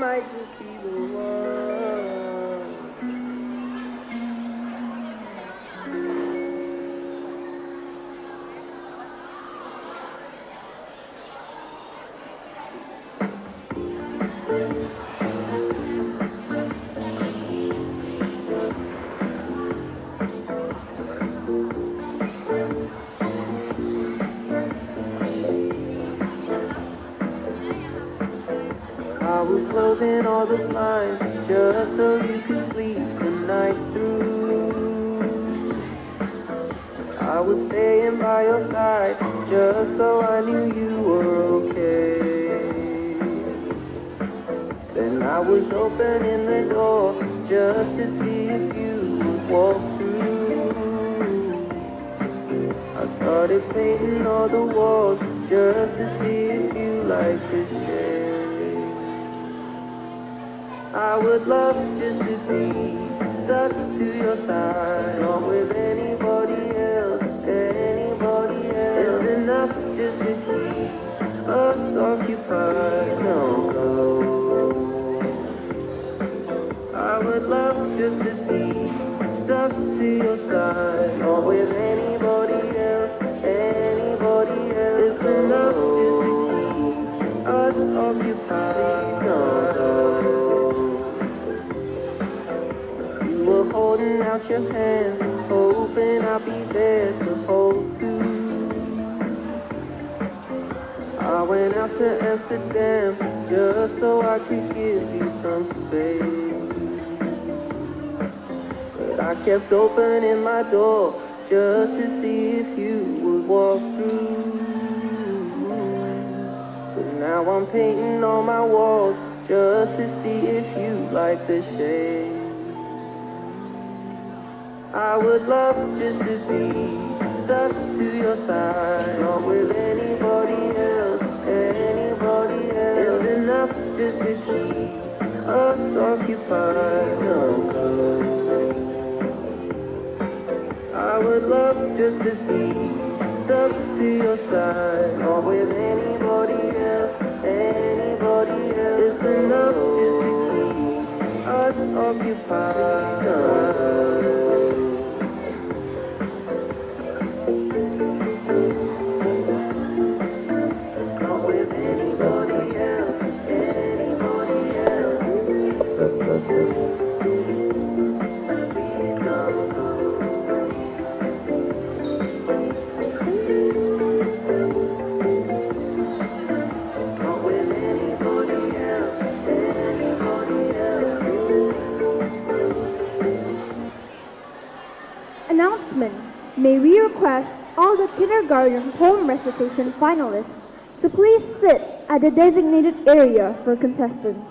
might just be the one. I was closing all the blinds just so you could sleep the night through. I was staying by your side just so I knew you were okay. Then I was opening the door just to see if you would walk through. I started painting all the walls just to see if you liked the shade. I would love just to be stuck to your side, not with anybody else, anybody else. It's enough just to keep us occupied, no. I would love just to be stuck to your side, not with anybody else, anybody else. It's enough just to keep us occupied, no. Holding out your hand, hoping I'll be there to hold you. I went out to Amsterdam just so I could give you some space. But I kept opening my door just to see if you would walk through. But now I'm painting on my walls just to see if you like the shade. I would love just to be stuck to your side, not with anybody else, anybody else. It's enough just to keep us occupied, no. I would love just to be stuck to your side, not with anybody else, anybody else. It's enough just to keep us occupied, no. Announcement. May we request all the kindergarten home recitation finalists to please sit at the designated area for contestants.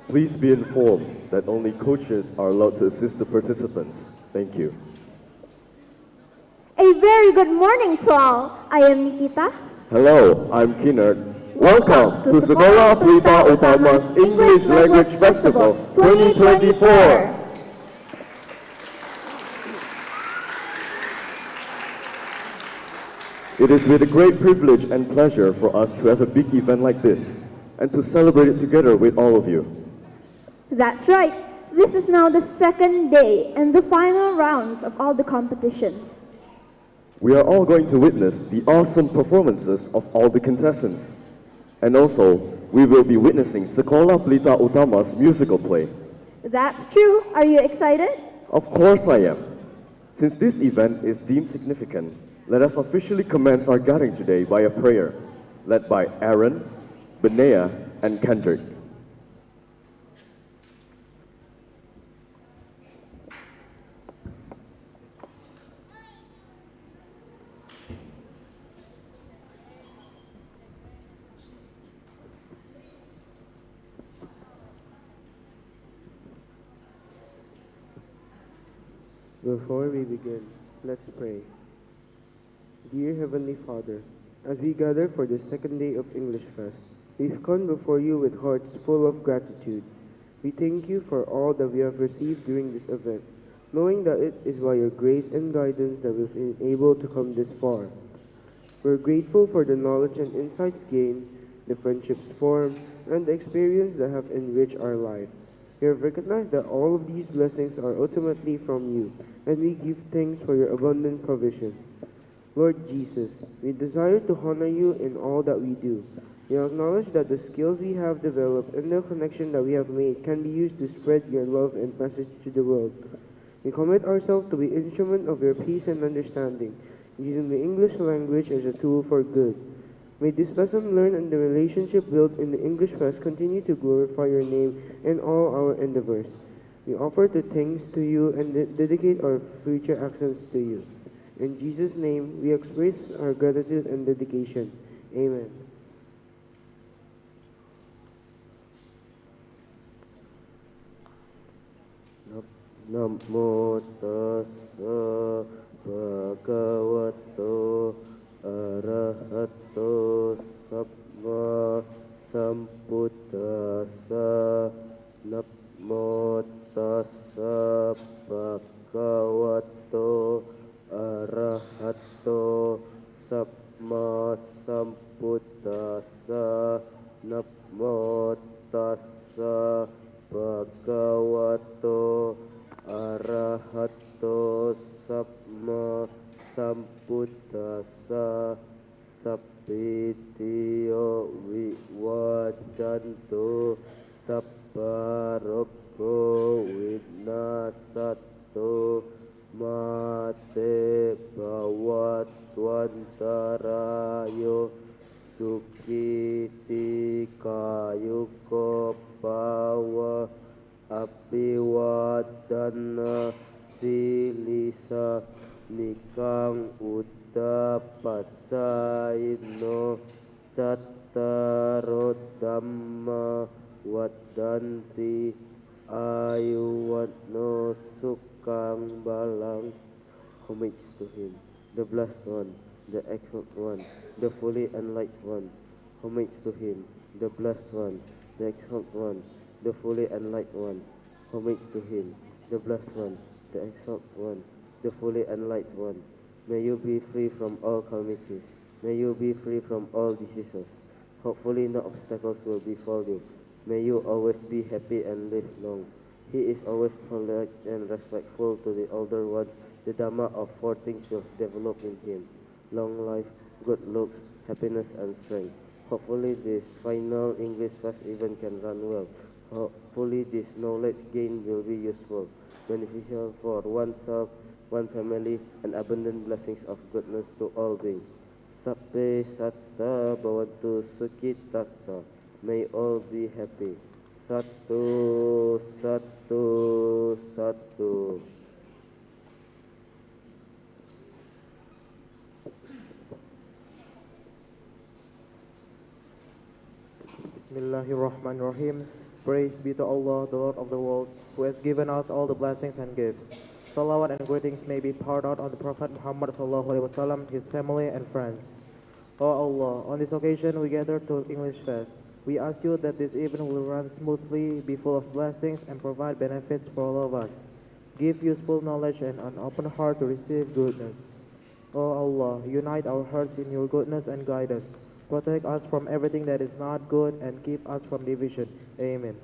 Please be informed that only coaches are allowed to assist the participants. Thank you. A very good morning to all. I am Nikita. Hello, I'm Kinnard. Welcome to Sekolah Pelita Utama's English Language Festival 2024. It is with a great privilege and pleasure for us to have a big event like this and to celebrate it together with all of you. That's right. This is now the second day and the final rounds of all the competitions. We are all going to witness the awesome performances of all the contestants. And also, we will be witnessing Sekolah Pelita Utama's musical play. That's true. Are you excited? Of course I am. Since this event is deemed significant, let us officially commence our gathering today by a prayer, led by Aaron, Benea, and Kendrick. Before we begin, let's pray. Dear Heavenly Father, as we gather for the second day of English Fest, we've come before you with hearts full of gratitude. We thank you for all that we have received during this event, knowing that it is by your grace and guidance that we've been able to come this far. We're grateful for the knowledge and insights gained, the friendships formed, and the experience that have enriched our lives. We have recognized that all of these blessings are ultimately from you, and we give thanks for your abundant provision. Lord Jesus, we desire to honor you in all that we do. We acknowledge that the skills we have developed and the connection that we have made can be used to spread your love and message to the world. We commit ourselves to be instrument of your peace and understanding, using the English language as a tool for good. May this lesson learned and the relationship built in the English Fest continue to glorify your name in all our endeavors. We offer the thanks to you and dedicate our future actions to you. In Jesus' name, we express our gratitude and dedication. Amen. Namo tassa bhagavato arahato samma sambuddhassa. Namo tassa bhagavato arahato samma sambuddhassa. Namo tassa bhagavato arahato samma sambuddhassa. Sappitiyo viwajantu sabbaroko vinasattu mate bhavatwantarayo sukiti kayuko bhava apiwadana silisa nikang udapacaino cattaro dhamma wadanti ayuwatno sukang balang. Homage to him, the blessed one, the excellent one, the fully enlightened one. Homage to him, the blessed one, the excellent one, the fully enlightened one. Homage to him, the blessed one, the excellent one, the fully enlightened one. May you be free from all calamities. May you be free from all diseases. Hopefully no obstacles will befall you. May you always be happy and live long. He is always polite and respectful to the older ones. The Dhamma of four things will develop in him: long life, good looks, happiness and strength. Hopefully this final English class event can run well. Hopefully this knowledge gain will be useful, beneficial for oneself, one family, and abundant blessings of goodness to all beings. Sabbe satta bhavantu sukhitatta. May all be happy. Sattu, sattu, sattu. Bismillahirrahmanirrahim. Praise be to Allah, the Lord of the world, who has given us all the blessings and gifts. Salawat and greetings may be poured out on the Prophet Muhammad sallallahu alaihi wasallam, his family and friends. O Allah, on this occasion we gather to English Fest. We ask you that this event will run smoothly, be full of blessings, and provide benefits for all of us. Give useful knowledge and an open heart to receive goodness. O Allah, unite our hearts in your goodness and guide us. Protect us from everything that is not good and keep us from division. Amen.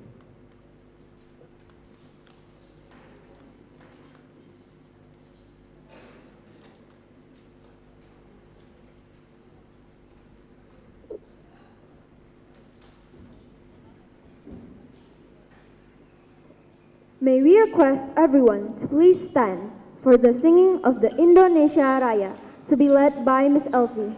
May we request everyone to please stand for the singing of the Indonesia Raya, to be led by Miss Elfie.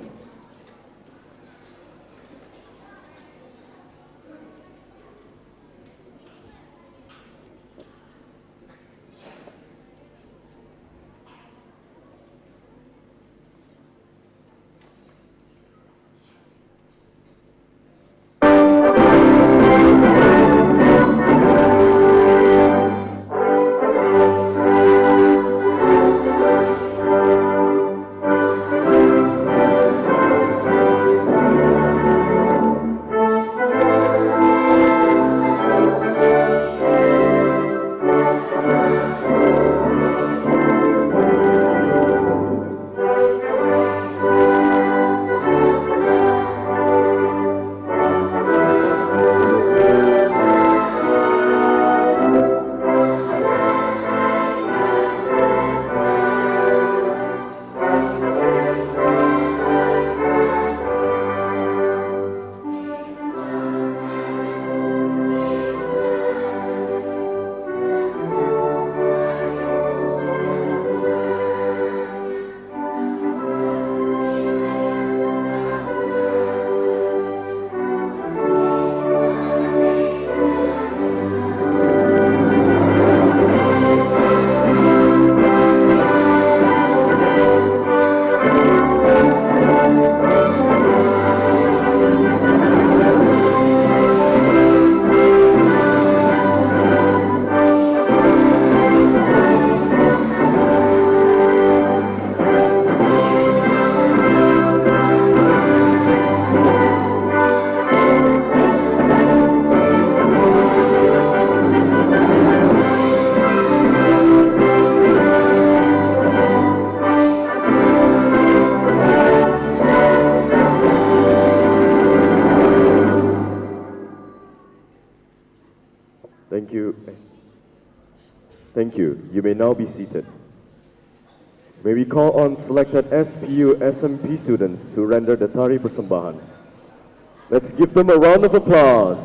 Thank you. You may now be seated. May we call on selected SPU SMP students to render the Tari Persembahan. Let's give them a round of applause.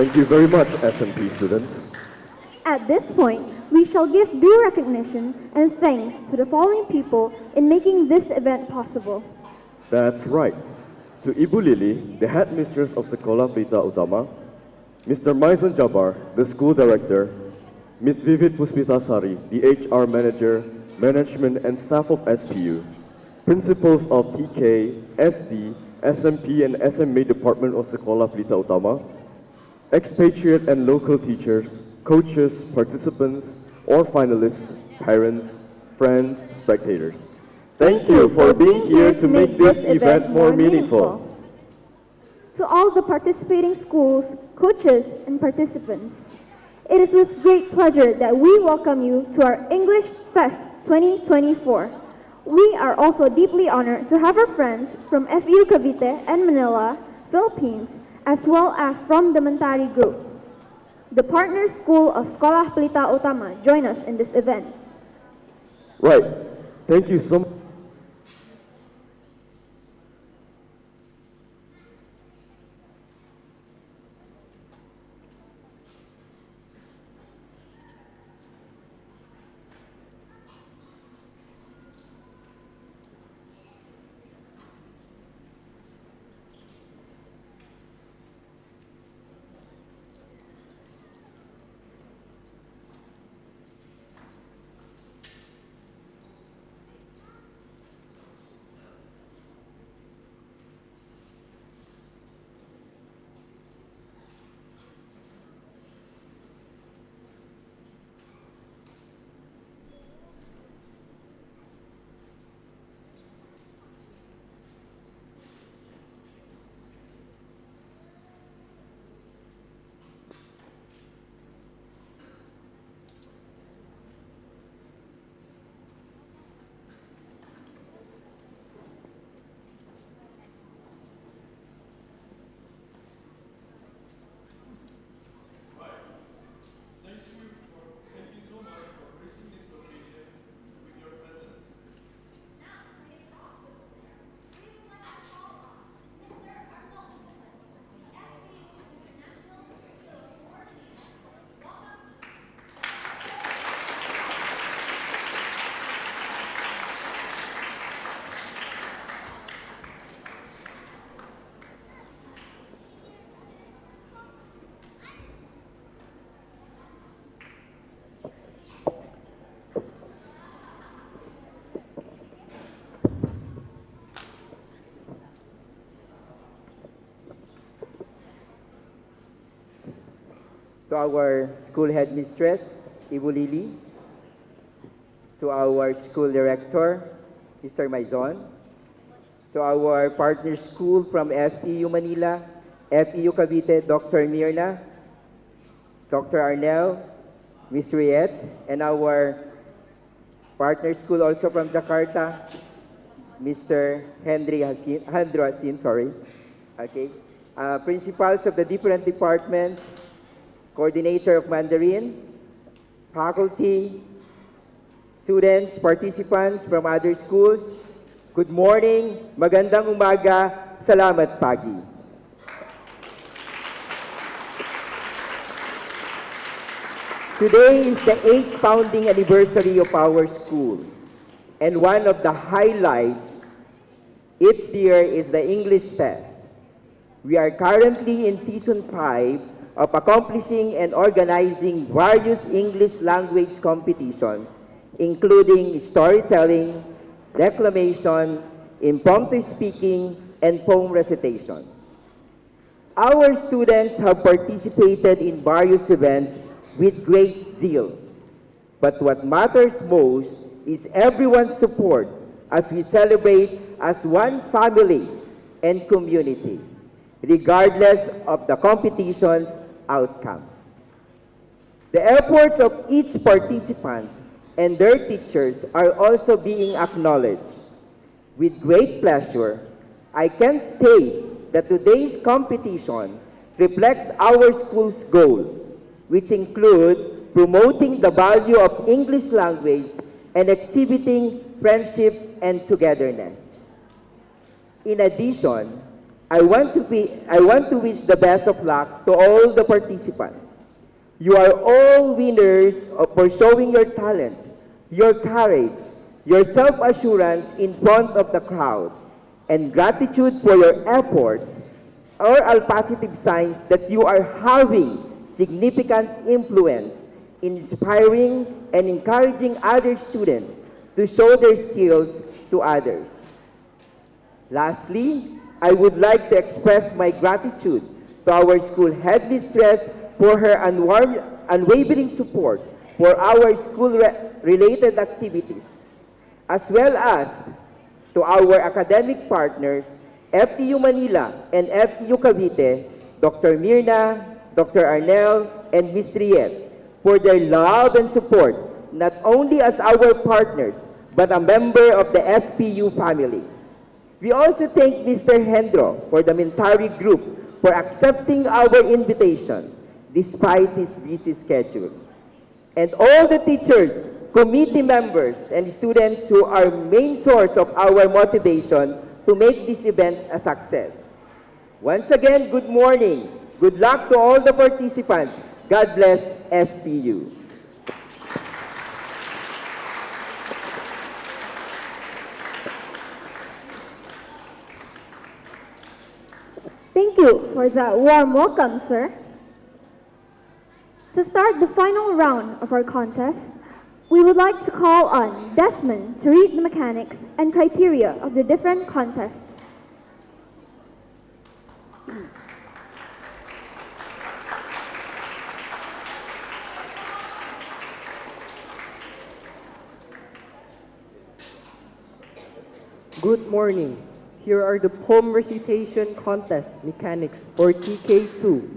Thank you very much, SMP students. At this point, we shall give due recognition and thanks to the following people in making this event possible. That's right. To Ibu Lili, the headmistress of Sekolah Pelita Utama, Mr. Maizan Jabar, the school director, Ms. Vivid Puspitasari, the HR manager, management and staff of SPU, principals of TK, SD, SMP and SMA department of Sekolah Pelita Utama, expatriate and local teachers, coaches, participants, or finalists, parents, friends, spectators. Thank you for being here to make this event more meaningful. To all the participating schools, coaches, and participants, it is with great pleasure that we welcome you to our English Fest 2024. We are also deeply honored to have our friends from FU Cavite and Manila, Philippines, as well as from the Mentari Group. The partner school of Sekolah Pelita Utama join us in this event. Right. Thank you so much. to our school headmistress, Ibu Lily, to our school director, Mr. Maizon, to our partner school from FEU Manila, FEU Cavite, Dr. Mirna, Dr. Arnel, Ms. Riet, and our partner school also from Jakarta, Mr. Hendro Hasin, sorry. Okay. Principals of the different departments, coordinator of Mandarin, faculty, students, participants from other schools, good morning, magandang umaga, salamat pagi. Today is the 8th founding anniversary of our school, and one of the highlights each year is the English Fest. We are currently in Season 5 of accomplishing and organizing various English language competitions, including storytelling, declamation, impromptu speaking, and poem recitation. Our students have participated in various events with great zeal. But what matters most is everyone's support as we celebrate as one family and community, regardless of the competition's outcome. The efforts of each participant and their teachers are also being acknowledged. With great pleasure, I can say that today's competition reflects our school's goal, which include promoting the value of English language and exhibiting friendship and togetherness. In addition, I want to wish the best of luck to all the participants. You are all winners for showing your talent, your courage, your self-assurance in front of the crowd, and gratitude for your efforts are all positive signs that you are having significant influence in inspiring and encouraging other students to show their skills to others. Lastly, I would like to express my gratitude to our school headmistress for her unwavering support for our school-related activities, as well as to our academic partners, FEU Manila and FEU Cavite, Dr. Mirna, Dr. Arnel, and Ms. Riet, for their love and support, not only as our partners, but a member of the SPU family. We also thank Mr. Hendro for the Mentari Group for accepting our invitation despite his busy schedule. And all the teachers, committee members, and students who are main source of our motivation to make this event a success. Once again, good morning. Good luck to all the participants. God bless SPU. Thank you for that warm welcome, sir. To start the final round of our contest, we would like to call on Desmond to read the mechanics and criteria of the different contests. Good morning. Here are the poem recitation contest mechanics for TK2.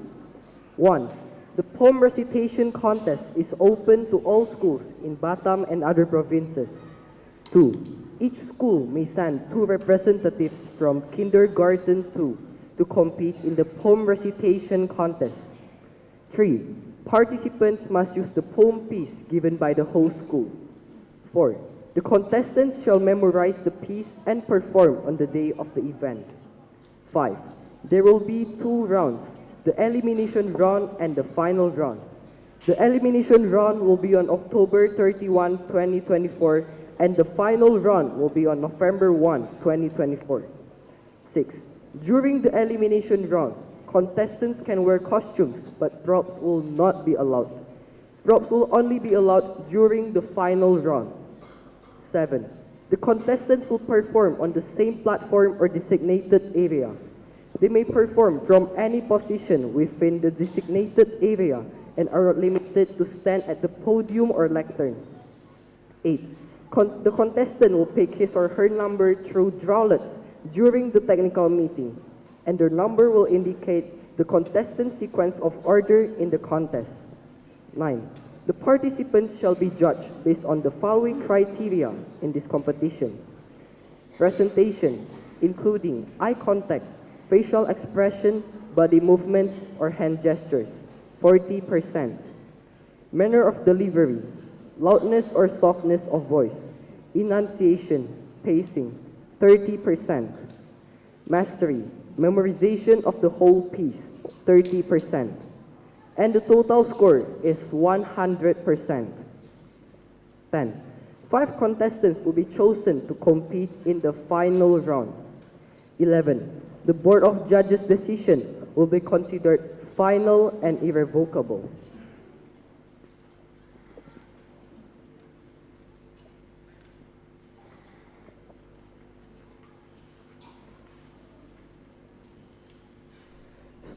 1. The poem recitation contest is open to all schools in Batam and other provinces. 2. Each school may send 2 representatives from kindergarten 2 to compete in the poem recitation contest. 3. Participants must use the poem piece given by the host school. 4. The contestants shall memorize the piece and perform on the day of the event. 5. There will be 2 rounds, the elimination round and the final round. The elimination round will be on October 31, 2024, and the final round will be on November 1, 2024. 6. During the elimination round, contestants can wear costumes, but props will not be allowed. Props will only be allowed during the final round. 7. The contestants will perform on the same platform or designated area. They may perform from any position within the designated area and are not limited to stand at the podium or lectern. 8. The contestant will pick his or her number through drawlets during the technical meeting, and their number will indicate the contestant sequence of order in the contest. 9. The participants shall be judged based on the following criteria in this competition. Presentation, including eye contact, facial expression, body movements, or hand gestures, 40%. Manner of delivery, loudness or softness of voice, enunciation, pacing, 30%. Mastery, memorization of the whole piece, 30%. And the total score is 100%. 10. 5 contestants will be chosen to compete in the final round. 11. The Board of Judges' decision will be considered final and irrevocable.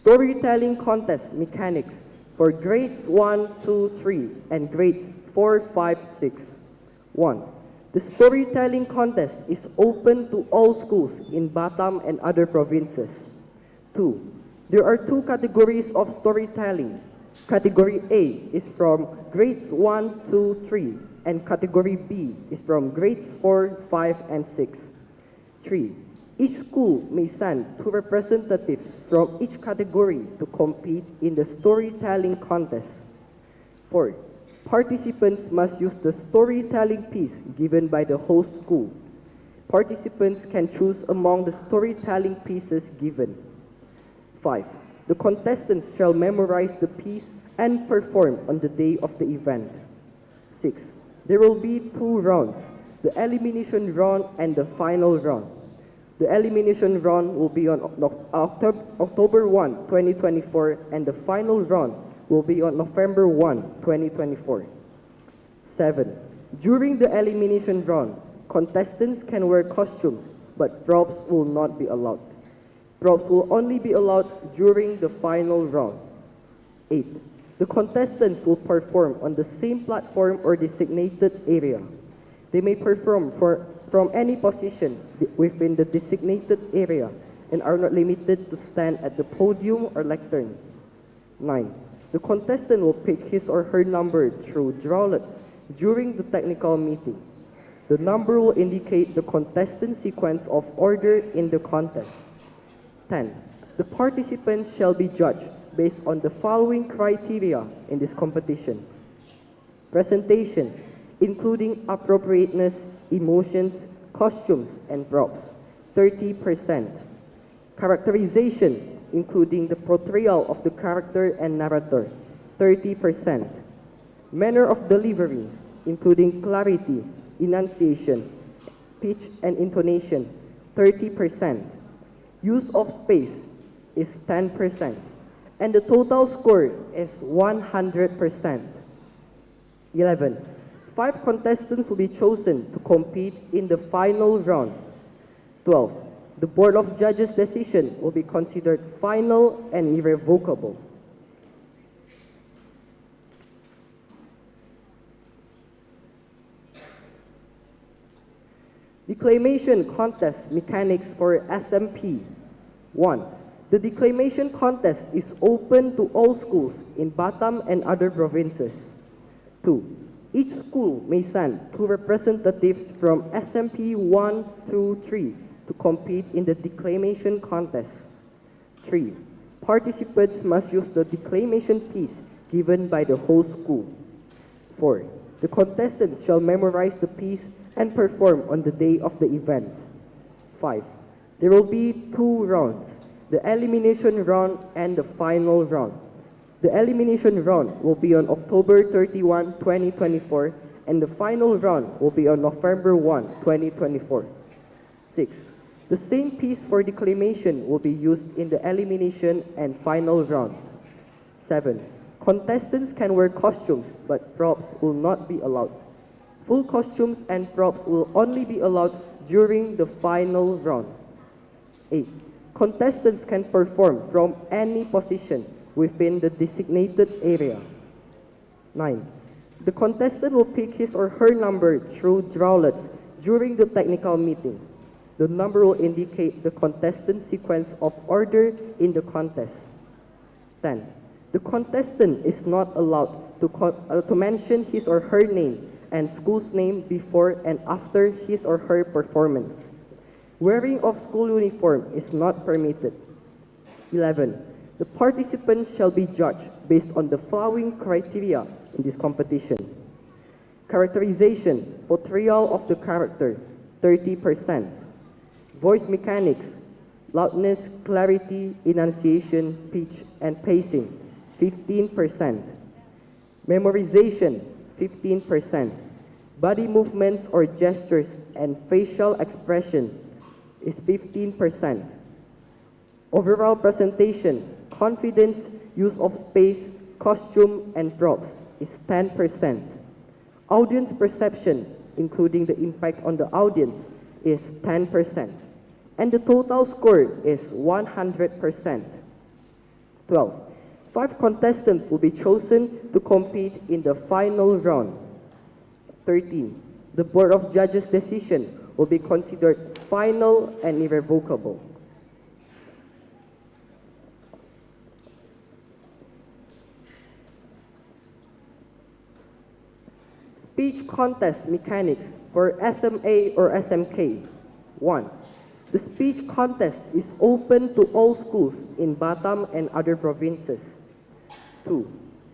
Storytelling contest mechanics for grades 1, 2, 3, and grades 4, 5, 6. 1. The storytelling contest is open to all schools in Batam and other provinces. 2. There are 2 categories of storytelling. Category A is from grades 1, 2, 3, and category B is from grades 4, 5, and 6. 3. Each school may send 2 representatives from each category to compete in the storytelling contest. 4. Participants must use the storytelling piece given by the host school. Participants can choose among the storytelling pieces given. 5. The contestants shall memorize the piece and perform on the day of the event. 6. There will be 2 rounds, the elimination round and the final round. The elimination round will be on October 1, 2024, and the final round will be on November 1, 2024. 7. During the elimination round, contestants can wear costumes, but props will not be allowed. Props will only be allowed during the final round. 8. The contestants will perform on the same platform or designated area. They may perform from any position within the designated area and are not limited to stand at the podium or lectern. 9. The contestant will pick his or her number through drawlets during the technical meeting. The number will indicate the contestant sequence of order in the contest. 10. The participants shall be judged based on the following criteria in this competition. Presentation, including appropriateness, emotions, costumes, and props, 30%. Characterization, including the portrayal of the character and narrator, 30%. Manner of delivery, including clarity, enunciation, pitch, and intonation, 30%. Use of space is 10%. And the total score is 100%. 11. 5 contestants will be chosen to compete in the final round. 12. The Board of Judges' decision will be considered final and irrevocable. Declamation contest mechanics for SMP. 1. The declamation contest is open to all schools in Batam and other provinces. 2. Each school may send 2 representatives from SMP 1 through 3 to compete in the declamation contest. 3. Participants must use the declamation piece given by the host school. 4. The contestants shall memorize the piece and perform on the day of the event. 5. There will be 2 rounds, the elimination round and the final round. The elimination round will be on October 31, 2024, and the final round will be on November 1, 2024. 6. The same piece for declamation will be used in the elimination and final round. 7. Contestants can wear costumes, but props will not be allowed. Full costumes and props will only be allowed during the final round. 8. Contestants can perform from any position within the designated area. 9. The contestant will pick his or her number through drawlets during the technical meeting. The number will indicate the contestant sequence of order in the contest. 10. The contestant is not allowed to mention his or her name and school's name before and after his or her performance. Wearing of school uniform is not permitted. 11. The participants shall be judged based on the following criteria in this competition. Characterization, portrayal of the character, 30%. Voice mechanics, loudness, clarity, enunciation, pitch, and pacing, 15%. Memorization, 15%. Body movements or gestures and facial expression is 15%. Overall presentation, confidence, use of space, costume, and props is 10%. Audience perception, including the impact on the audience, is 10%. And the total score is 100%. 12. 5 contestants will be chosen to compete in the final round. 13. The Board of Judges' decision will be considered final and irrevocable. Speech contest mechanics for SMA or SMK. 1. The speech contest is open to all schools in Batam and other provinces. 2.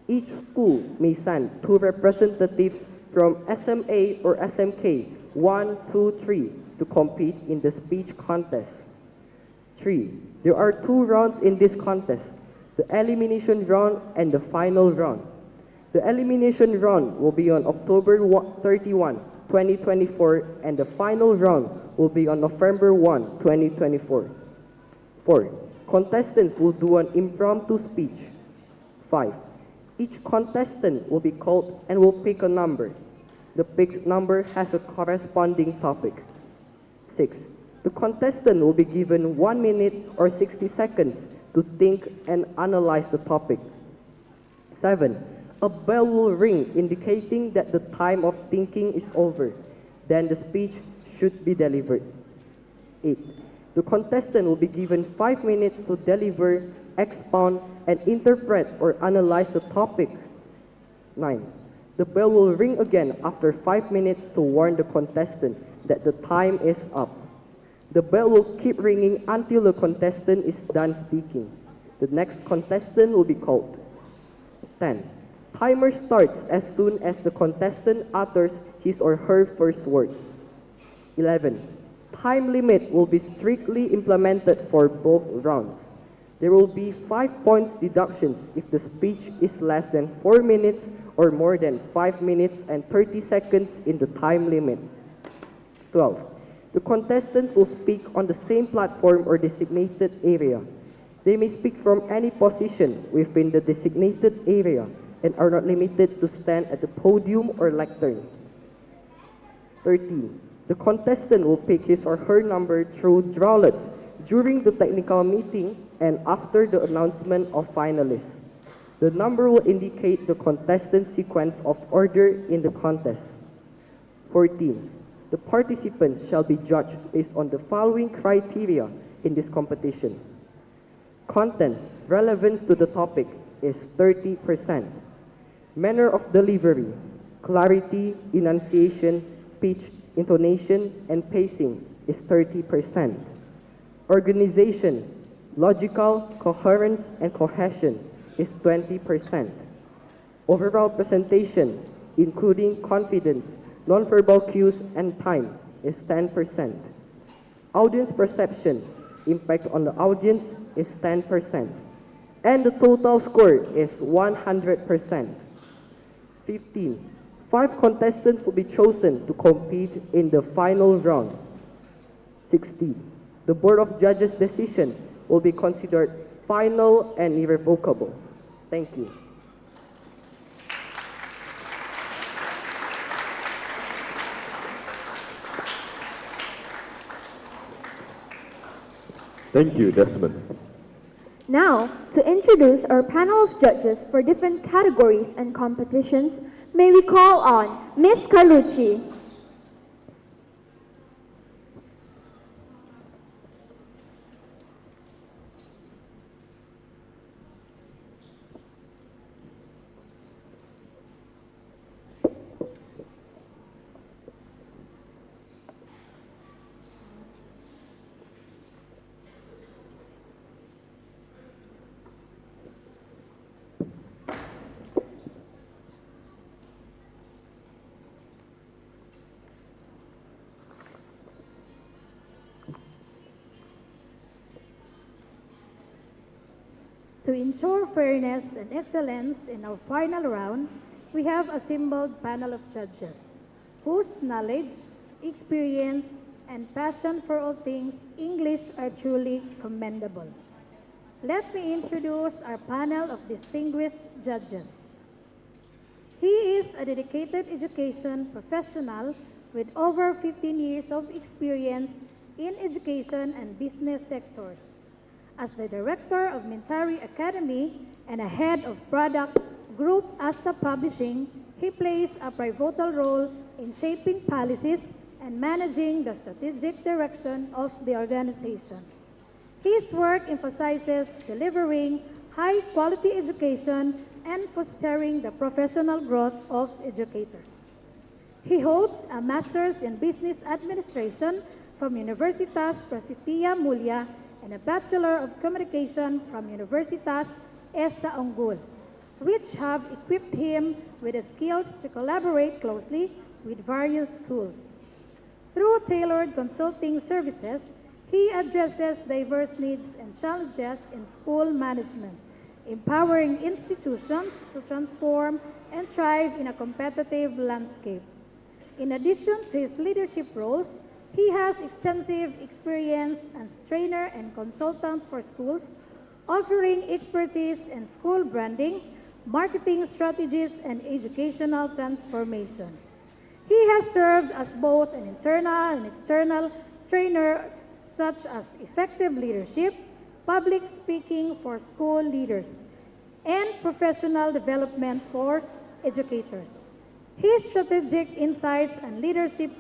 Each school may send 2 representatives from SMA or SMK 1, 2, 3 to compete in the speech contest. 3. There are 2 rounds in this contest, the elimination round and the final round. The elimination round will be on October 31, 2024, and the final round will be on November 1, 2024. 4. Contestants will do an impromptu speech. 5. Each contestant will be called and will pick a number. The picked number has a corresponding topic. 6. The contestant will be given 1 minute or 60 seconds to think and analyze the topic. 7. A bell will ring indicating that the time of thinking is over. Then the speech should be delivered. 8. The contestant will be given 5 minutes to deliver, expound, and interpret or analyze the topic. 9. The bell will ring again after 5 minutes to warn the contestant that the time is up. The bell will keep ringing until the contestant is done speaking. The next contestant will be called. 10. Timer starts as soon as the contestant utters his or her first word. 11. Time limit will be strictly implemented for both rounds. There will be 5 points deductions if the speech is less than 4 minutes or more than 5 minutes and 30 seconds in the time limit. 12. The contestants will speak on the same platform or designated area. They may speak from any position within the designated area and are not limited to stand at the podium or lectern. 13. The contestant will pick his or her number through drawlets during the technical meeting and after the announcement of finalists. The number will indicate the contestant sequence of order in the contest. 14. The participants shall be judged based on the following criteria in this competition. Content, relevance to the topic, is 30%. Manner of delivery, clarity, enunciation, pitch, intonation, and pacing is 30%. Organization, logical, coherence, and cohesion is 20%. Overall presentation, including confidence, nonverbal cues, and time, is 10%. Audience perception, impact on the audience, is 10%. And the total score is 100%. 15. 5 contestants will be chosen to compete in the final round. 16. The Board of Judges' decision will be considered final and irrevocable. Thank you. Thank you, Desmond. Now, to introduce our panel of judges for different categories and competitions, may we call on Miss Carlucci. To ensure fairness and excellence in our final round, we have assembled panel of judges whose knowledge, experience, and passion for all things English are truly commendable. Let me introduce our panel of distinguished judges. He is a dedicated education professional with over 15 years of experience in education and business sectors. As the director of Mintari Academy and a head of product group Asa Publishing, he plays a pivotal role in shaping policies and managing the strategic direction of the organization. His work emphasizes delivering high-quality education and fostering the professional growth of educators. He holds a master's in business administration from Universitas Prasetya Mulia and a Bachelor of Communication from Universitas Esa Unggul, which have equipped him with the skills to collaborate closely with various schools. Through tailored consulting services, he addresses diverse needs and challenges in school management, empowering institutions to transform and thrive in a competitive landscape. In addition to his leadership roles, he has extensive experience as trainer and consultant for schools, offering expertise in school branding, marketing strategies, and educational transformation. He has served as both an internal and external trainer such as effective leadership, public speaking for school leaders, and professional development for educators. His strategic insights and leadership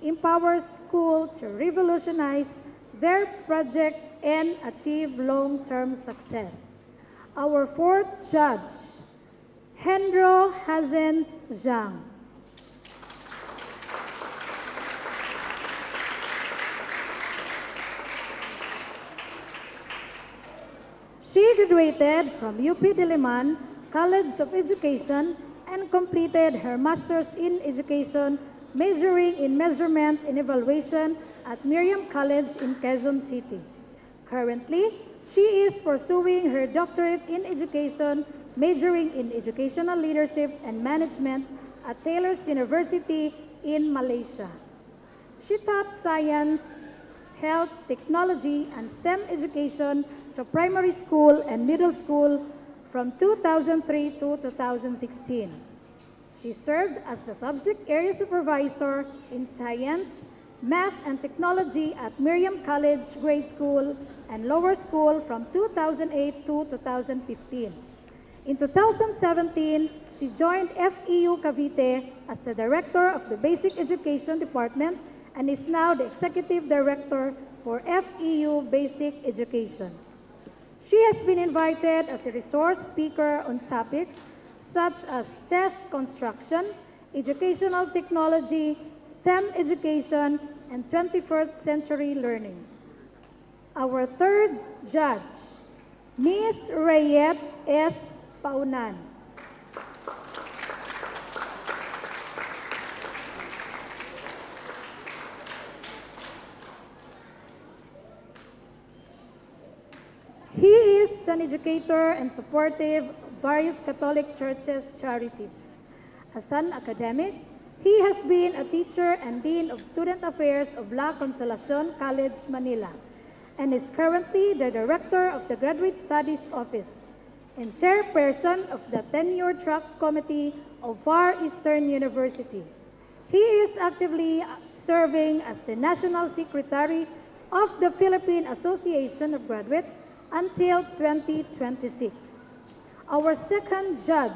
empowers schools to revolutionize their project and achieve long-term success. Our fourth judge, Hendro Hazen Zhang. She graduated from UP Diliman College of Education and completed her Master's in Education, majoring in Measurement and Evaluation at Miriam College in Quezon City. Currently, she is pursuing her doctorate in education, majoring in Educational Leadership and Management at Taylor's University in Malaysia. She taught science, health, technology, and STEM education to primary school and middle school from 2003 to 2016. She served as the subject area supervisor in science, math, and technology at Miriam College Grade School and Lower School from 2008 to 2015. In 2017, she joined FEU Cavite as the director of the Basic Education Department and is now the executive director for FEU Basic Education. She has been invited as a resource speaker on topics such as test construction, educational technology, STEM education, and 21st century learning. Our third judge, Ms. Rayet S. Paunan. He is an educator and supportive of various Catholic churches charities. As an academic, he has been a teacher and dean of student affairs of La Consolacion College, Manila, and is currently the director of the Graduate Studies Office and chairperson of the Tenure Track Committee of Far Eastern University. He is actively serving as the National Secretary of the Philippine Association of Graduates until 2026. Our second judge,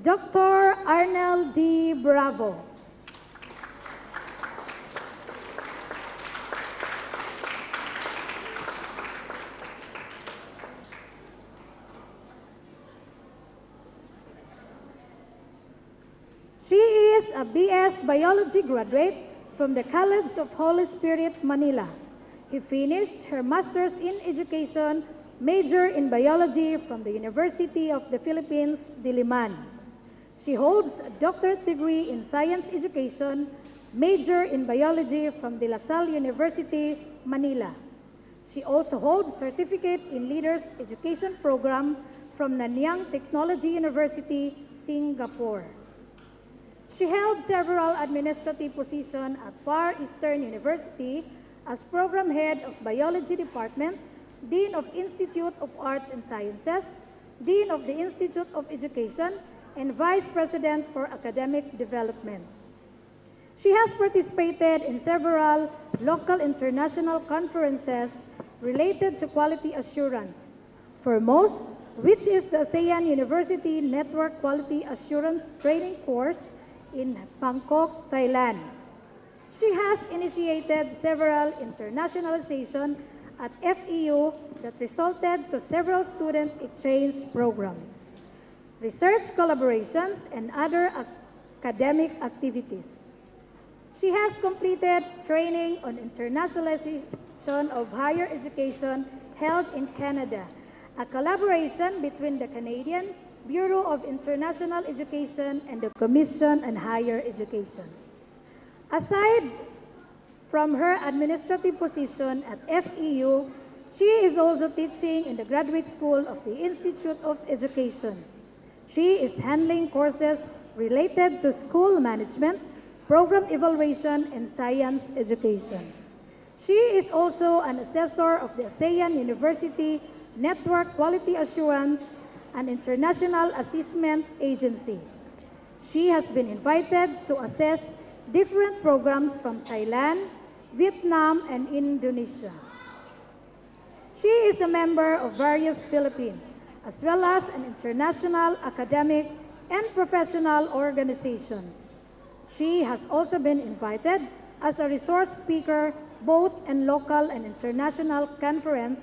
Dr. Arnel D. Bravo. She is a BS Biology graduate from the College of Holy Spirit, Manila. He finished her Master's in Education, major in Biology from the University of the Philippines, Diliman. She holds a doctorate degree in Science Education, major in Biology from De La Salle University, Manila. She also holds certificate in Leaders Education Program from Nanyang Technology University, Singapore. She held several administrative positions at Far Eastern University as Program Head of Biology Department, Dean of Institute of Arts and Sciences, Dean of the Institute of Education, and Vice President for Academic Development. She has participated in several local international conferences related to quality assurance, foremost, which is the ASEAN University Network Quality Assurance Training Course in Bangkok, Thailand. She has initiated several internationalization at FEU that resulted to several student exchange programs, research collaborations, and other academic activities. She has completed training on internationalization of higher education held in Canada, a collaboration between the Canadian Bureau of International Education and the Commission on Higher Education. Aside from her administrative position at FEU, she is also teaching in the Graduate School of the Institute of Education. She is handling courses related to school management, program evaluation, and science education. She is also an assessor of the ASEAN University Network Quality Assurance, an international assessment agency. She has been invited to assess different programs from Thailand, Vietnam, and Indonesia. She is a member of various Philippines, as well as an international academic and professional organizations. She has also been invited as a resource speaker both in local and international conference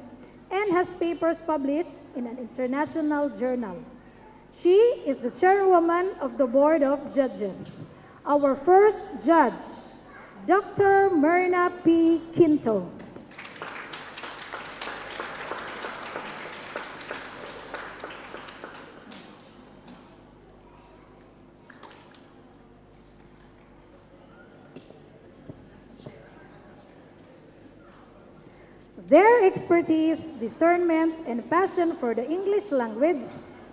and has papers published in an international journal. She is the chairwoman of the Board of Judges. Our first judge, Dr. Myrna P. Quinto. Their expertise, discernment, and passion for the English language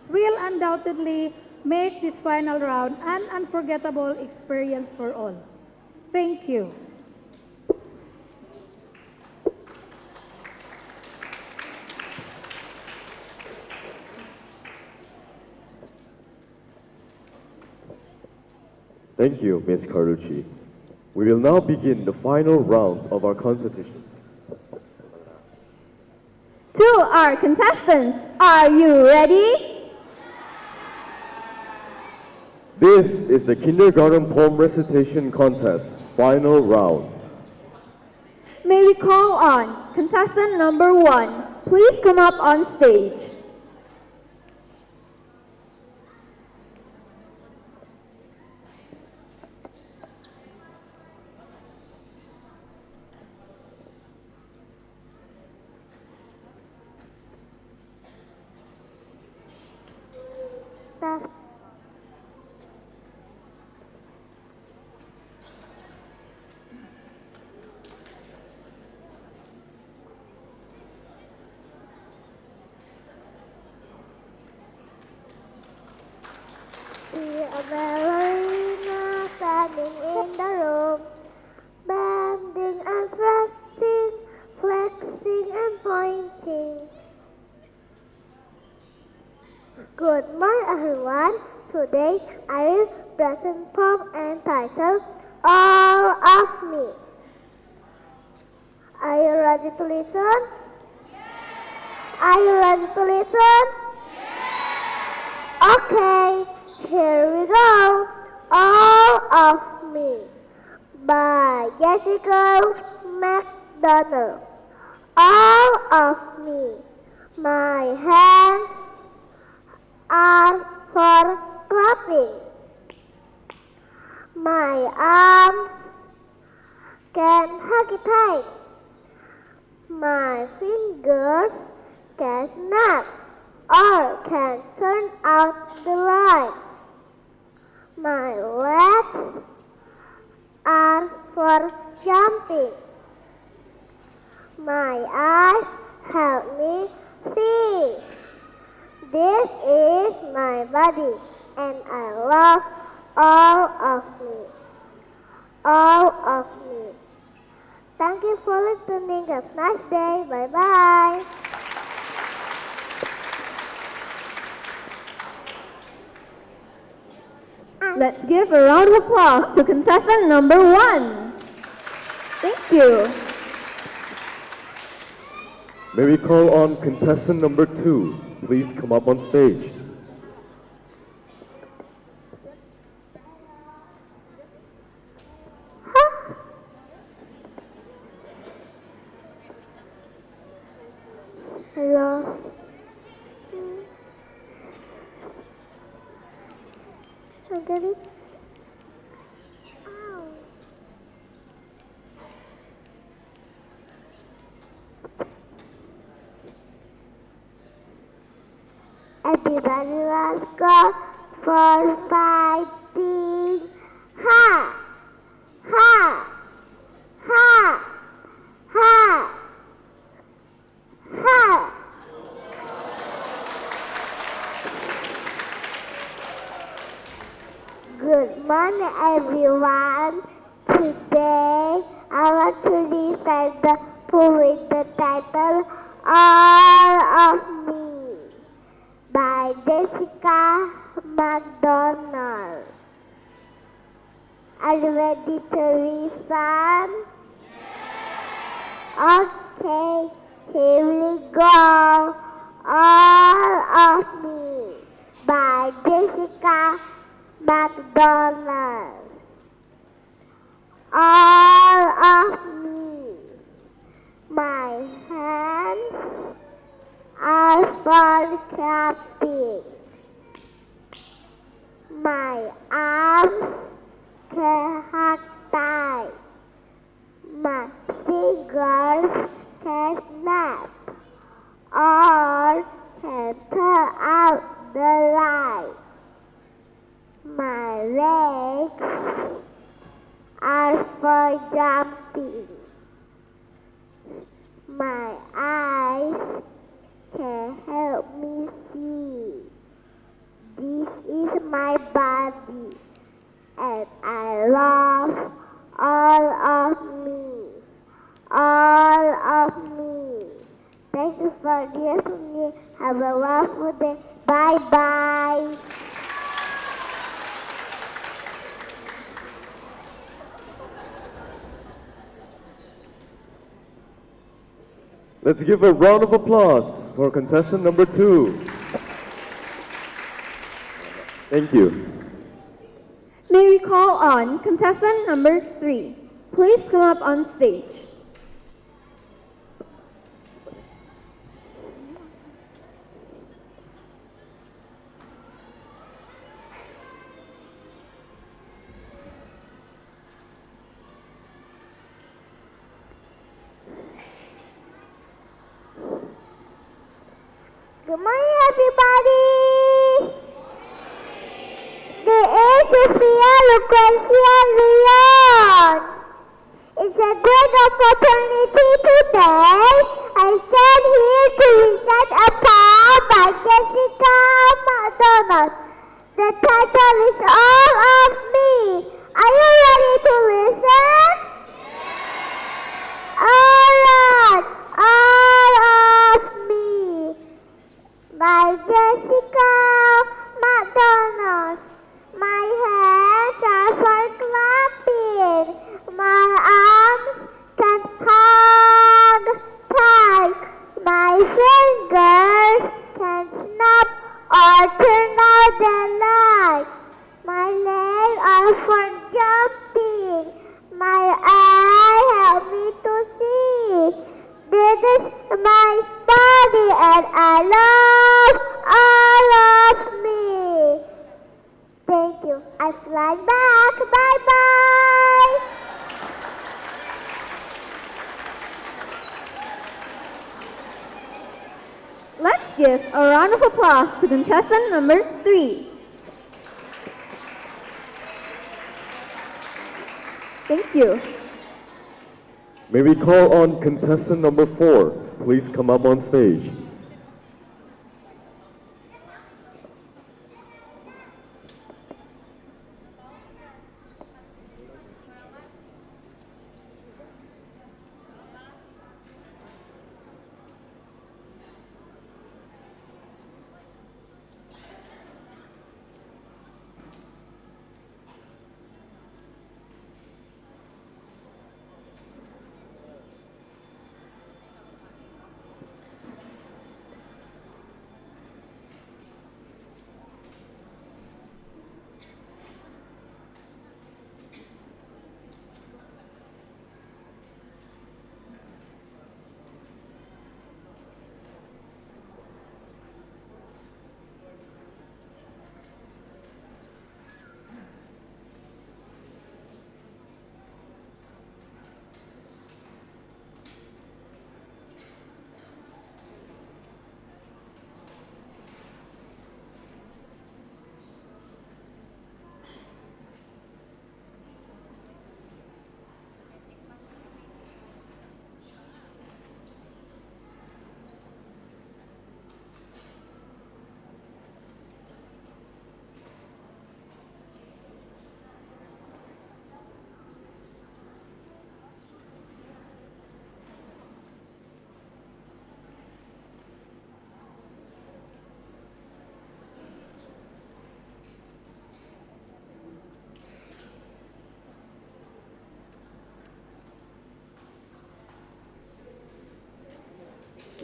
will undoubtedly make this final round an unforgettable experience for all. Thank you. Thank you, Ms. Carlucci. We will now begin the final round of our competition. To our contestants, are you ready? This is the Kindergarten Poem Recitation Contest, final round. May we call on contestant number 1. Please come up on stage. See a ballerina standing in the room, bending and stretching, flexing and pointing. Good morning, everyone. Today I will present poem entitled All of Me. Are you ready to listen? Are you ready to listen? Okay, here we go. All of Me by Jessica McDonald. All of me. My hands are for clapping. My arms can hug it tight. My fingers can snap or can turn out the light. My legs are for jumping. My eyes help me see. This is my body and I love all of me. All of me. Thank you for listening. Have a nice day. Bye-bye. Let's give a round of applause to contestant number 1. Thank you. May we call on contestant number 2. Please come up on stage. Hello. I get it. Ow. Everybody, let's go for fighting. Ha! Ha! Ha! Ha! Ha! Good morning, everyone. Today, I want to recite the poem with the title All of Me by Jessica McDonald. Are you ready to listen? Okay, here we go. All of Me by Jessica McDonald. All of me. My hands are for clapping. My arms can hug tight. My fingers can snap or can turn out the light. My legs are for jumping. My eyes can help me see. This is my body and I love all of me. All of me. Thank you for listening. Have a wonderful day. Bye-bye. Let's give a round of applause for contestant number 2. Thank you. May we call on contestant number 3. Please come up on stage. Good morning, everybody. This is Sophia Lucrecia Leon. It's a great opportunity today. I stand here to recite a poem by Jessica McDonald. The title is All of Me. Are you ready to listen? Alright, all of me. By Jessica McDonald. My hands are for clapping. My arms can hug tight. My fingers my body and I love all of me. Thank you. I fly back. Bye-bye. Let's give a round of applause to contestant number 3. Thank you. May we call on contestant number 4. Please come up on stage.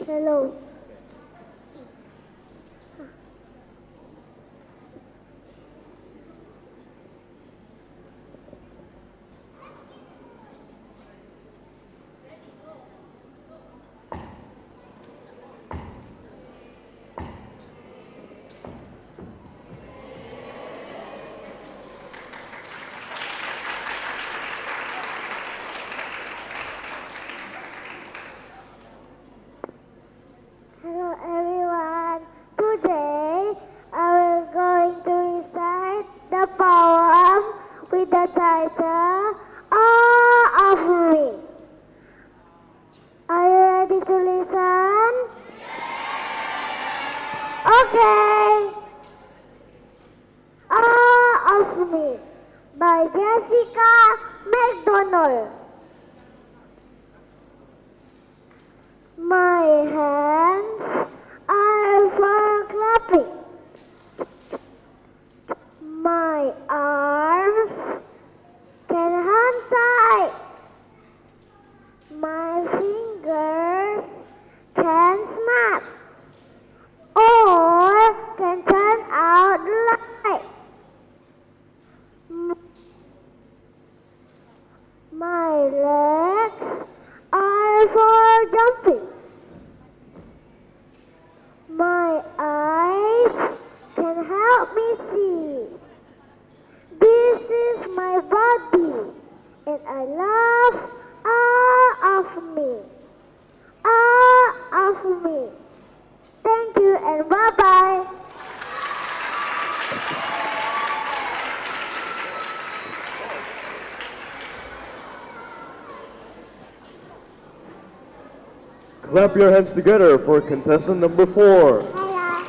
Hello. Hello everyone. Today I will going to recite the poem with the title All of Me. Are you ready to listen? Okay. All of Me by Jessica McDonald. My hands are for clapping. My arms can hand tie. My fingers can snap or can turn out the light. My legs are for jumping. My eyes can help me see. This is my body, and I love all of me. All of me. Thank you and bye-bye. Clap your hands together for contestant number 4. Hello.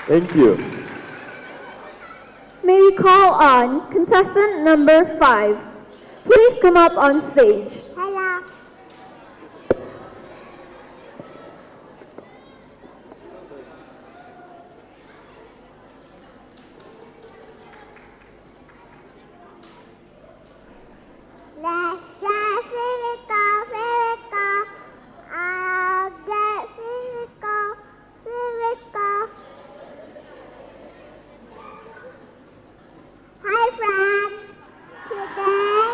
Thank you. May we call on contestant number 5. Please come up on stage. Hello. Let's get physical. I'll get physical. Hi friends. Today,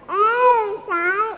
I will recite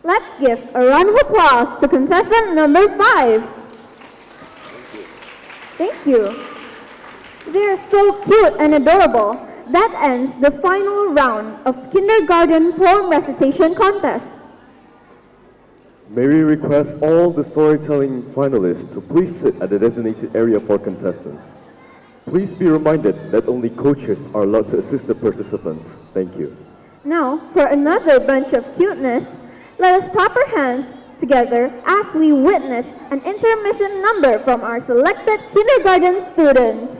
Let's give a round of applause to contestant number 5. Thank you. They're so cute and adorable. That ends the final round of kindergarten poem recitation contest. May we request all the storytelling finalists to please sit at the designated area for contestants. Please be reminded that only coaches are allowed to assist the participants. Thank you. Now, for another bunch of cuteness, let us clap our hands together as we witness an intermission number from our selected kindergarten students.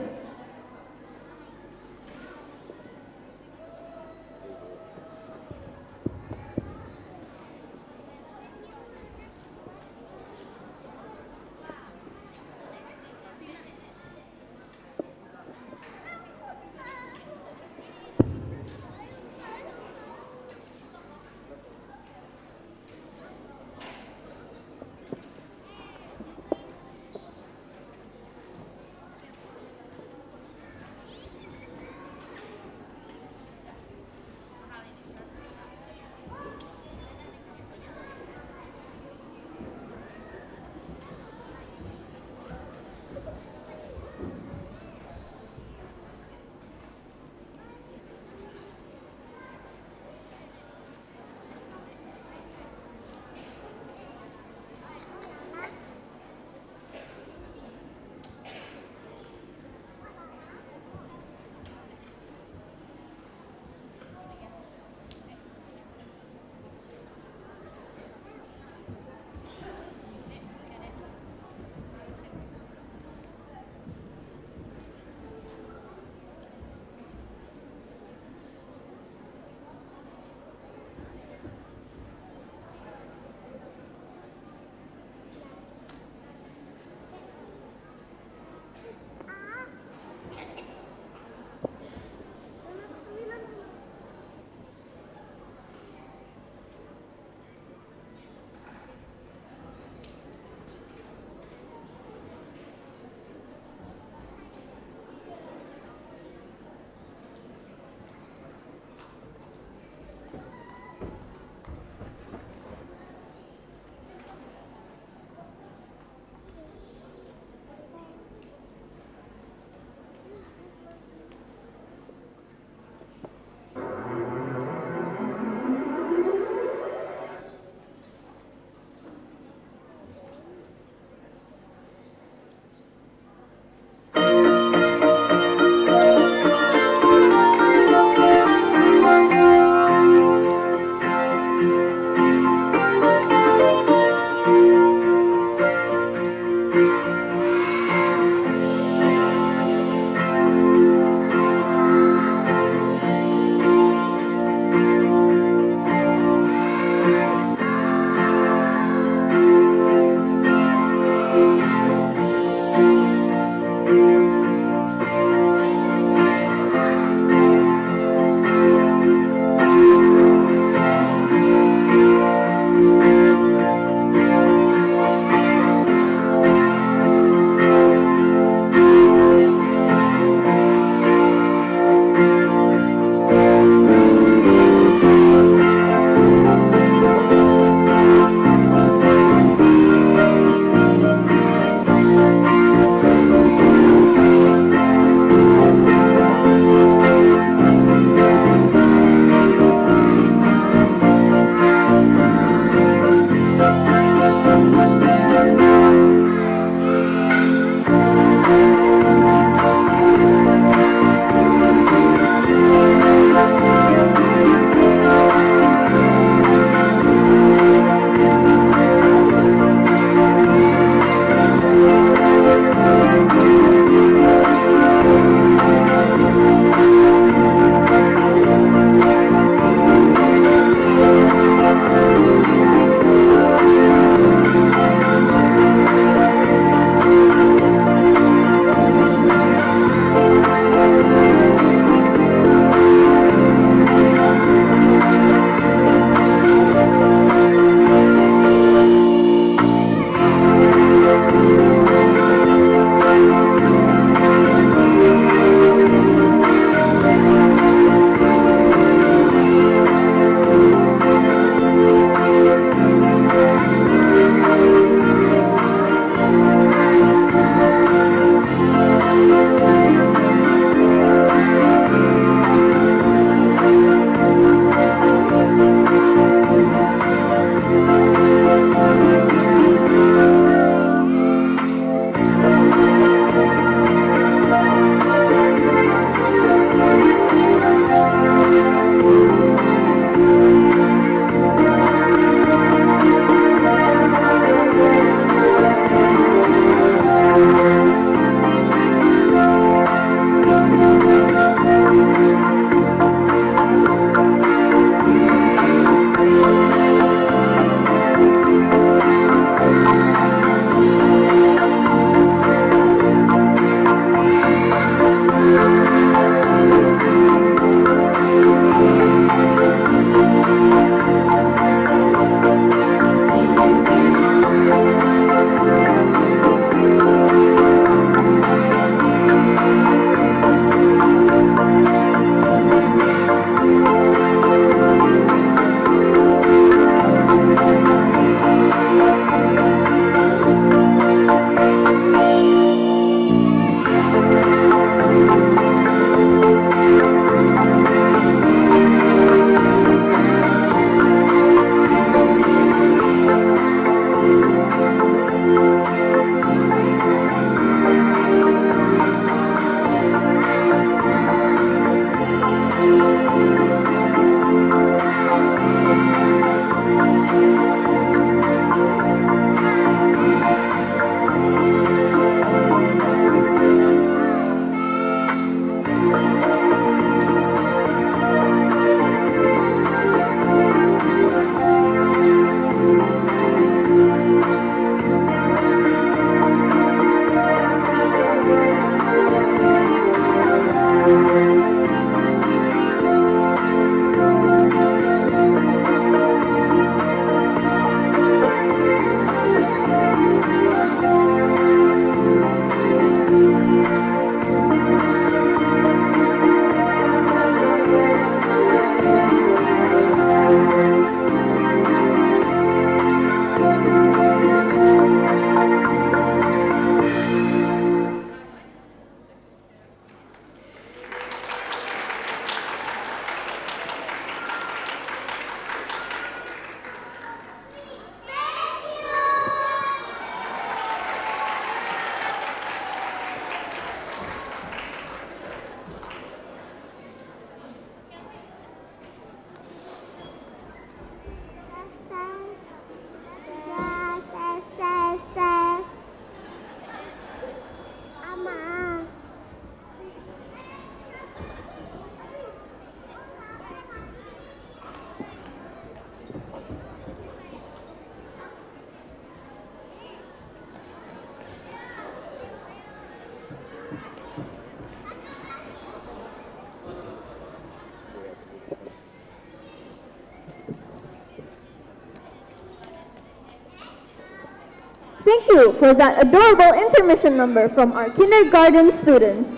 Thank you for that adorable intermission number from our kindergarten students.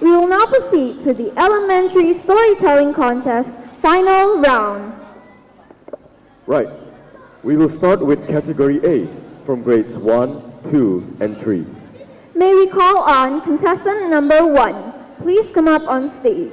We will now proceed to the elementary storytelling contest final round. Right. We will start with category A from grades 1, 2, and 3. May we call on contestant number 1. Please come up on stage.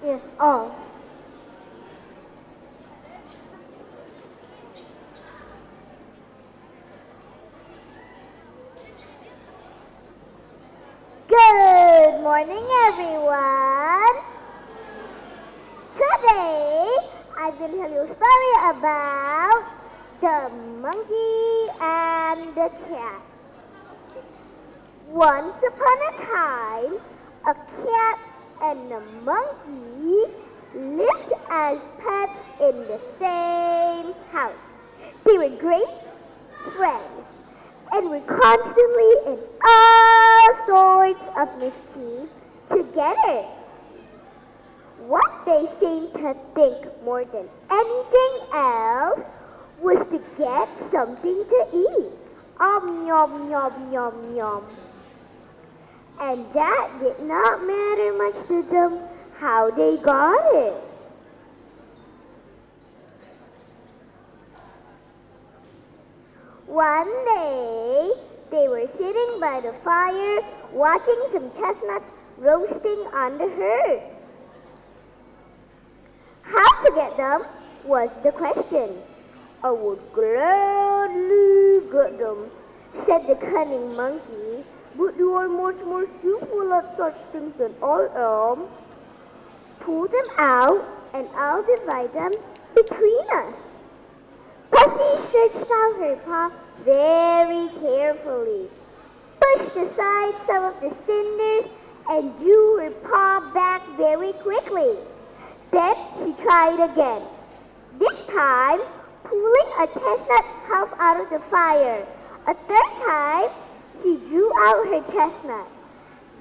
Yes, all. Good morning, everyone. Today, I will tell you a story about the monkey and the cat. Once upon a time, a cat and a monkey lived as pets in the same house. They were great friends and were constantly in all sorts of mischief together. What they seemed to think more than anything else was to get something to eat. Yum, yum, yum, yum. And that did not matter much to them how they got it. One day, they were sitting by the fire watching some chestnuts roasting on the hearth. How to get them was the question. I would gladly get them, said the cunning monkey. But you are much more skillful at such things than I am. Pull them out, and I'll divide them between us. Pussy searched out her paw very carefully, pushed aside some of the cinders, and drew her paw back very quickly. Then she tried again, this time pulling a chestnut half out of the fire. A third time, she drew out her chestnut.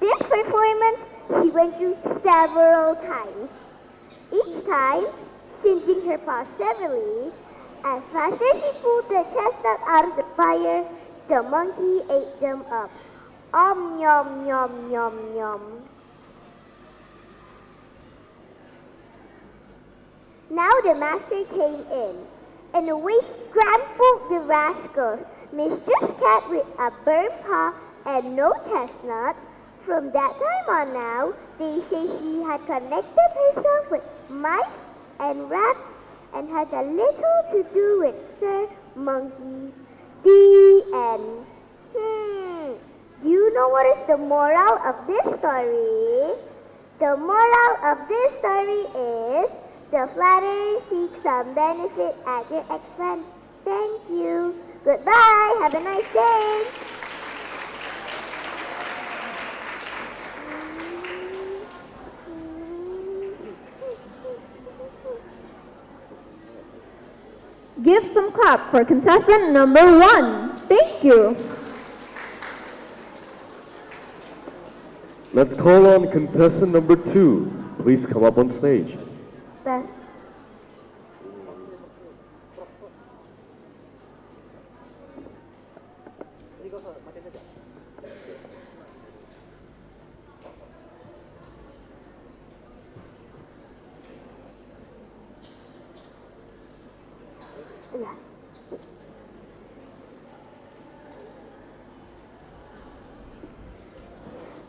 This performance she went through several times, each time singeing her paw severely. As fast as she pulled the chestnut out of the fire, the monkey ate them up. Yum, yum, yum, yum. Now the master came in, and away scrambled the rascals. Mistress Cat with a burnt paw and no chestnut. From that time on now, they say she had connected herself with mice and rats and had a little to do with Sir Monkey. The end. Do you know what is the moral of this story? The moral of this story is, the flatterer seeks some benefit at your expense. Thank you. Goodbye. Have a nice day. Give some clap for contestant number 1. Thank you. Let's call on contestant number 2. Please come up on stage. Beth. Yeah.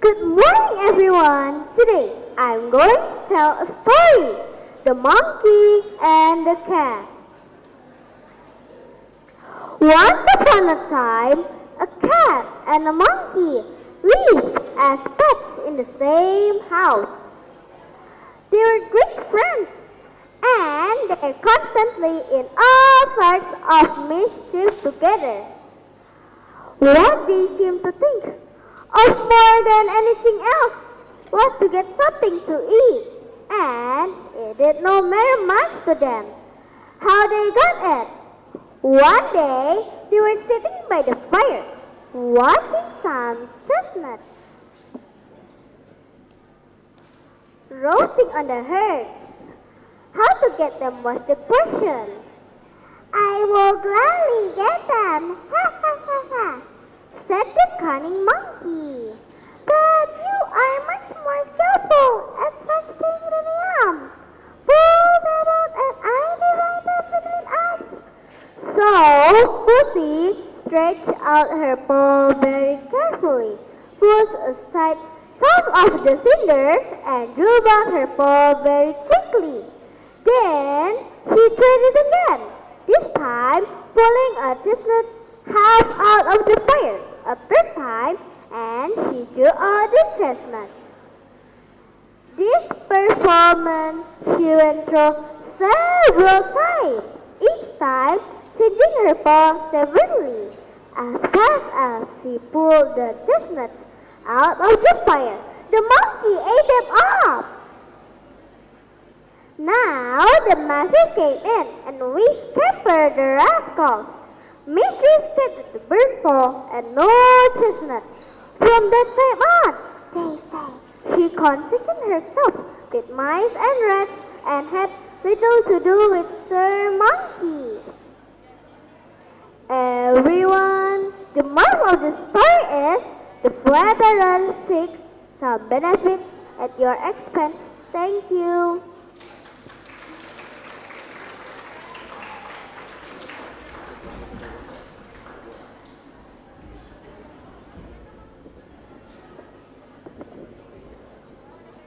Good morning, everyone. Today, I'm going to tell a story. The monkey and the cat. Once upon a time, a cat and a monkey lived as pets in the same house. They were great friends, and they were constantly in all sorts of mischief together. What they seemed to think of more than anything else was to get something to eat, and it did not matter much to them how they got it. One day, they were sitting by the fire, watching some chestnuts roasting on the hearth. How to get them was the question. I will gladly get them, ha ha ha ha, said the cunning monkey. But you are much more skillful at such things than I am. Pull that out and I divide them between us. So Pussy stretched out her paw very carefully, pushed aside some of the cinders, and drew back her paw very quickly. Then she tried it again, this time pulling a chestnut half out of the fire. A third time, and she drew out the chestnut. This performance she went through several times, each time changing her paw severely. As fast as she pulled the chestnuts out of the fire, the monkey ate them up. Now the master came in, and we scampered the rascals. Mistress said the bird paw and no chestnut. From that time on, they say, she contented herself with mice and rats and had little to do with Sir Monkey. Everyone, the moral of the story is the veteran seeks some benefit at your expense. Thank you.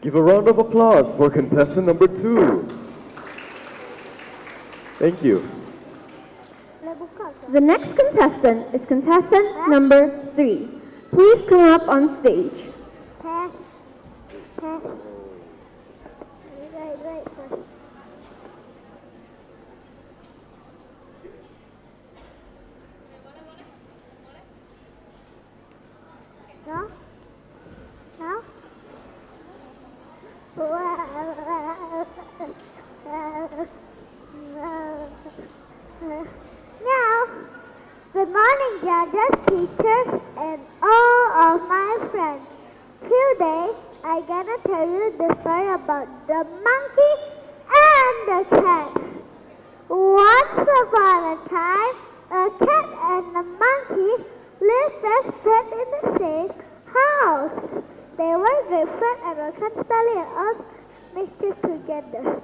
Give a round of applause for contestant number 2. Thank you. The next contestant is contestant number 3. Please come up on stage. Test. Wait. No? No? Now, good morning, judges, teachers, and all of my friends. Today, I'm gonna tell you the story about the monkey and the cat. Once upon a time, a cat and a monkey lived best friends in the same house. They were great friends and were constantly at mischief together.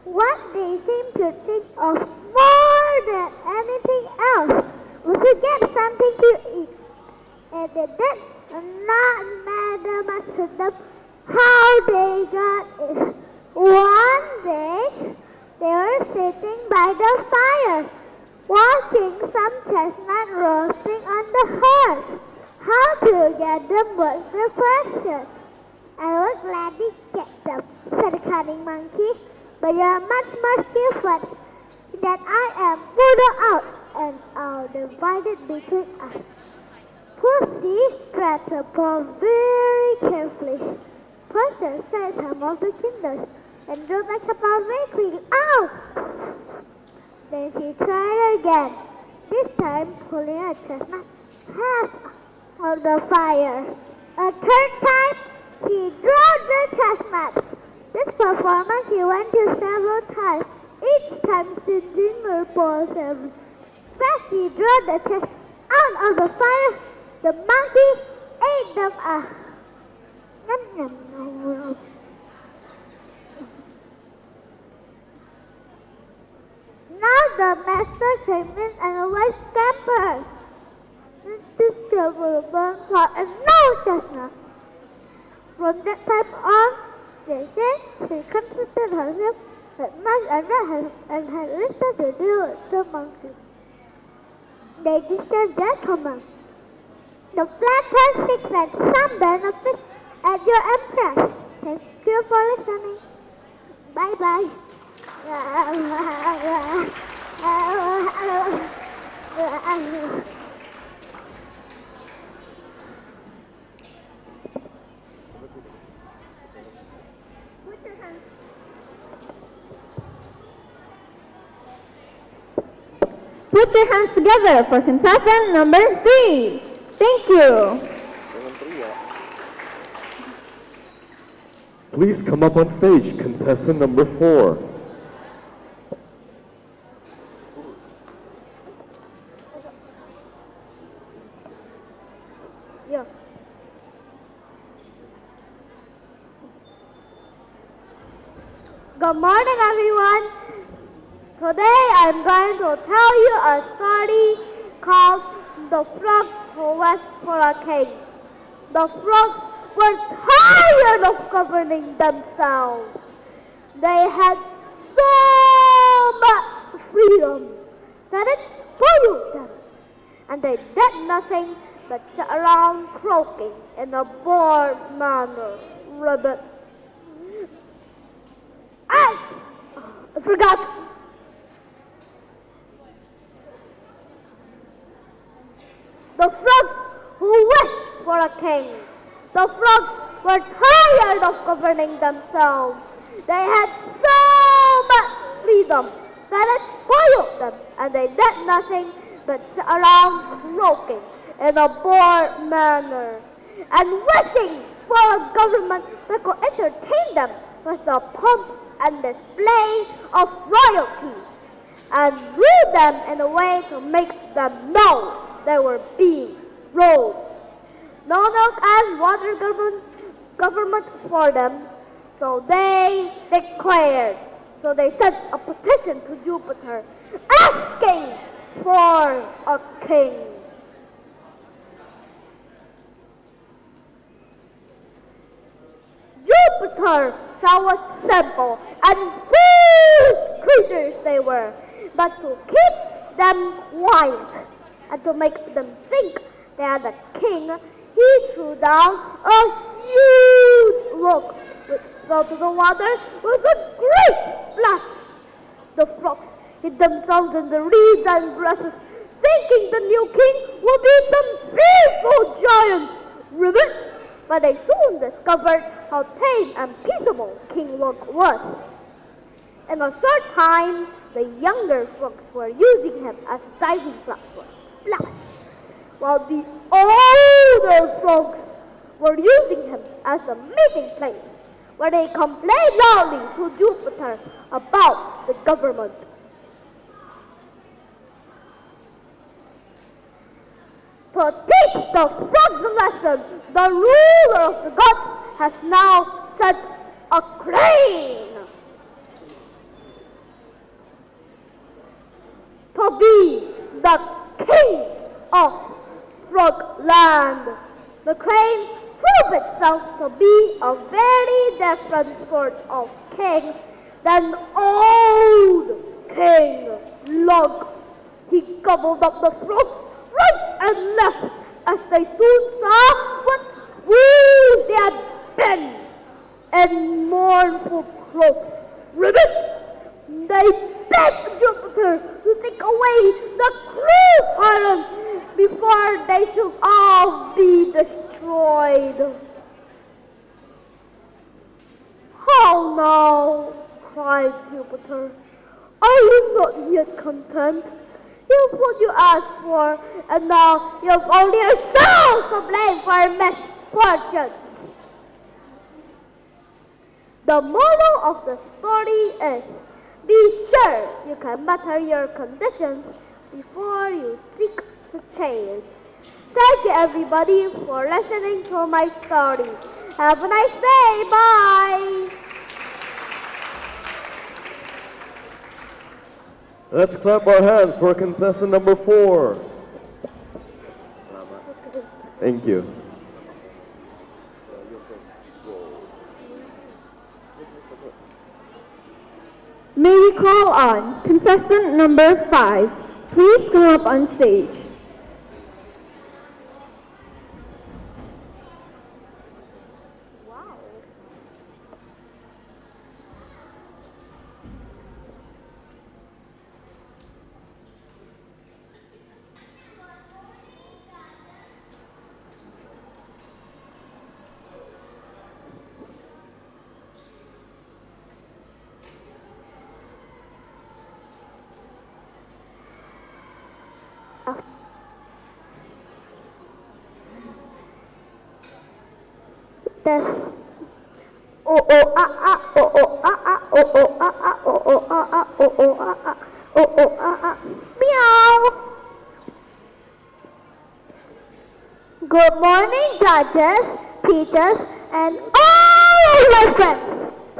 What they seemed to think of more than anything else was to get something to eat. And it did not matter much to them how they got it. One day, they were sitting by the fire, watching some chestnut roasting on the hearth. How to get them was the question. I will gladly get them, said the cunning monkey, but you are much more skillful than I am. Pull them out, and I'll divide it between us. Pussy scratched her paw very carefully, pushed aside some of the cinders, and drew back the paw very quickly. Ow! Then she tried again, this time pulling a chestnut half of the fire. A third time, she dropped the chestnut. This performance she went through several times, each time changing her paws. First she drew the chestnut out of the fire. The monkey ate them up. Now the master came in and was scampered. This trouble burn hot and no chestnut. From that time on, they said she considered herself that much and had little to do with the monkey. They discussed gentlemen. The flat had six and some benefits at your empress. Thank you for listening. Bye-bye. Put your hands together for contestant number 3. Thank you. Please come up on stage, contestant number 4. Yeah. Good morning, everyone. Today I'm going to tell you a story called The Frog Who Wished for a King. The frogs were tired of governing themselves. They had so much freedom that it spoiled them, and they did nothing but sit around croaking in a bored manner. Ribbit. I forgot. The frogs who wished for a king. The frogs were tired of governing themselves. They had so much freedom that it spoiled them, and they did nothing but sit around croaking in a bored manner, and wishing for a government that could entertain them with the pomp and display of royalty, and rule them in a way to make them know they were being ruled. No milk and water government for them, so they declared. So they sent a petition to Jupiter asking for a king. Jupiter saw what simple and foolish creatures they were, but to keep them quiet and to make them think they had a king, he threw down a huge rock which fell to the water with a great splash. The frogs hid themselves in the reeds and grasses, thinking the new king would be some fearful giant. Ribbit. But they soon discovered how tame and peaceable King Look was. In a short time, the younger frogs were using him as a diving platform, splash, while the older frogs were using him as a meeting place, where they complained loudly to Jupiter about the government. To teach the frogs a lesson, the ruler of the gods has now set a crane to be the king of Frogland. The crane proved itself to be a very different sort of king than old King Lug. He gobbled up the frogs right and left as they soon saw what fools they had been. In mournful croaks, Ribbit, they begged Jupiter to take away the cruel tyrants before they should all be destroyed. How now, cried Jupiter, are you not yet content? Here's what you asked for, and now you have only yourself to blame for your misfortunes. The moral of the story is, be sure you can better your conditions before you seek to change. Thank you everybody for listening to my story. Have a nice day. Bye. Let's clap our hands for contestant number 4. Thank you. May we call on contestant number 5. Please come up on stage. This. Oh oh ah ah oh oh ah ah oh oh ah ah oh oh ah ah oh oh ah ah oh oh ah ah. Meow. Good morning, judges, teachers, and all of my friends.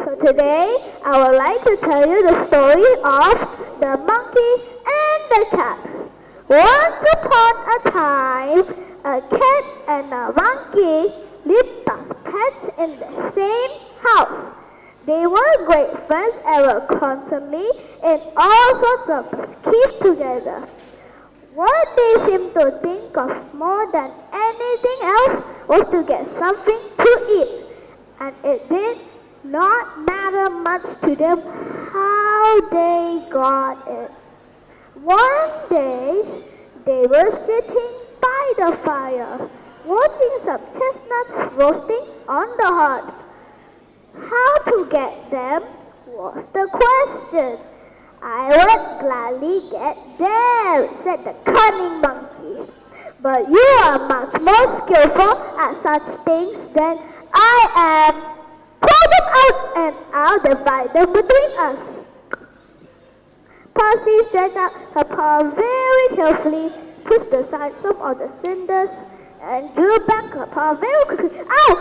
So today, I would like to tell you the story of the monkey and the cat. Once upon a time, a cat and a monkey lived as pets in the same house. They were great friends and were constantly in all sorts of mischief together. What they seemed to think of more than anything else was to get something to eat, and it did not matter much to them how they got it. One day, they were sitting by the fire, watching some chestnuts roasting on the hearth. How to get them was the question. I would gladly get them, said the cunning monkey. But you are much more skillful at such things than I am. Pull them out and I'll divide them between us. Percy stretched out her paw very carefully, pushed aside some of the cinders, and drew back her paw very quickly. Ow!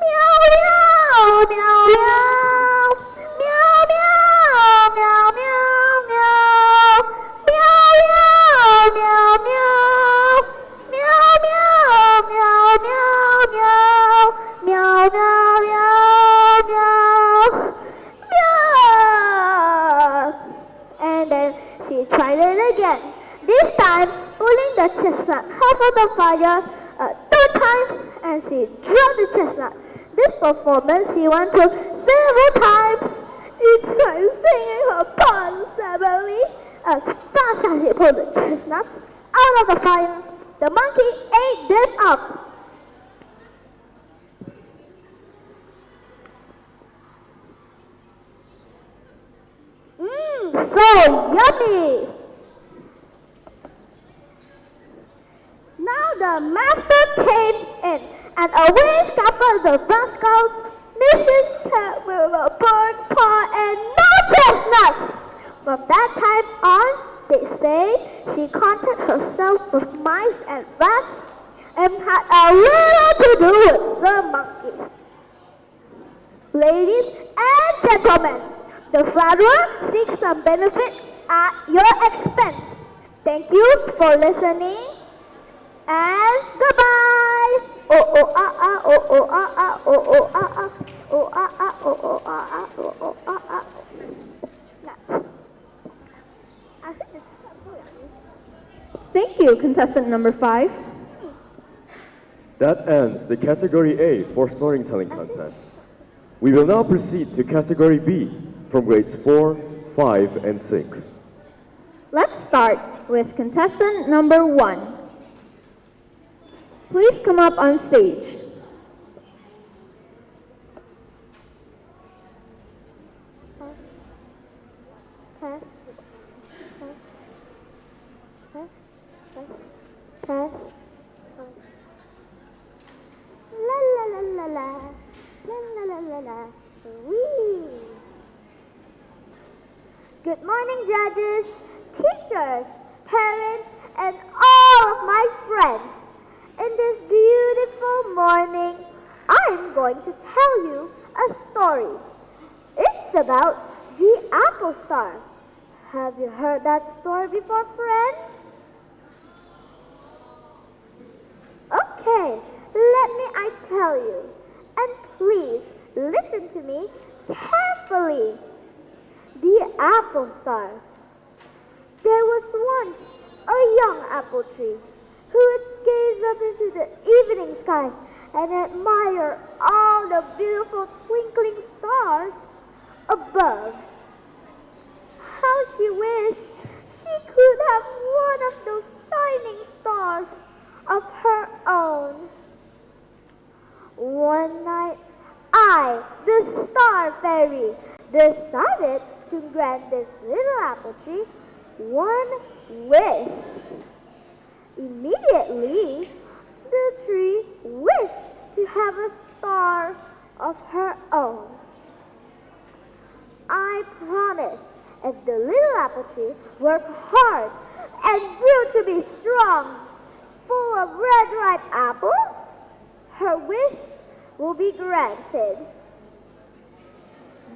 Meow, meow, meow, meow. Meow, meow, meow, meow, meow. Meow, meow, meow, meow. Meow, meow, meow, meow, meow. Meow, meow, meow, meow. Meow. And then she tried it again. This time, pulling the chestnut out of the fire 2 times, and she dropped the chestnut. This performance she went through several times, each time singing her puns severally. As fast as she pulled the chestnuts out of the fire, the monkey ate them up. So yummy! Now the master came in, and away scampered the rascals, Mrs. Cat with a burnt paw and no chestnuts. From that time on, they say, she contented herself with mice and rats, and had a little to do with the monkey. Ladies and gentlemen, the flatterer seeks some benefit at your expense. Thank you for listening, and goodbye. Oh oh ah ah oh oh ah ah oh oh ah ah oh ah ah oh oh ah ah oh oh ah ah. Thank you, contestant number 5. That ends the Category A for storytelling contest. We will now proceed to Category B from grades 4, 5, and 6. Let's start with contestant number 1. Please come up on stage. La la la la la, la la la la la, wee. Good morning, judges, teachers, parents, and all of my friends. In this beautiful morning, I'm going to tell you a story. It's about the apple star. Have you heard that story before, friends? Okay, I tell you, and please listen to me carefully. The apple star. There was once a young apple tree who would gaze up into the evening sky and admire all the beautiful twinkling stars above. How she wished she could have one of those shining stars of her own. One night, I, the star fairy, decided to grant this little apple tree one wish. Immediately, the tree wished to have a star of her own. I promise, if the little apple tree worked hard and grew to be strong, full of red ripe apples, her wish will be granted.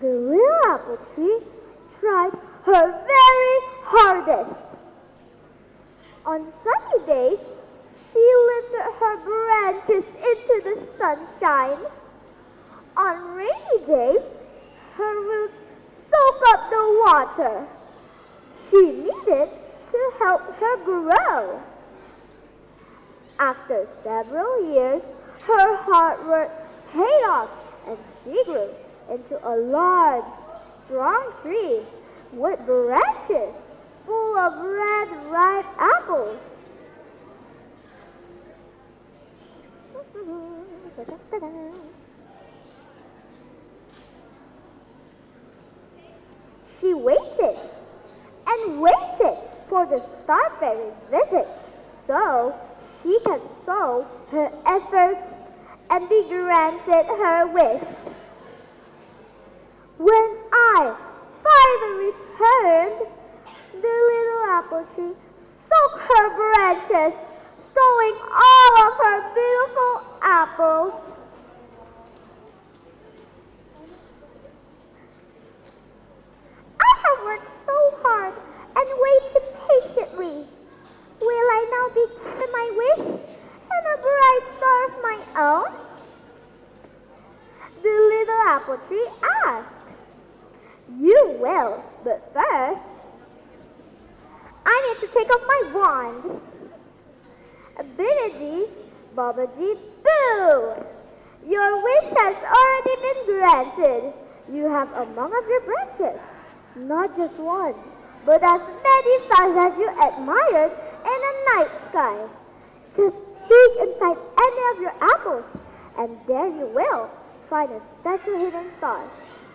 The little apple tree tried her very hardest. On sunny days, she lifted her branches into the sunshine. On rainy days, her roots soak up the water she needed to help her grow. After several years, her hard work paid off and she grew into a large, strong tree with branches full of red, ripe apples. She waited and waited for the star fairy's visit so she can sow her efforts and be granted her wish. When I finally returned, the little apple tree soaked her branches, sowing all of her beautiful apples. I have worked so hard and waited patiently. Will I now be given my wish and a bright star of my own? The little apple tree asked. You will, but first, I need to take off my wand. Bibbidi, bobbidi, boo! Your wish has already been granted. You have among of your branches, not just one, but as many stars as you admired in a night sky. Just dig inside any of your apples, and there you will find a special hidden star,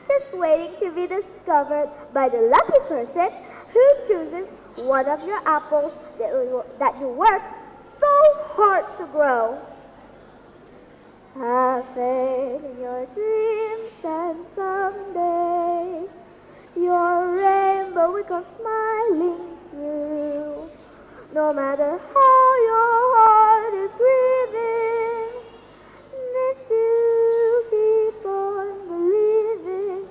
just waiting to be discovered by the lucky person who chooses one of your apples that you worked so hard to grow. Have faith in your dreams and someday your rainbow will come smiling through. No matter how your heart is grieving, if you keep on believing,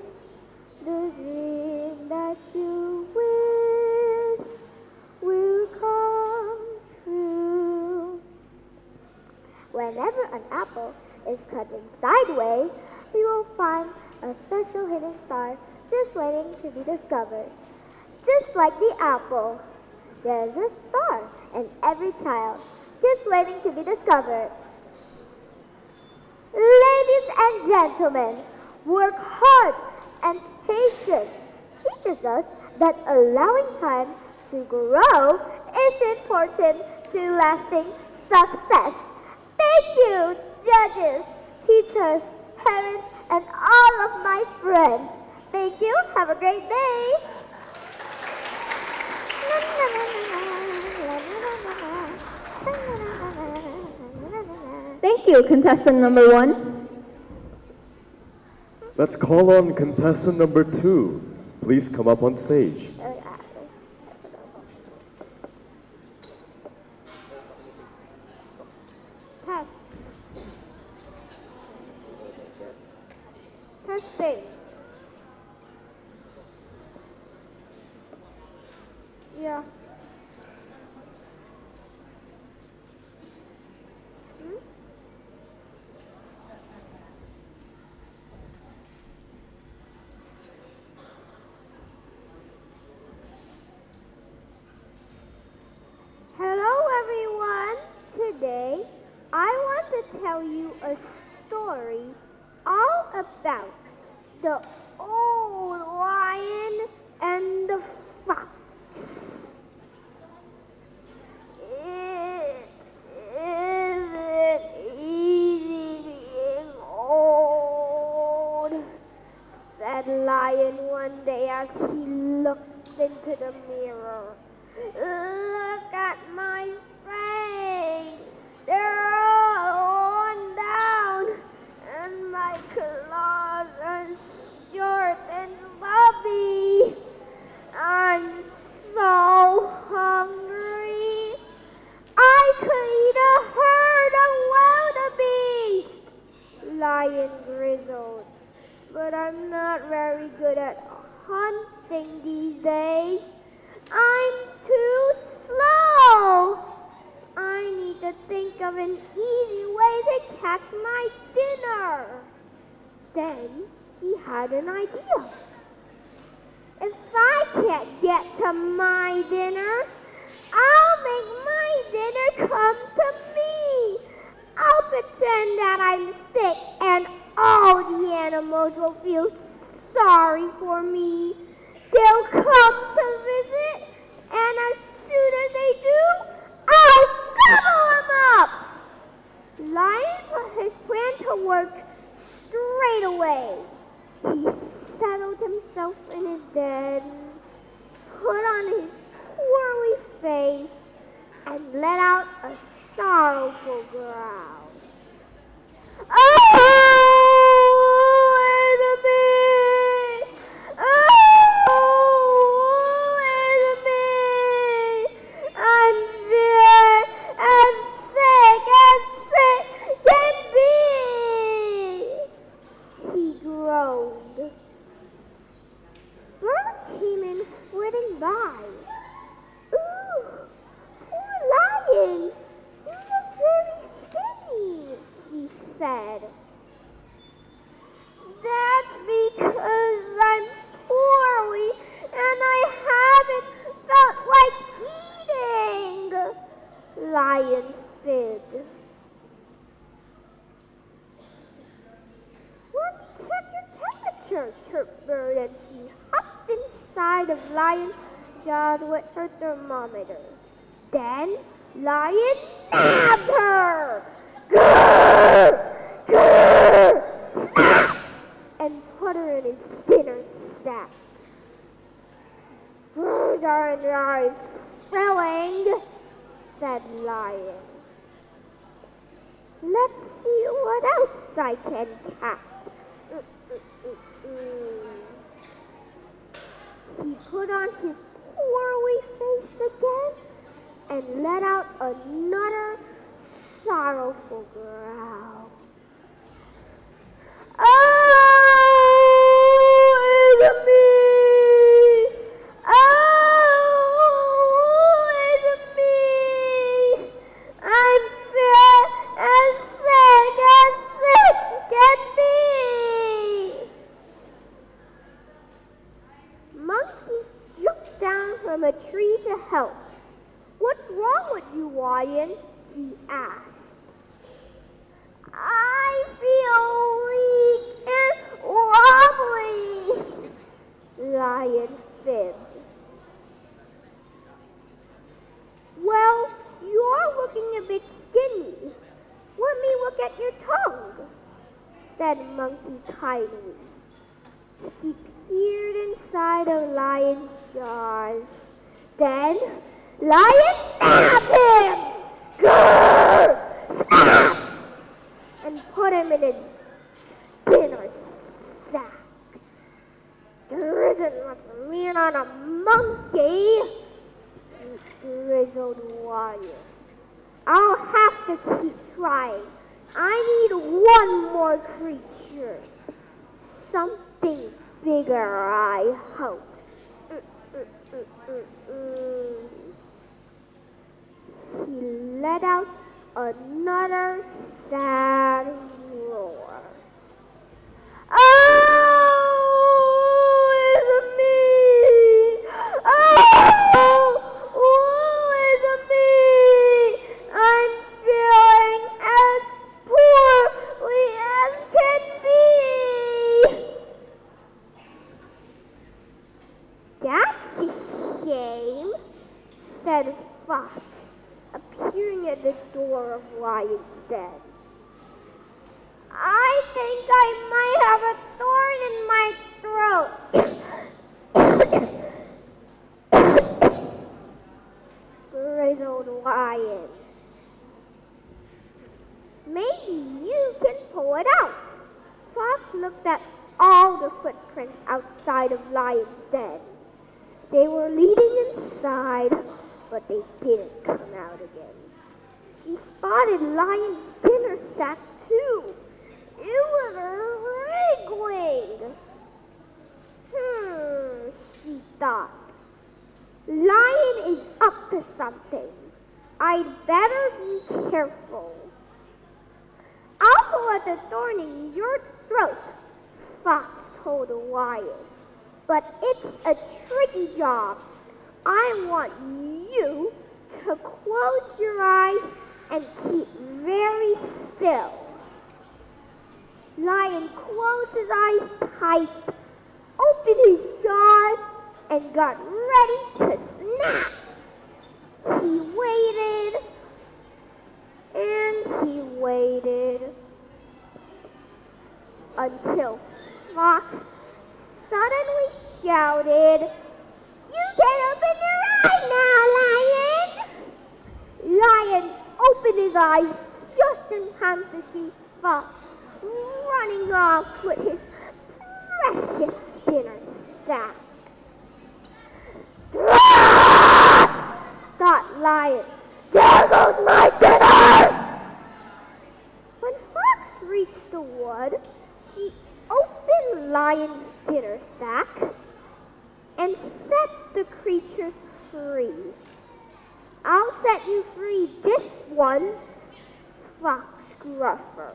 the dream that you wish will come true. Whenever an apple is cut in sideways, you will find a special hidden star just waiting to be discovered. Just like the apple, there's a star in every child, just waiting to be discovered. Ladies and gentlemen, work hard and patience teaches us that allowing time to grow is important to lasting success. Thank you, judges, teachers, parents, and all of my friends. Thank you. Have a great day. Thank you, contestant number 1. Let's call on contestant number 2. Please come up on stage. Testing. Yeah. Hello everyone. Today I want to tell you a story all about the old lion and the fox. It isn't easy being old, said Lion one day as he looked into the mirror. Look at my face. They're all worn down. hunting these days. I'm too slow. I need to think of an easy way to catch my dinner. Then he had an idea. If I can't get to my dinner, I'll make my dinner come to me. I'll pretend that I'm sick and all the animals will feel sorry for me. They'll come to visit, and as soon as they do, I'll gobble them up. Lion put his plan to work straight away. He settled himself in his bed, put on his twirly face, and let out a sorrowful growl. Oh, it's me! Oh, it's me! I'm very as sick can be! He groaned. Bird came in flitting by. Ooh, poor lion! You look very skinny, he said. That's because I'm poorly and I haven't felt like eating, Lion said. Let me check your temperature, chirped Bird, and she hopped inside of Lion's jaws with her thermometer. Then Lion stabbed her! Grrr! Grrr! Snap! And put her in his dinner sack. Birds are very filling, said Lion. Let's see what else I can catch. He put on his poorly face again and let out another sorrowful growl. Oh, it's me! Oh, it's me! I'm fat and sick can be! Monkey jumped down from a tree to help. What's wrong with you, Lion? He asked. I feel weak and wobbly, Lion fibbed. Well, you're looking a bit skinny. Let me look at your tongue, said Monkey kindly. He peered inside of Lion's jaws. Then Lion stabbed him! Grrr! Snap! And put him in his dinner sack. There isn't much meat on a monkey, grizzled Lion. I'll have to keep trying. I need one more creature. Something bigger, I hope. He let out another sad roar. Oh, it's me! Oh, it's me! I'm feeling as poorly as can be. That's a shame, said Fox, appearing at the door of Lion's den. I think I might have a thorn in my throat, grizzled Lion. Maybe you can pull it out. Fox looked at all the footprints outside of Lion's den. They were leading inside, but they didn't come out again. He spotted Lion's dinner sack too. It was wriggling. thought. Lion is up to something. I'd better be careful. I'll pull the thorn in your throat, Fox told the lion. But it's a tricky job. I want you to close your eyes and keep very still. Lion closed his eyes tight, opened his jaws, and got ready to snap. He waited, and he waited, until Fox suddenly shouted, "You can open your eye now, Lion!" Lion opened his eyes just in time to see Fox running off with his precious dinner sack. Thought Lion, "There goes my dinner!" When Fox reached the wood, she opened Lion's dinner sack and set the creatures free. "I'll set you free this one," Fox gruffer,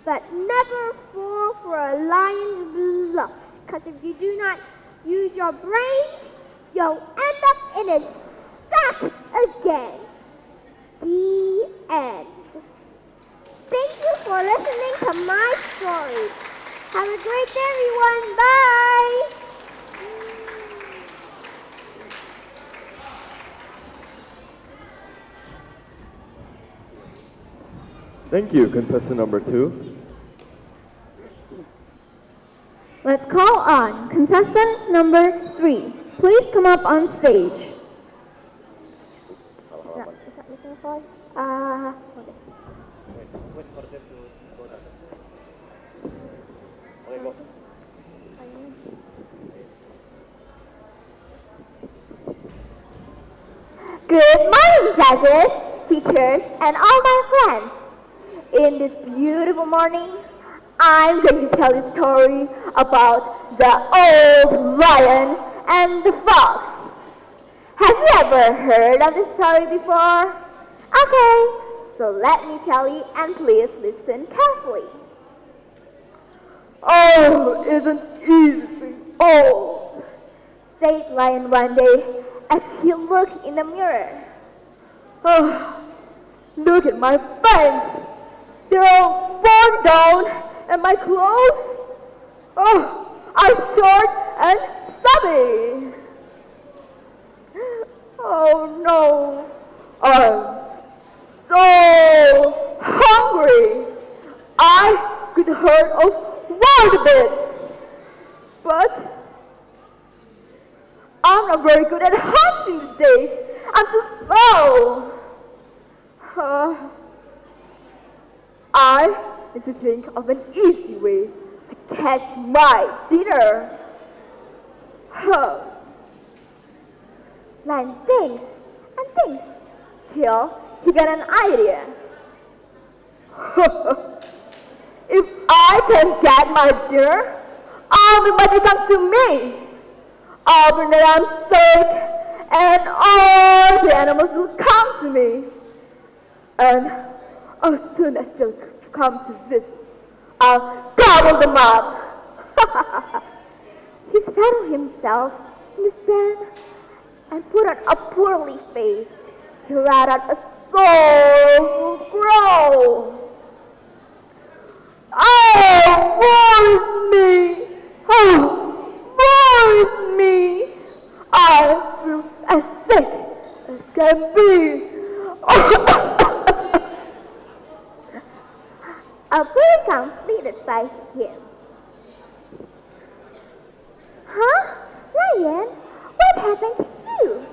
"but never fall for a lion's bluff, because if you do not use your brains, you'll end up in a sack again." The end. Thank you for listening to my story. Have a great day, everyone. Bye. Thank you, contestant number 2. Let's call on contestant number 3. Please come up on stage. Good morning, judges, teachers, and all my friends. In this beautiful morning, I'm going to tell a story about the old lion and the fox. Have you ever heard of this story before? Okay, so let me tell you, and please listen carefully. "Oh, isn't easy old," said Lion one day as he looked in the mirror. "Oh, look at my fangs. They're all worn down, and my clothes, oh, are short and stubby. Oh no, I'm so hungry. I could herd of wild beasts, but I'm not very good at hunting these days. I'm too slow. I need to think of an easy way to catch my dinner." Lion thinks and thinks till he got an idea. "If I can get my dinner, everybody comes to me. I'll bring around steak, and all the animals will come to me. And as soon as they come to visit, I'll gobble them up." He settled himself in the sand and put on a poorly face to let out a soulful growl. "Oh, woe is me! Oh, woe is me! I feel as sick as can be." A very completed by him. "Huh? Lion, what happened to you?"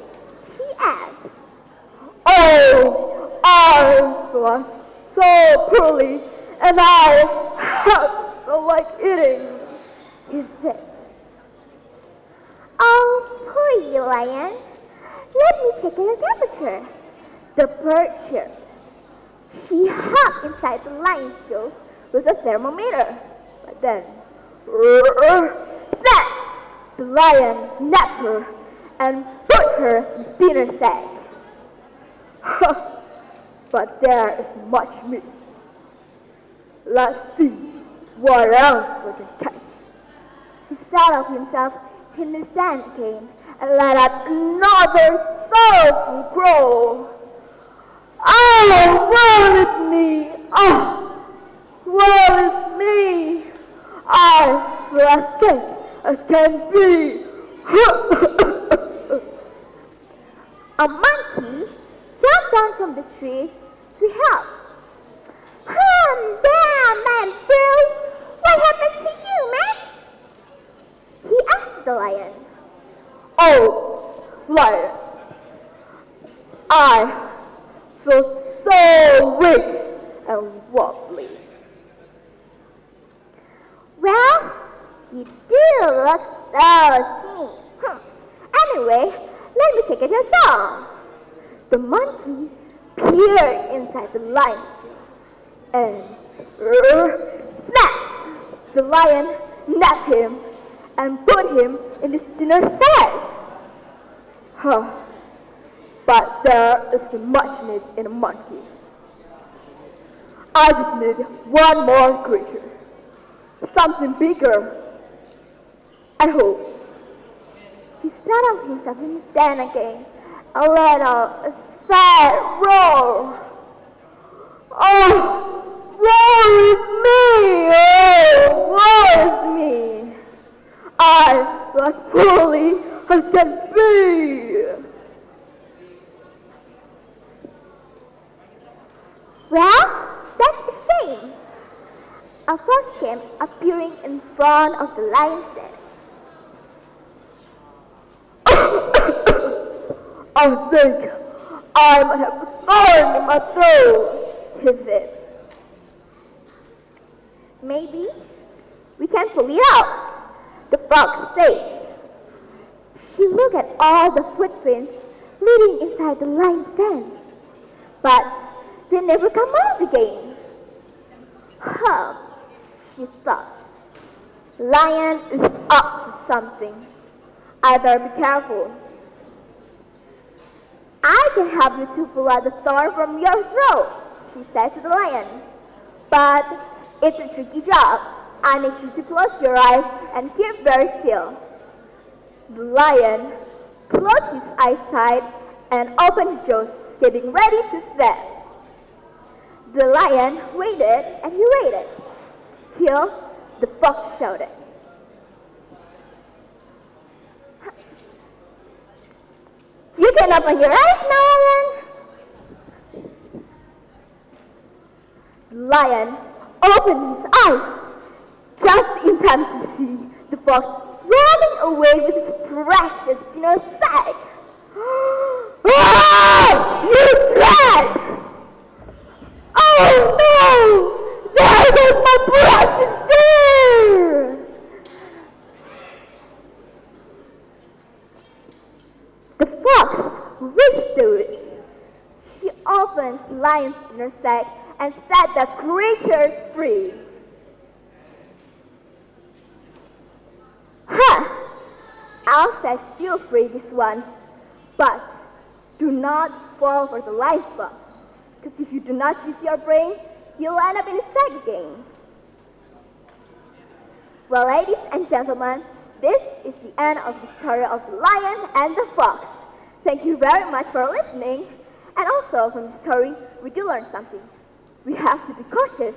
he asked. "Oh, I was so poorly, and I felt like eating," he said. "Oh, poor you, Lion. Let me check your temperature." The bird chirped. She hopped inside the lion's jaws with a thermometer. But then, snap! The lion napped her and put her in the dinner sack. But there is much meat. Let's see what else we can catch. He settled himself in the sand again and let out another sorrowful crow. Oh, woe is me! Oh, woe is me! I will escape as can be. A monkey jumped down from the tree to help. There, man, Bill! What happened to you, man? He asked the lion. Oh, lion, I feel so weak and wobbly. Well, you do look so skinny. Anyway, let me take it a song. The monkey peered inside the lion and snap! The lion napped him and put him in his dinner sack. But there is much meat in a monkey. I just need one more creature. Something bigger. I hope. He settled himself in his den again and let out a sad roar. Oh, woe is me! Oh, woe is me! I was poorly as can be. Well, that's the shame. A fox came appearing in front of the lion's den. I think I might have a thorn in my throat, he said. Maybe we can pull it out, the fox said. She looked at all the footprints leading inside the lion's den, but they never come out again. She thought. Lion is up to something. I better be careful. I can help you to pull out the thorn from your throat, she said to the lion. But it's a tricky job. I need you to close your eyes and keep very still. The lion closed his eyes tight and opened his jaws, getting ready to snap. The lion waited and he waited till the fox shouted. You can open your eyes now, lion. The lion opened his eyes just in time to see the fox running away with his precious dinner sack. Oh, you rat! Oh no! There goes my precious dinner! The fox reached to it. She opened the lion's dinner sack and set the creature free. I'll set you free this one, but do not fall for the lion's box, because if you do not use your brain, you'll end up in a sack again. Well, ladies and gentlemen, this is the end of the story of the lion and the fox. Thank you very much for listening. And also from the story, we do learn something. We have to be cautious,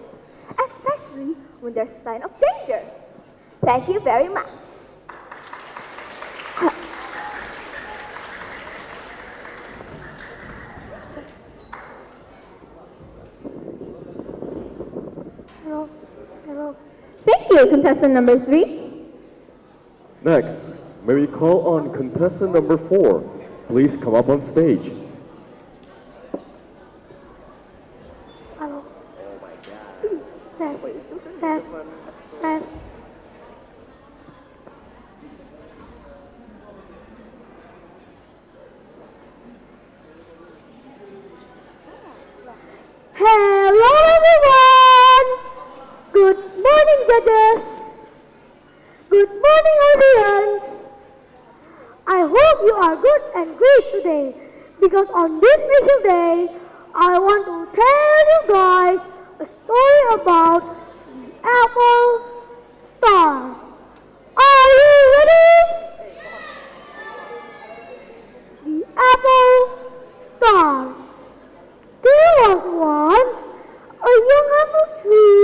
especially when there's a sign of danger. Thank you very much. Hello. Thank you, contestant number 3. Next, may we call on contestant number 4. Please come up on stage. Hello. Oh my God. Test. Hello everyone! Good morning, judges! Good morning, audience! I I hope you are good and great today, because on this special day, I want to tell you guys a story about the apple star. Are you ready? The apple star. There was once a young apple tree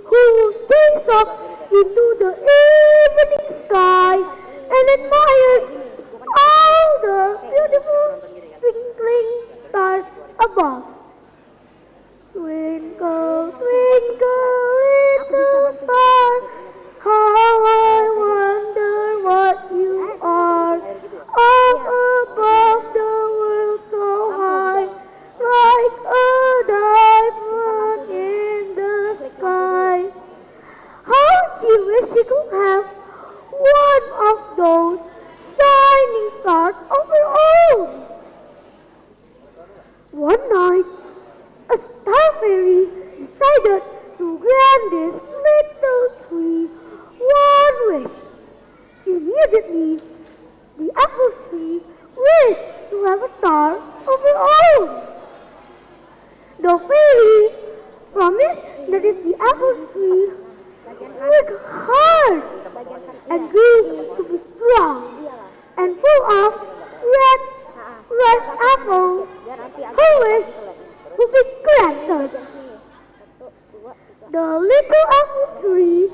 who gazed up into the evening sky and admired all the beautiful twinkling stars above. Twinkle, twinkle, little star, how I wonder what you are. Up above the world so high, like a diamond in the sky. How she wished she could have one of those shining stars of her own. One night, a star fairy decided to grant this little tree one wish. Immediately, the apple tree wished to have a star of her own. The fairy promised that if the apple tree worked hard and grew to be strong and full of red apples, her wish would be granted. The little apple tree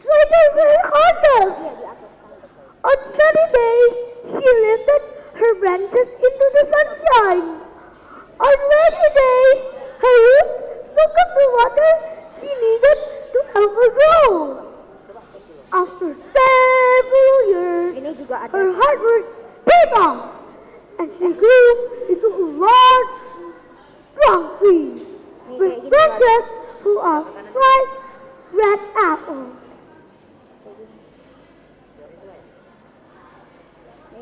tried her very hardest. On sunny days, she lifted her branches into the sunshine. On rainy days, her roots soaked up the water she needed to help her grow. After several years, her hard work paid off, and she grew into a large, strong tree with branches full of ripe red apples.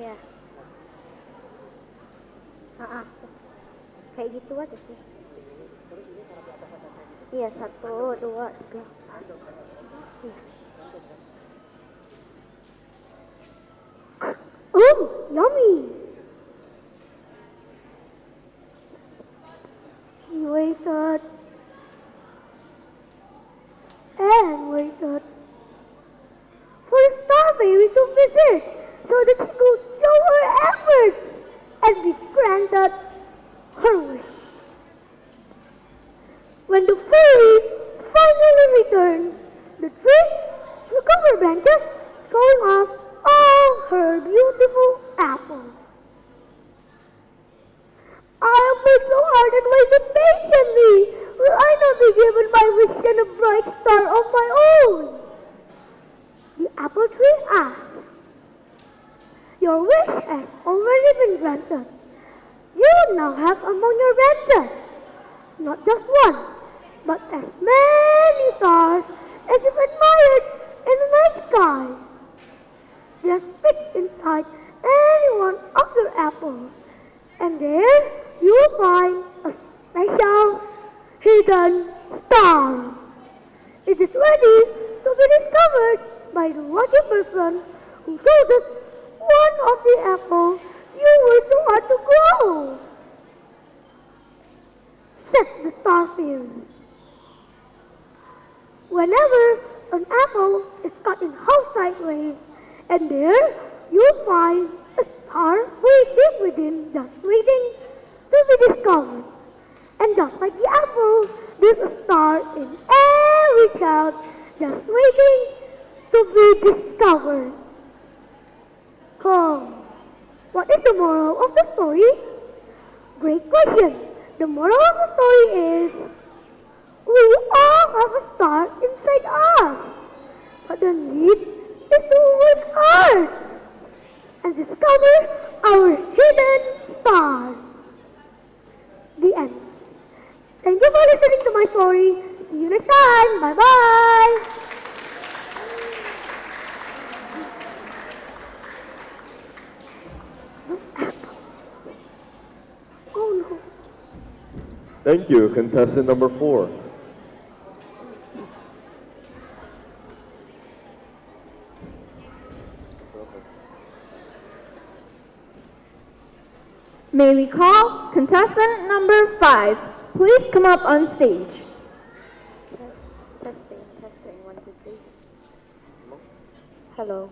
Iya. Kayak gitu aja sih. Iya, 1, 2, 3, 4. Yummy! She waited and waited for the star baby to visit so that she could show her efforts and be granted her wish. When the fairy finally returned, the tree took up her branches, showing off all her beautiful apples. I have worked so hard and waited patiently. Will I not be given my wish and a bright star of my own? The apple tree asked. Your wish has already been granted. You now have among your branches not just one, but as many stars as you've admired in the night sky. Just pick inside any one of your apples, and there you'll find a special hidden star. It is ready to be discovered by the lucky person who chooses one of the apples you worked so hard to grow, said the star fairy. Whenever an apple is cut in half sideways, and there you'll find a star very deep within, just waiting to be discovered. And just like the apple, there's a star in every child, just waiting to be discovered. Come, what is the moral of the story? Great question. The moral of the story is, we all have a star inside us, but the need is to work hard and discover our hidden star. The end. Thank you for listening to my story. See you next time. Bye-bye. Oh no. Thank you, contestant number 4. May we call contestant number 5. Please come up on stage. Testing, 1, 2, 3. Hello.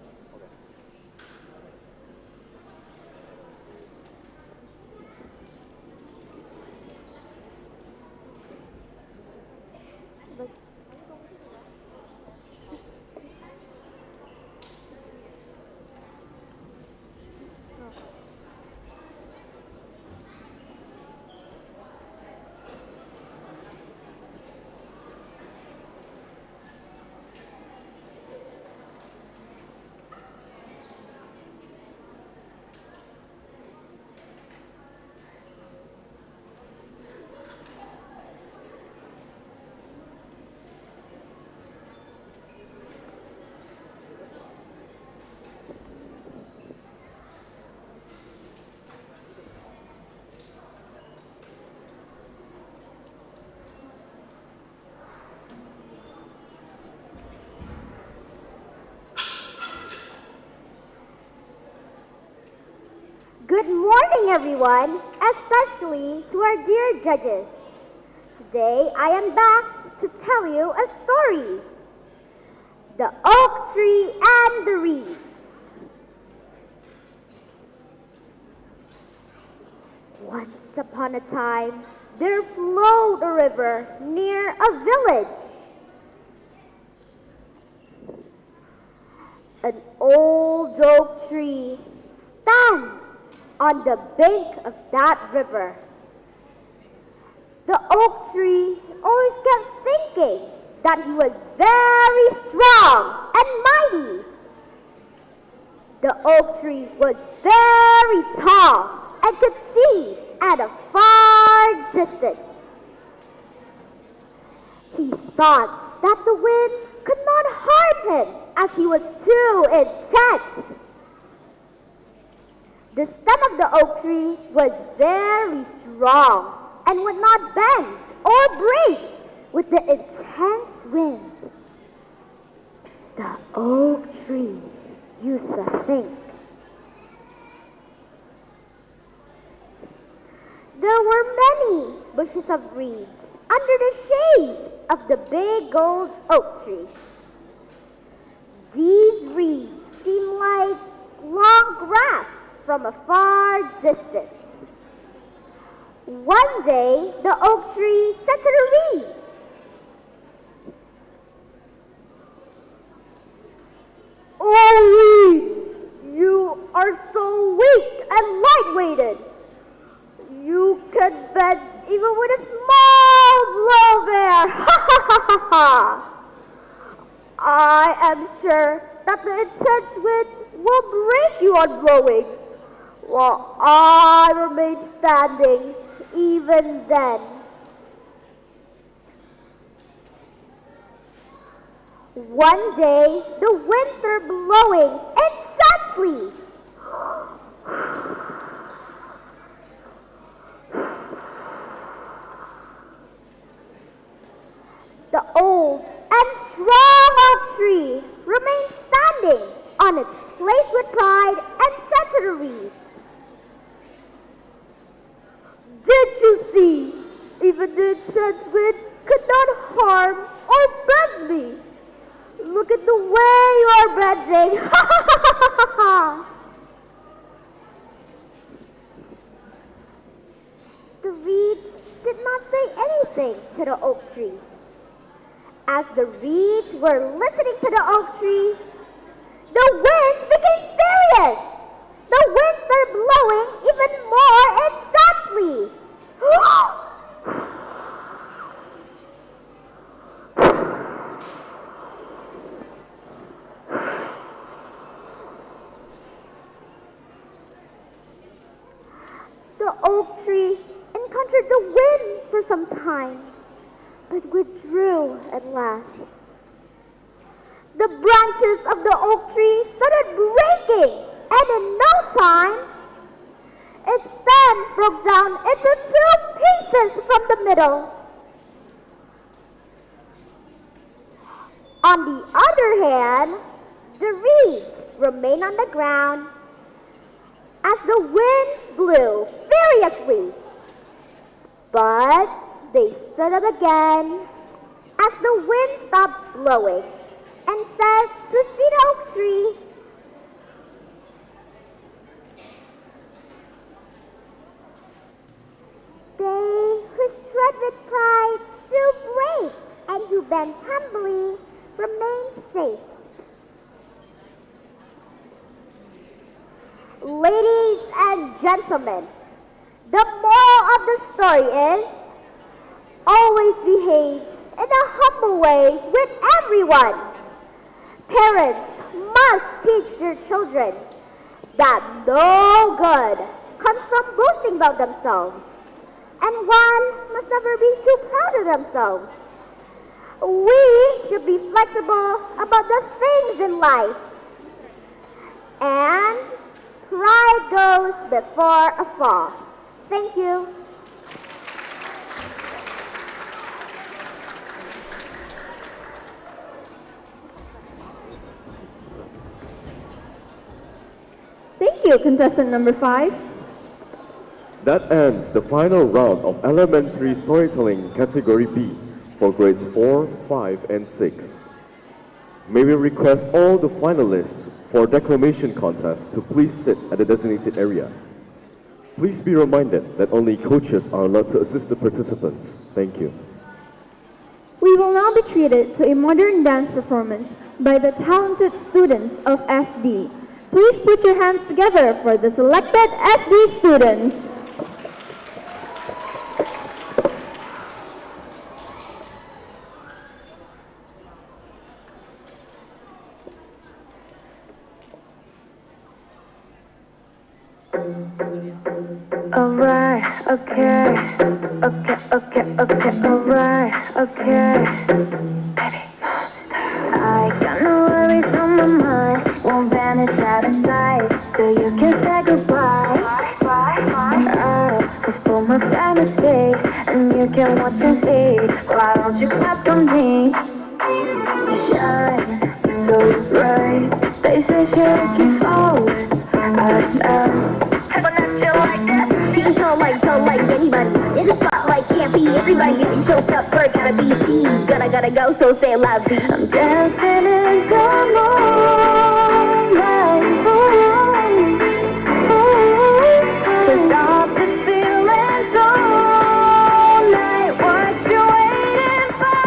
Good morning, everyone, especially to our dear judges. Today, I am back to tell you a story. The Oak Tree and the Reeds. Once upon a time, there flowed a river near a village. An old oak tree stands on the bank of that river. The oak tree always kept thinking that he was very strong and mighty. The oak tree was very tall and could see at a far distance. He thought that the wind could not harm him as he was too intense. The stem of the oak tree was very strong and would not bend or break with the intense wind. The oak tree used to think. There were many bushes of reeds under the shade of the big old oak tree. These reeds seemed like long grass from a far distance. One day, the oak tree said to the reeds, "Oh, reeds, you are so weak and light-weighted. You can bend even with a small blow there. Ha ha ha ha ha! I am sure that the intense wind will break you on blowing, while I remain standing even then." One day, the winds were blowing intensely. The old and strong oak tree remained standing on its place with pride and said to the reeds, "Did you see? Even the intense wind could not harm or bend me. Look at the way you are bending." Ha ha ha ha ha ha! The reeds did not say anything to the oak tree. As the reeds were listening to the oak tree, the winds became furious. The winds started blowing even more intensely. The oak tree encountered the wind for some time, but withdrew at last. The branches of the oak tree started breaking, and in no time, its stem broke down into 2 pieces from the middle. On the other hand, the reeds remained on the ground. As the wind blew furiously. But they stood up again as the wind stopped blowing and said to see the oak tree, "They who strut with pride still break, and who bend humbly remain safe." Ladies and gentlemen, the moral of the story is always behave in a humble way with everyone. Parents must teach their children that no good comes from boasting about themselves, and one must never be too proud of themselves. We should be flexible about the things in life, and pride goes before a fall. Thank you. Thank you, contestant number 5. That ends the final round of elementary storytelling category B for grades 4, 5, and 6. May we request all the finalists for declamation contest to please sit at the designated area. Please be reminded that only coaches are allowed to assist the participants. Thank you. We will now be treated to a modern dance performance by the talented students of SD. Please put your hands together for the selected SD students. Alright, okay, alright, okay. I got no worries on my mind, won't vanish out of sight, so you can say goodbye. Cause for my fantasy, and you can watch and see, why don't you clap for me? Shine so bright, they say she'll keep forward. I know. Have I not feel like this? Being so like anybody. In the spotlight, can't be everybody getting choked up, but gotta be seen. Gotta go, so say it loudly. I'm dancing in the moonlight. So stop the feelings all night. What you waiting for?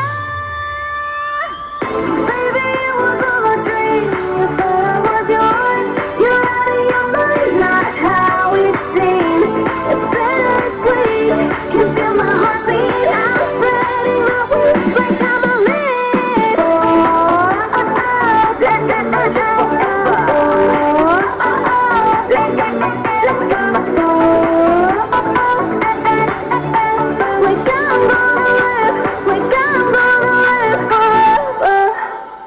Baby, it was all a dream. You thought I was yours. You're out of your mind, not how it seems. It's bittersweet. Can feel my heartbeat. I'm spreading my wings like I'm a leaf.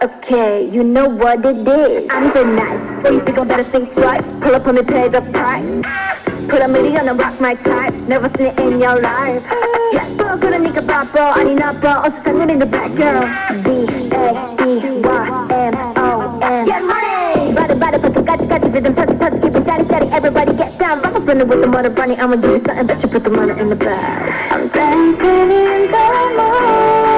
Okay, you know what it is. I'm so nice. You think I better think twice? Pull up on the page of pride. Put a million on and rock my type. Never seen it in your life. Yeah, bro, 그러니까 바빠. 아니 나빠. 어서 상관인 the black girl. B-A-D-Y-M-O-N. Get money! Body, put the 까지 rhythm, touch, keep it steady. Everybody get down. Rock up running with the motor running. I'ma do something, bet you put the money in the bag. I'm dancing in the moonlight.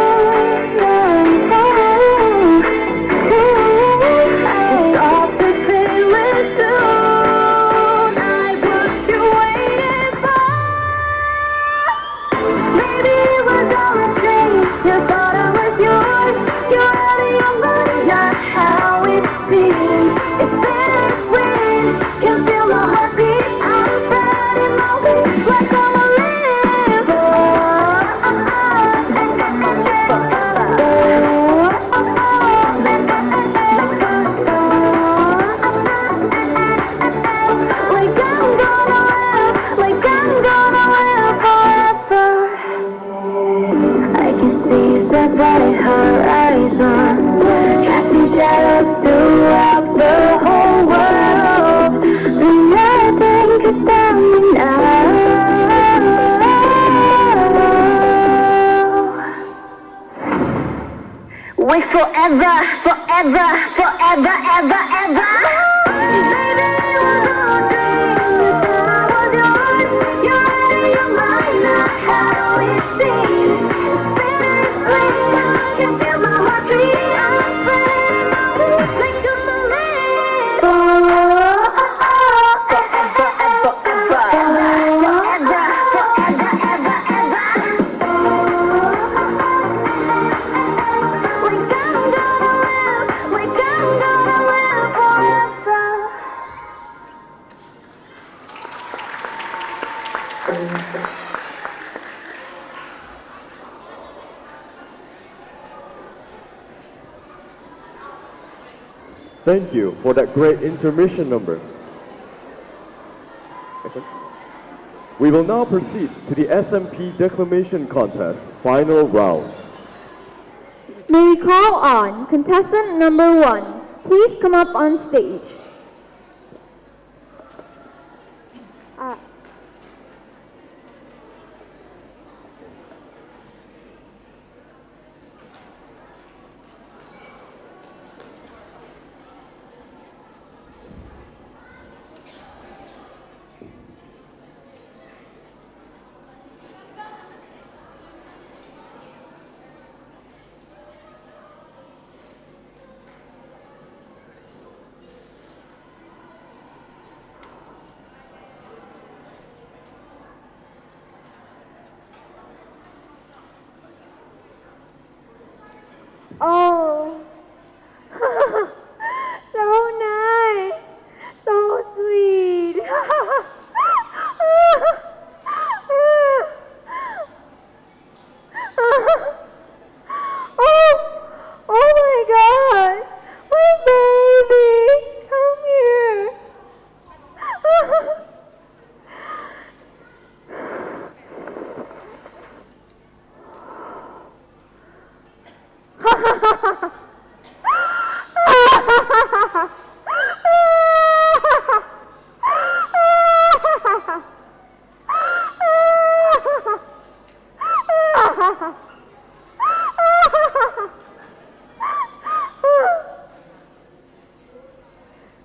Stop the feeling tonight. What you waiting for? Maybe it was all a dream. You thought I was yours. You're out of your mind, not how it seems. It's bittersweet. Can feel my heartbeat. I'm spreading my wings like I'm a leaf. Bright horizon, casting shadows throughout the whole world. Nothing can stop me now. Wait forever, ever. Baby, it was all a dream. You thought I was yours. Thank you for that great intermission number. We will now proceed to the SMP Declamation Contest final round. May we call on contestant number 1. Please come up on stage. Oh, so nice, so sweet. Oh my God, my baby, come here.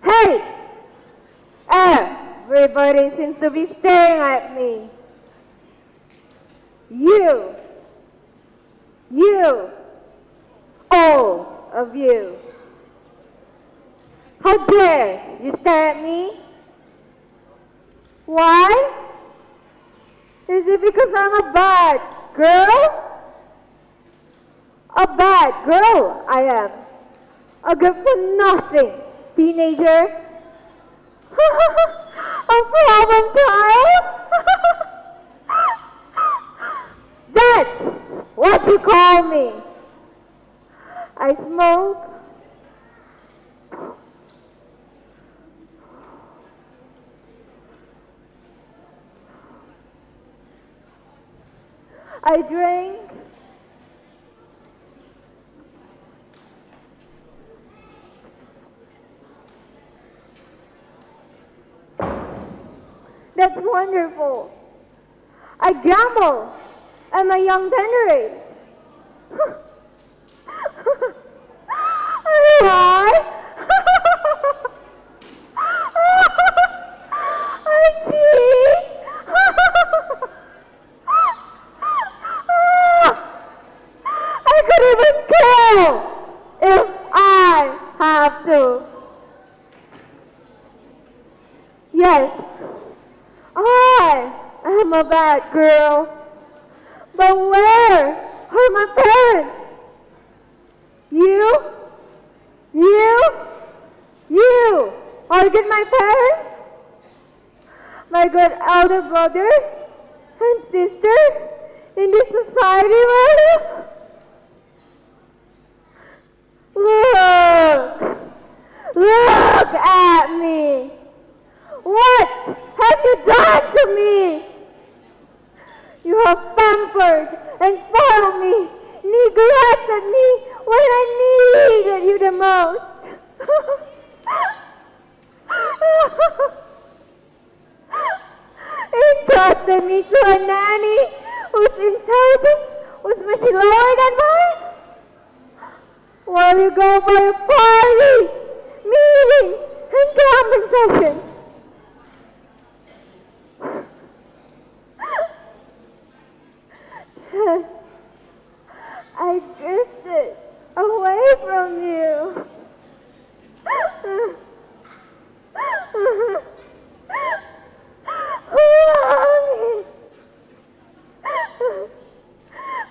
Hey! Everybody seems to be staring at me. You, all of you. How dare you stare at me? Why? Is it because I'm a bad girl? A bad girl, I am. A good for nothing teenager. A problem child. That's what you call me. I smoke. I drink. That's wonderful. I gamble at my young tender age. I cheat. I could even kill if I have to. Yes, I am a bad girl. But where are my parents? You are good my parents? My good elder brother and sister in this society right now? Look at me. What have you done to me? You have pampered and spoiled me, neglected me when I needed you the most. Entrusted me to a nanny whose intelligence was much lower than mine. While you go for your parties, meetings, and gambling sessions. I drifted away from you. Longing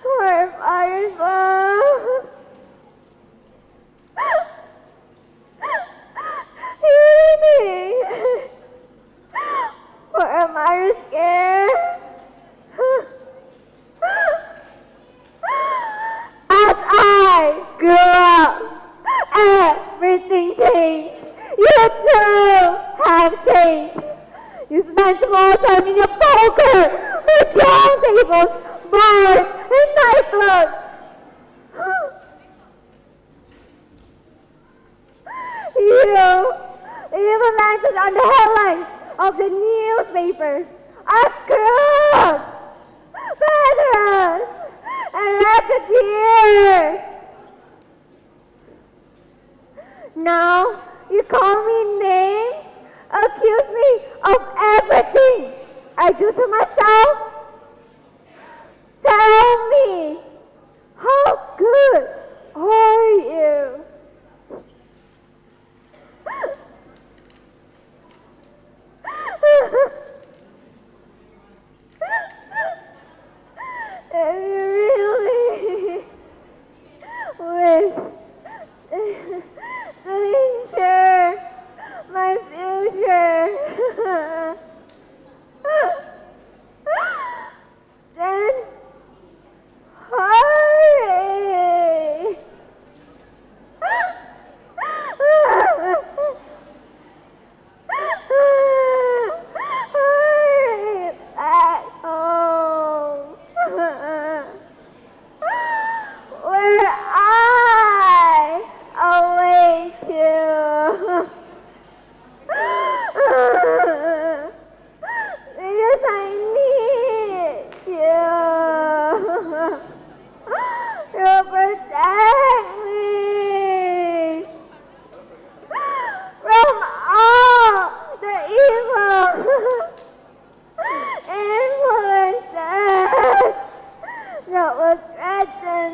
for a fire's love. Yearning for a Myra's care. in a poker, with long tables, bars, and nightclubs. You even landed on the headlines of the newspapers as crooks, murderers, and racketeers. Now you call me names, accuse me of everything I do to myself. Tell me, how good are you? If you really wish to ensure my future, then hurry. Hurry back home, where I await you. Because I need you to protect me from all the evil influences that would threaten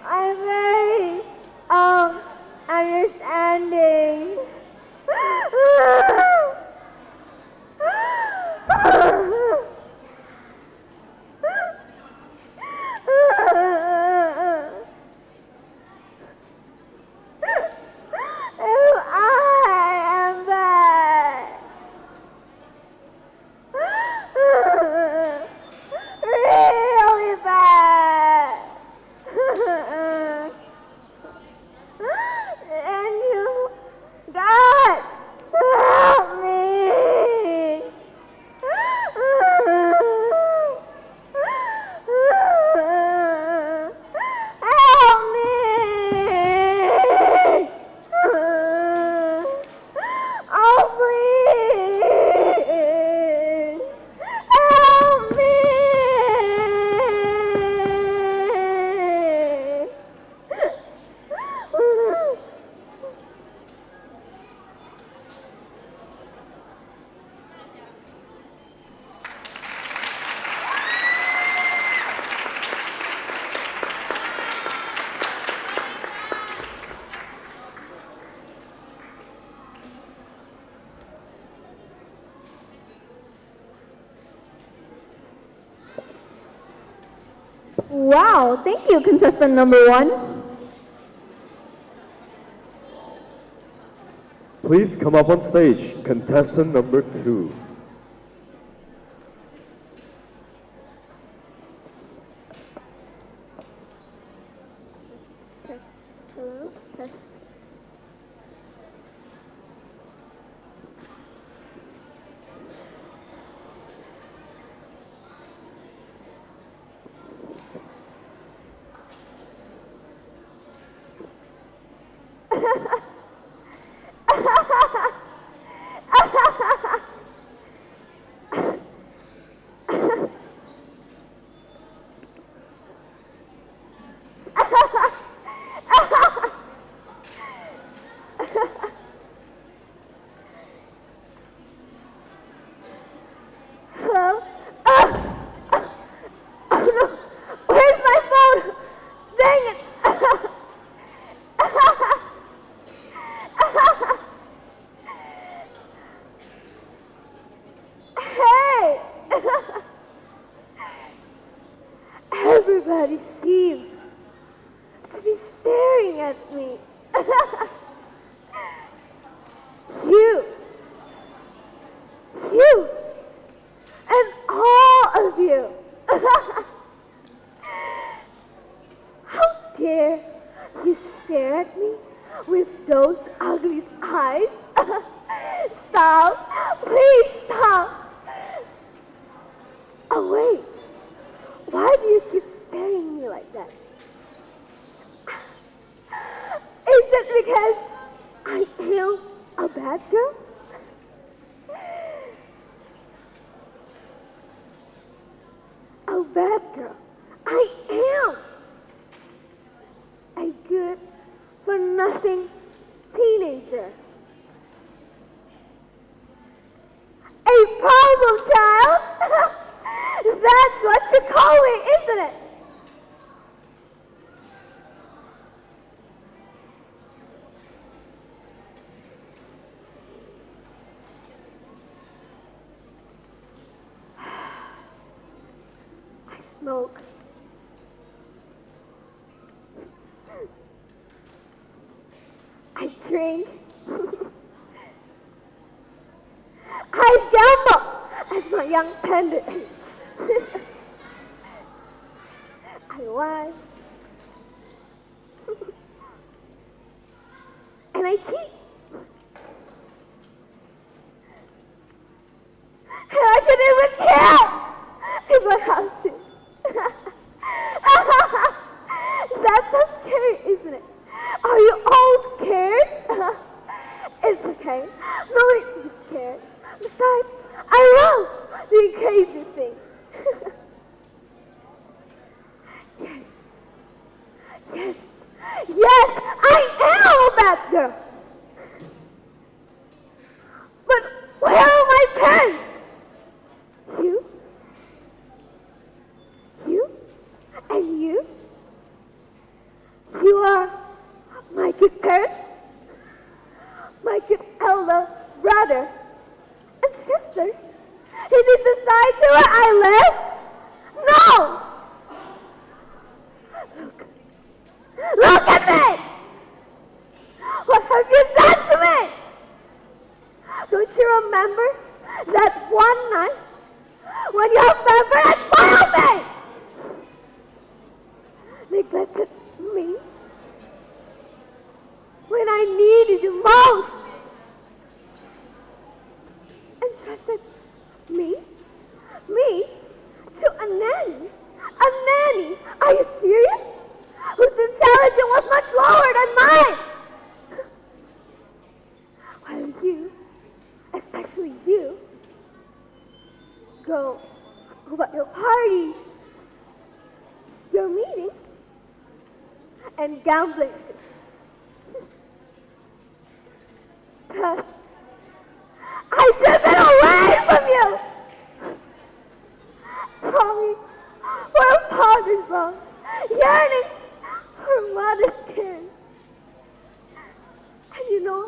my very own understanding. If I am bad, really bad, and you, God, help me. Help me. Oh, please. Help me. Wow, thank you, contestant number 1. Please come up on stage, contestant number 2. Hello? Test. Hello? Oh no! Where's my phone? Dang it! Hey! Everybody seems to be staring at me. You, and all of you. How dare you stare at me with those ugly eyes? Stop! Please stop! Oh, wait. Why do you keep staring at me like that? Is it because I am a bad girl? A bad girl. I am a good for nothing teenager. A problem child? That's what you call it, isn't it? I smoke. I drink. I gamble as my young pendant. I lie. And I cheat. And I could even kill if I have to. That's so scary, isn't it? Are you all scared? It's okay. No need to be scared. Besides, I love doing crazy things. Yes. Yes. Yes, I am a bad girl. But where are my parents? You? You? And you? You are my good parents, my good elder brother and sister. Is it the society where I live? No! Look at me! What have you done to me? Don't you remember that one night when your father had spoiled me? Neglected me when I needed you most. And trusted me to a nanny. A nanny? Are you serious? Whose intelligence was much lower than mine. While you, especially you, go about your parties, your meetings, and gambling. Thus, I driven away from you. Longing for a father's love, yearning for mother's care. And you know,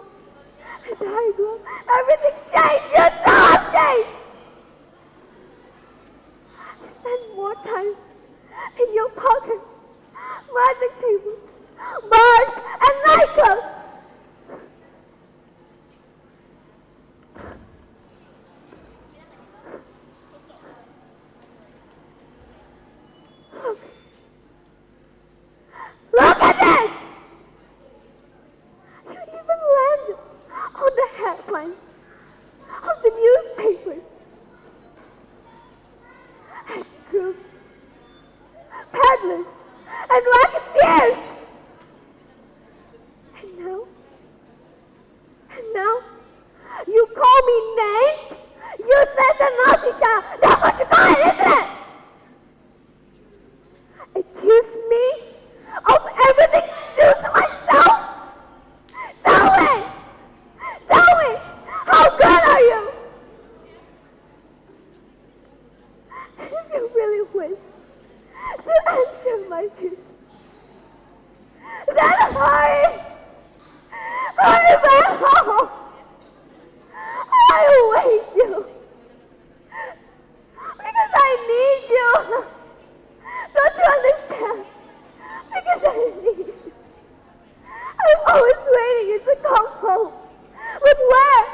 as I grew, everything changed. You don't change. I spend more time in your pocket, magic tables, bars, and nightclubs. Look at this! You even landed on the headlines of the newspapers as crooks, peddlers, and racketeers. And now, you call me names? You said the naughty child. That's what you call it, isn't it? Accuse me of everything I do to myself? Tell me, how good are you? If you really wish to answer my question, then hurry back home. I wait you, because I need you. Don't you understand? Because I need you. I'm always waiting you to come home. But where?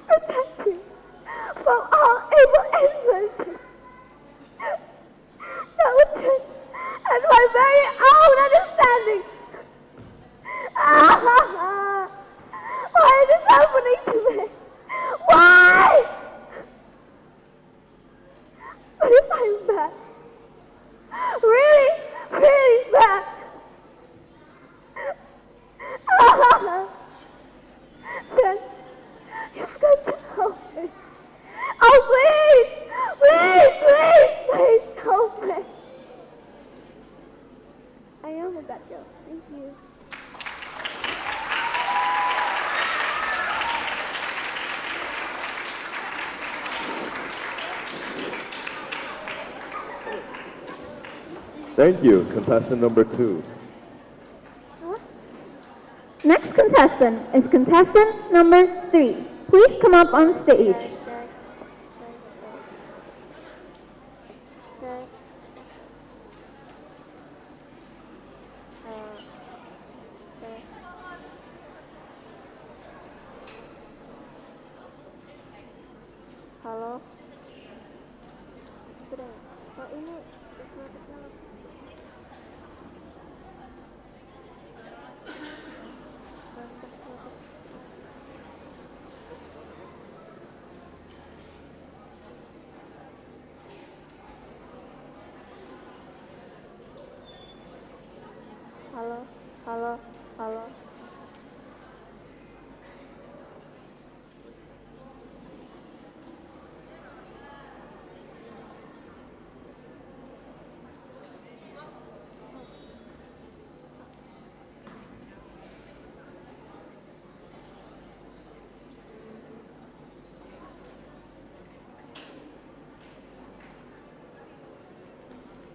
Protect you from all evil influences that would turn at my very own understanding. Thank you, contestant number 2. Next contestant is contestant number 3. Please come up on stage. Halo. Sudah. Oh ini halo, halo, halo.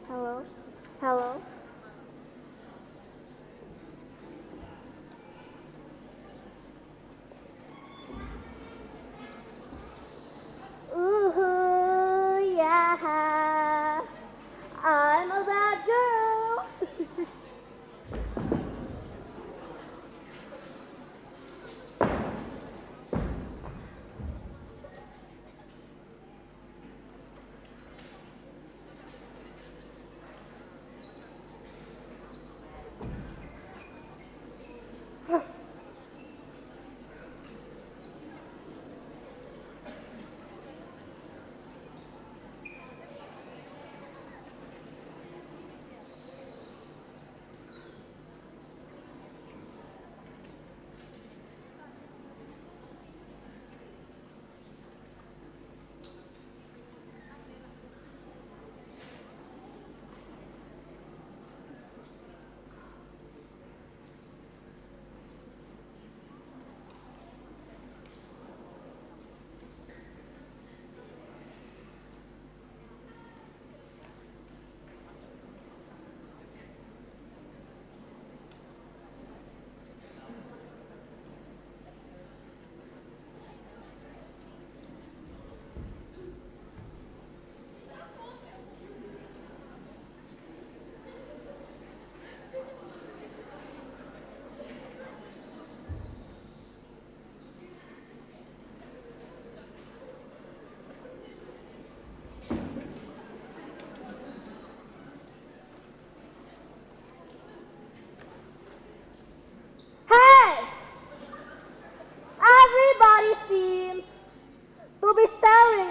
Hello, hello. Yeah, I'm a bad girl.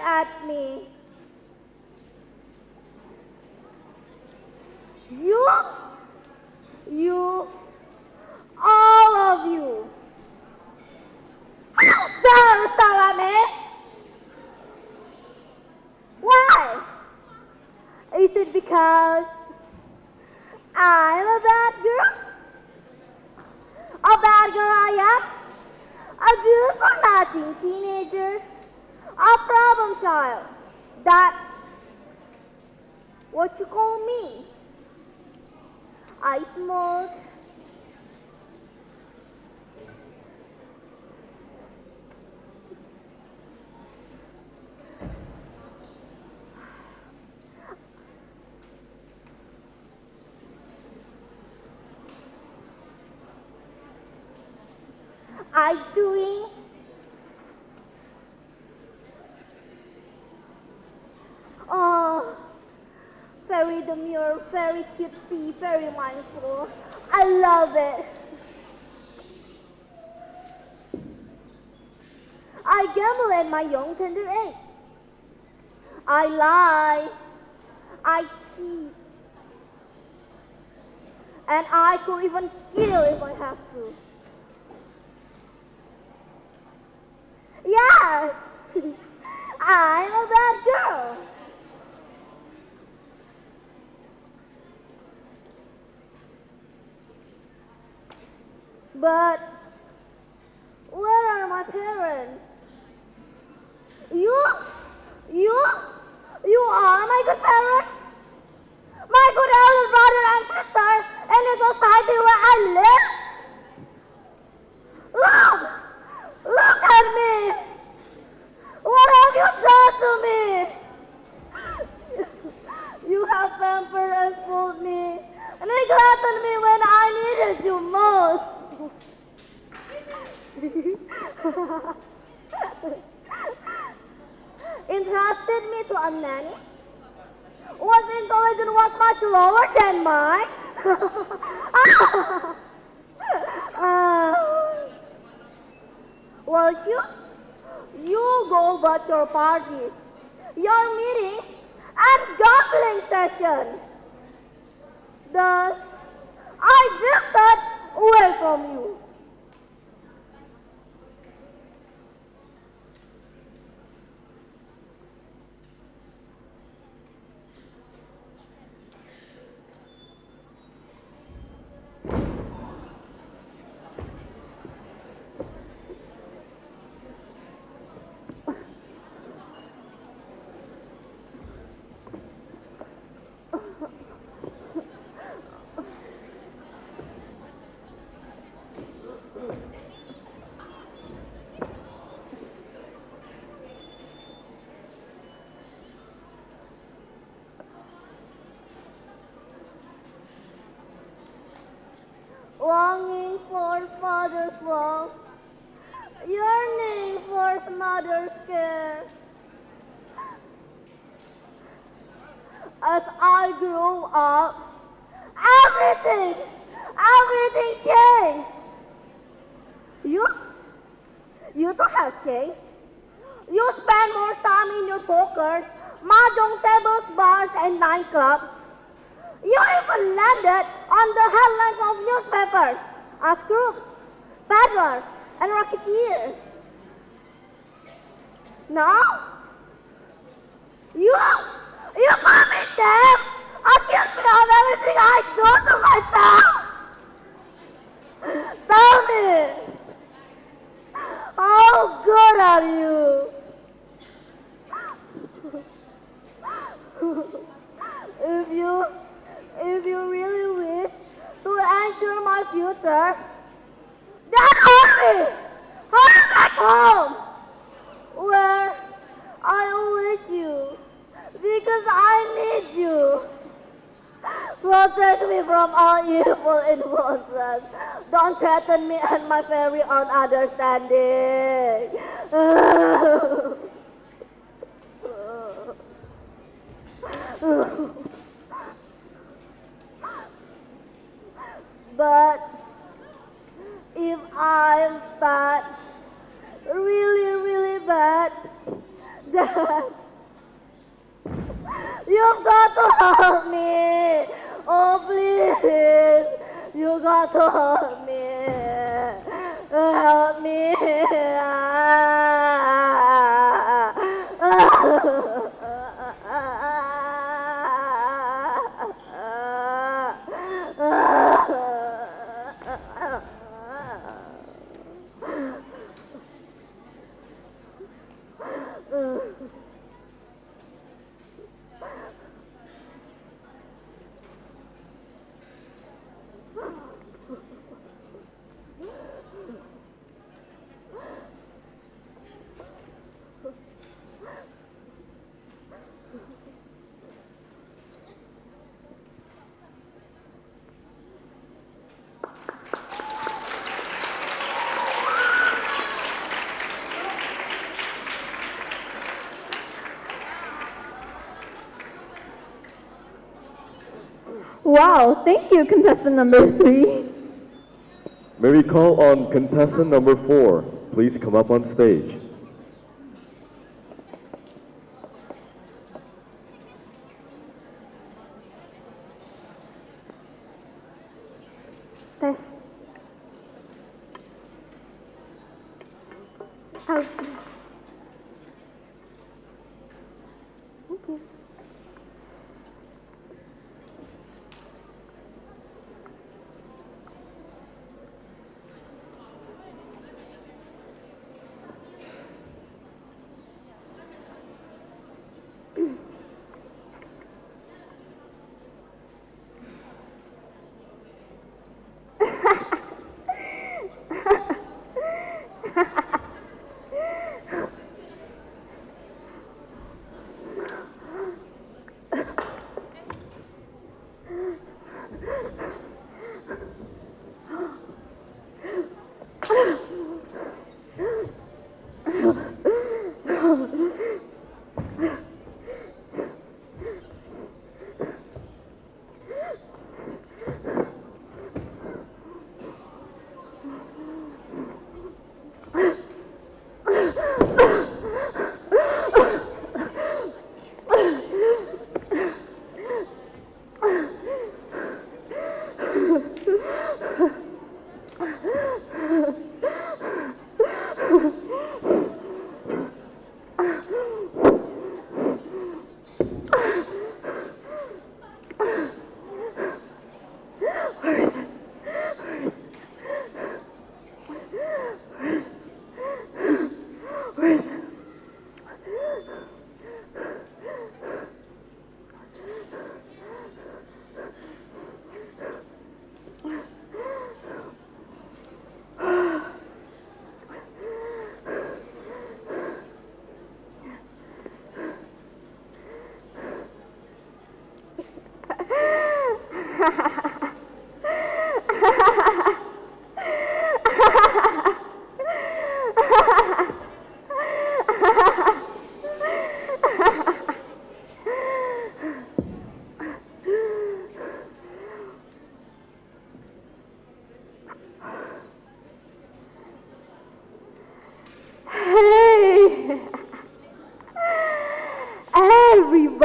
At me. You, all of you. Don't stare at me. Why? Is it because I'm a bad girl? A bad girl I am? A good for nothing teenager? A problem child? That's what you call me. I smoke. I doing very demure, very cutesy, very mindful. I love it. I gamble at my young tender age. I lie. I cheat. And I could even kill if I have to. Yes! I'm a bad girl. But where are my parents? You are my good parents? My good elder brother Entrusted me to a nanny whose intelligence was much lower than mine. Well, you go about your parties, your meetings, and gambling sessions. Thus, I drifted away from you. Longing for father's love, yearning for mother's care. As I grew up, everything changed. You too have changed. You spend more time in your poker, mahjong tables, bars, and nightclubs. You even landed on the headlines of newspapers as crooks, peddlers, and racketeers. Now, you commit them, accuse me of everything I do to myself. Tell me, how good are you? If you really wish to ensure my future, then hurry back home, where I await you, because I need you. Protect me from all evil influences. Don't threaten me and my very own understanding. But if I'm bad, really bad, then you've got to help me. Oh, please, you got to help me. Help me. Wow, thank you, contestant number 3. May we call on contestant number 4. Please come up on stage. Test. Out. Okay.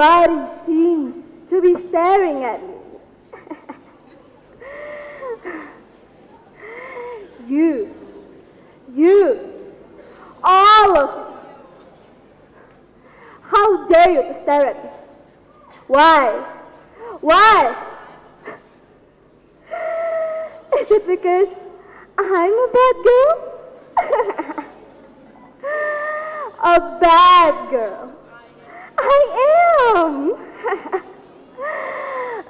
Everybody seems to be staring at me. You, all of you. How dare you to stare at me? Why? Is it because I'm a bad girl? A bad girl. I am.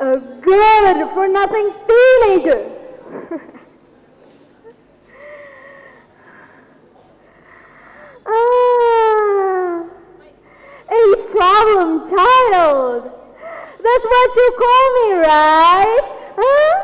A good for nothing teenager. A problem child. That's what you call me, right? Huh?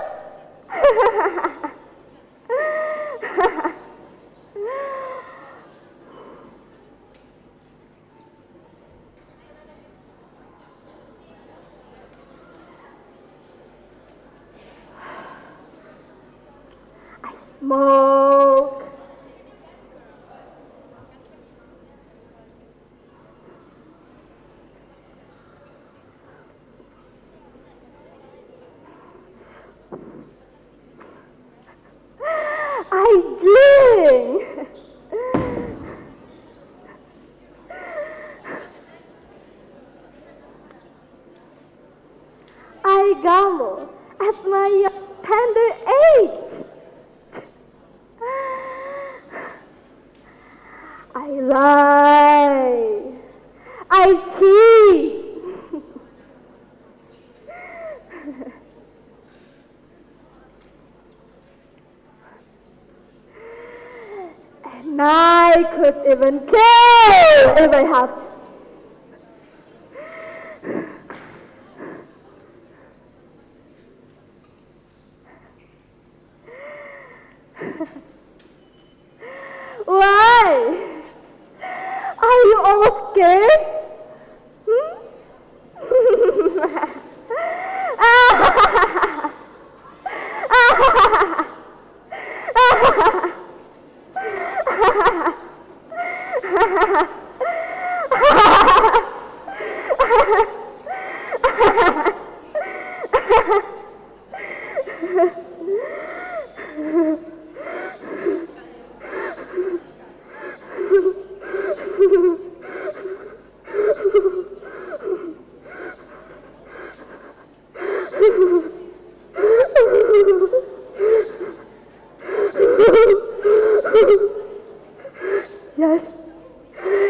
I smoke. I drink. I gamble at my tender age. I lie. I cheat. And I could even kill if I have to. Why? Are you all scared?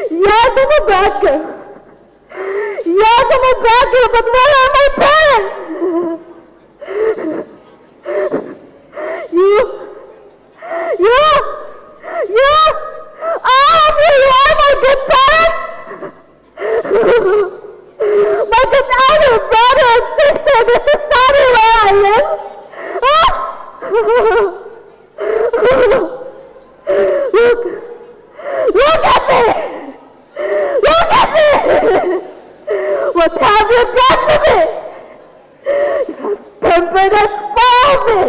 Yes, I'm a bad girl. Yes, I'm a bad girl, but where are my parents? All of you are my good parents? My good elder brother and sister, this is not where I live. Look at me! Look at me! What have you done to me? You have pampered and spoiled me!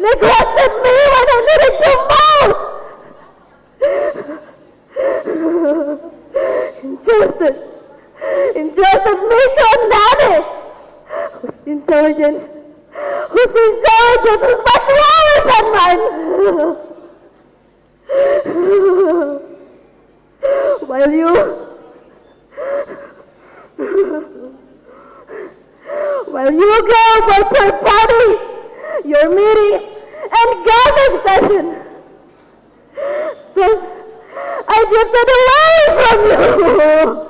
Neglected me when I needed you most! Entrusted me to a nanny whose intelligence is much lower than mine! While you go for third party, your meeting and gathering session, so I drifted away from you.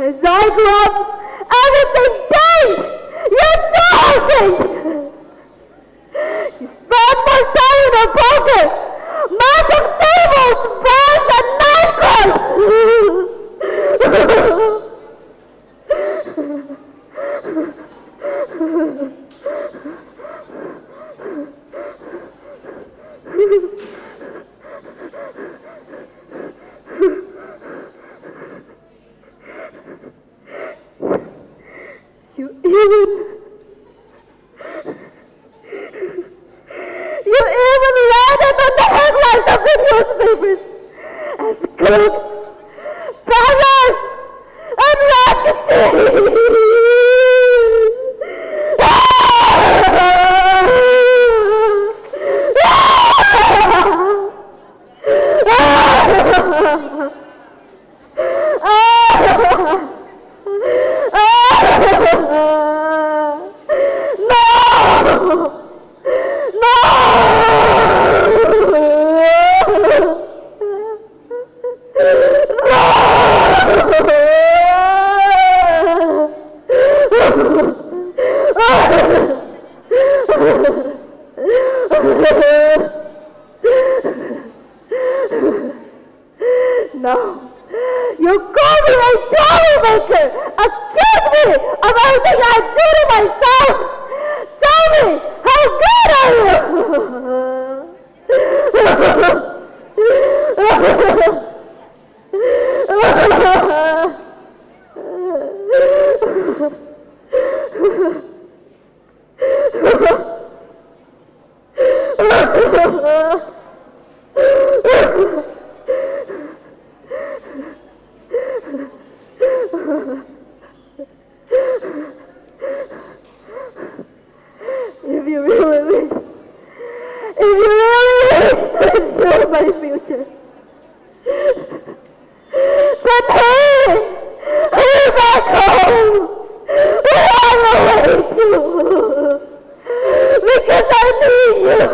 As I grew up, everything changed! You know changed! You spent more time in a poker, magic tables, bars, and front of the newspapers as crooks, brothers, and No, you call me a troublemaker, accuse me of everything I do to myself. Tell me, how good are If you really wish to ensure my future, then hurry back home, where I'm away to, because I need you.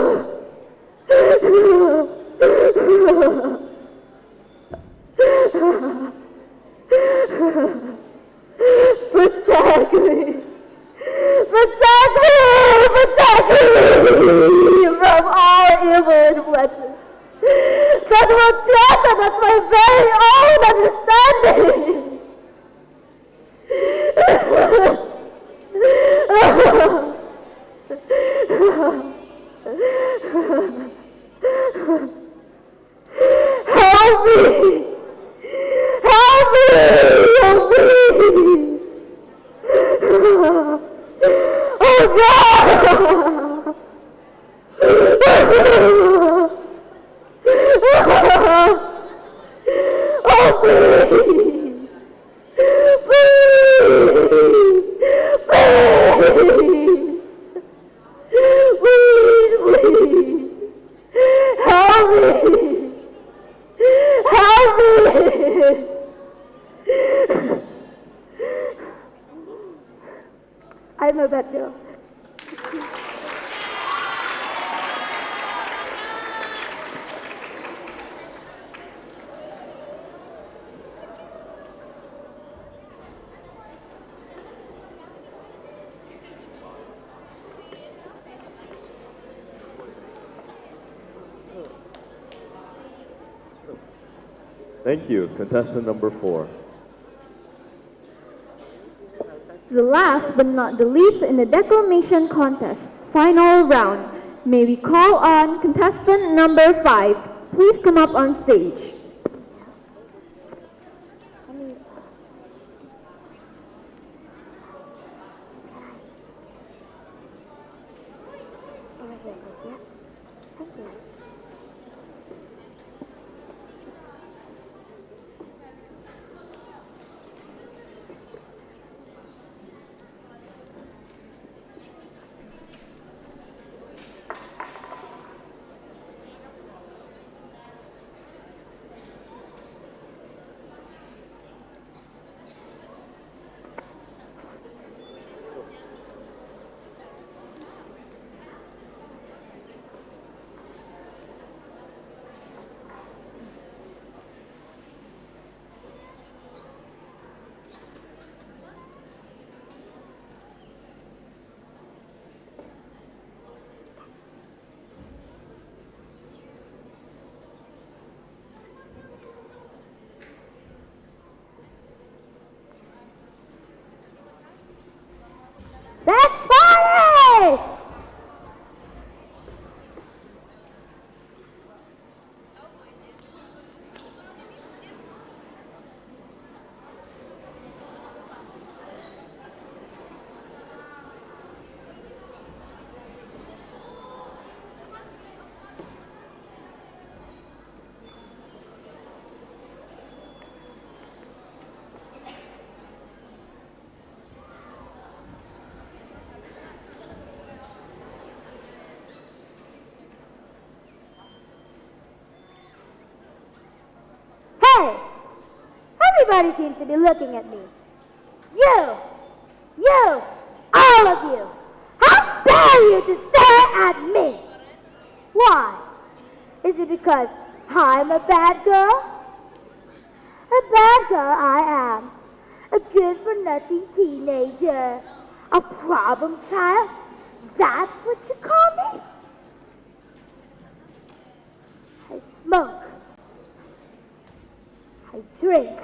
Protect me. Protect me from all evil influences that will threaten at my very own understanding. Help me! Help me! Help me! Oh God! Oh please! Please! Help me! Help me! I'm a bad girl. Thank you, contestant number 4. The last but not the least in the Declamation contest, final round. May we call on contestant number 5. Please come up on stage. Hey! Everybody seems to be looking at me. You, all of you. How dare you to stare at me? Why? Is it because I'm a bad girl? A bad girl I am. A good-for-nothing teenager. A problem child? That's what you call me? I smoke. I drink.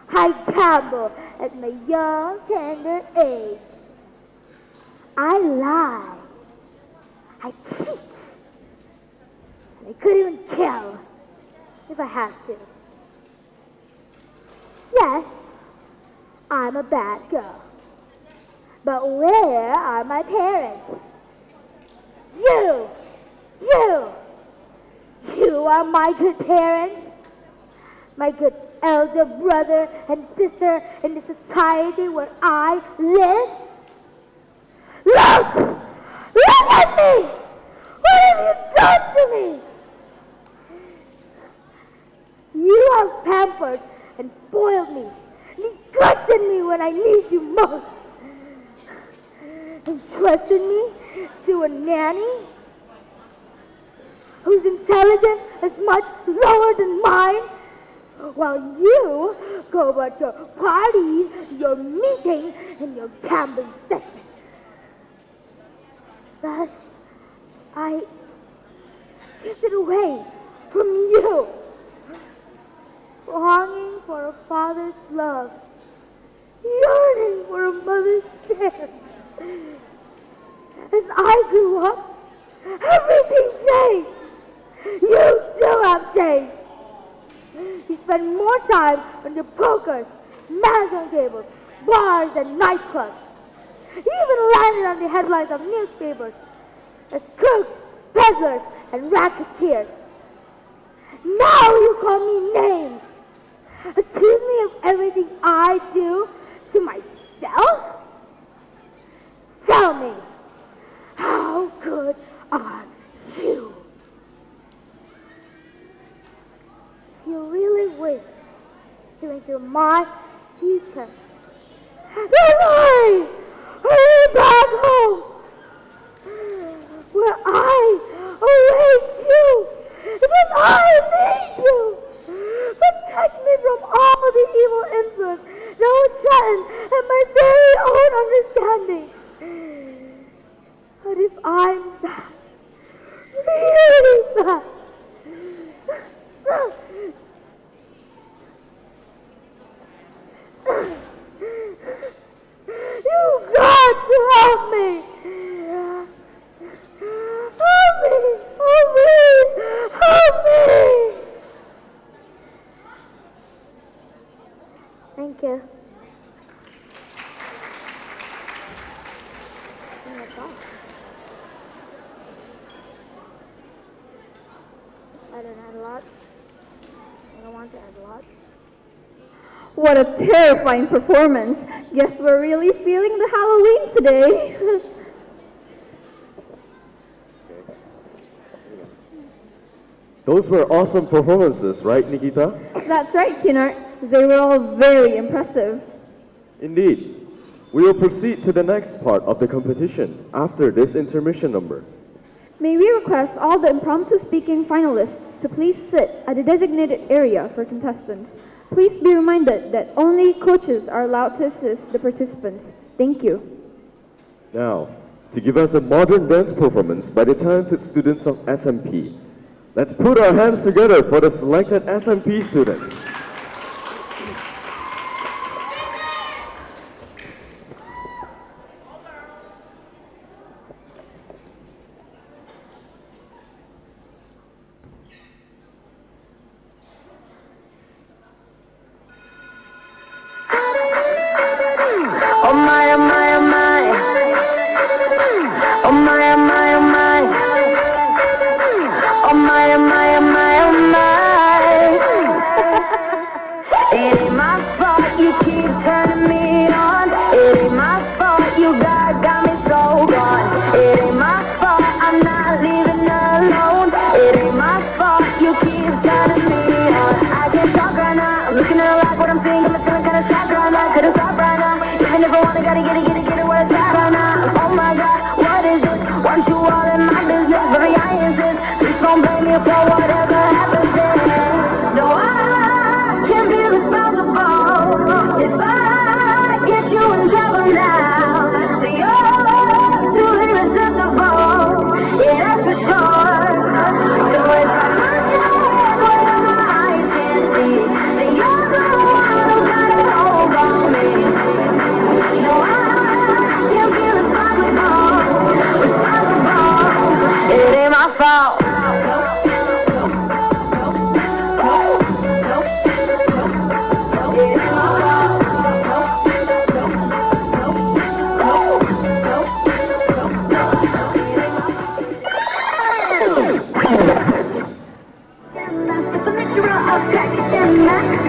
I gamble at my young, tender age. I lie. I cheat. And I could even kill if I have to. Yes, I'm a bad girl. But where are my parents? You are my good parents. My good elder brother and sister in the society where I live. Look at me! What have you done to me? You have pampered and spoiled me, neglected me when I need you most, and trusted me to a nanny whose intelligence is much lower than mine, while you go about your parties, your meetings, and your gambling sessions. Thus, I drifted away from you, longing for a father's love, yearning for a mother's care. As I grew up, everything changed. You too have changed. You spend more time on your brokers, mahjong tables, bars, and nightclubs. You even landed on the headlines of newspapers as crooks, peddlers, and racketeers. Now you call me names. Accuse me of everything I do to myself? Tell me, how good are you? You really wish to enter my future. Then hurry back home, where I await you, because I need you. Protect me from all the evil influence that will threaten and my very own understanding. But if I'm bad, really bad, you've got to help me. Help me! Help me! Help me! Thank you. Oh my God. I don't add a lot. I don't want to add a lot. What a terrifying performance. Guess we're really feeling the Halloween today. Those were awesome performances, right, Nikita? That's right, Kinnart. They were all very impressive. Indeed. We will proceed to the next part of the competition after this intermission number. May we request all the impromptu speaking finalists to please sit at the designated area for contestants. Please be reminded that only coaches are allowed to assist the participants. Thank you. Now, to give us a modern dance performance by the talented students of SMP, let's put our hands together for the selected SMP students. Oh my, oh my, oh my. Oh my, oh my, oh my. Oh my, oh my, oh my, oh my. It ain't my fault you keep turning me on. It ain't my fault you got me so gone. It ain't my fault I'm not leaving alone. It ain't my fault you keep turning me on. I get you for whatever happens there. No, I can't be responsible if I get you in trouble now. So you're too irresistible, yeah, that's for sure. So if I put your head where my eyes can't see, then you're the one who got a hold on me. No, I can't be responsible. It ain't my fault.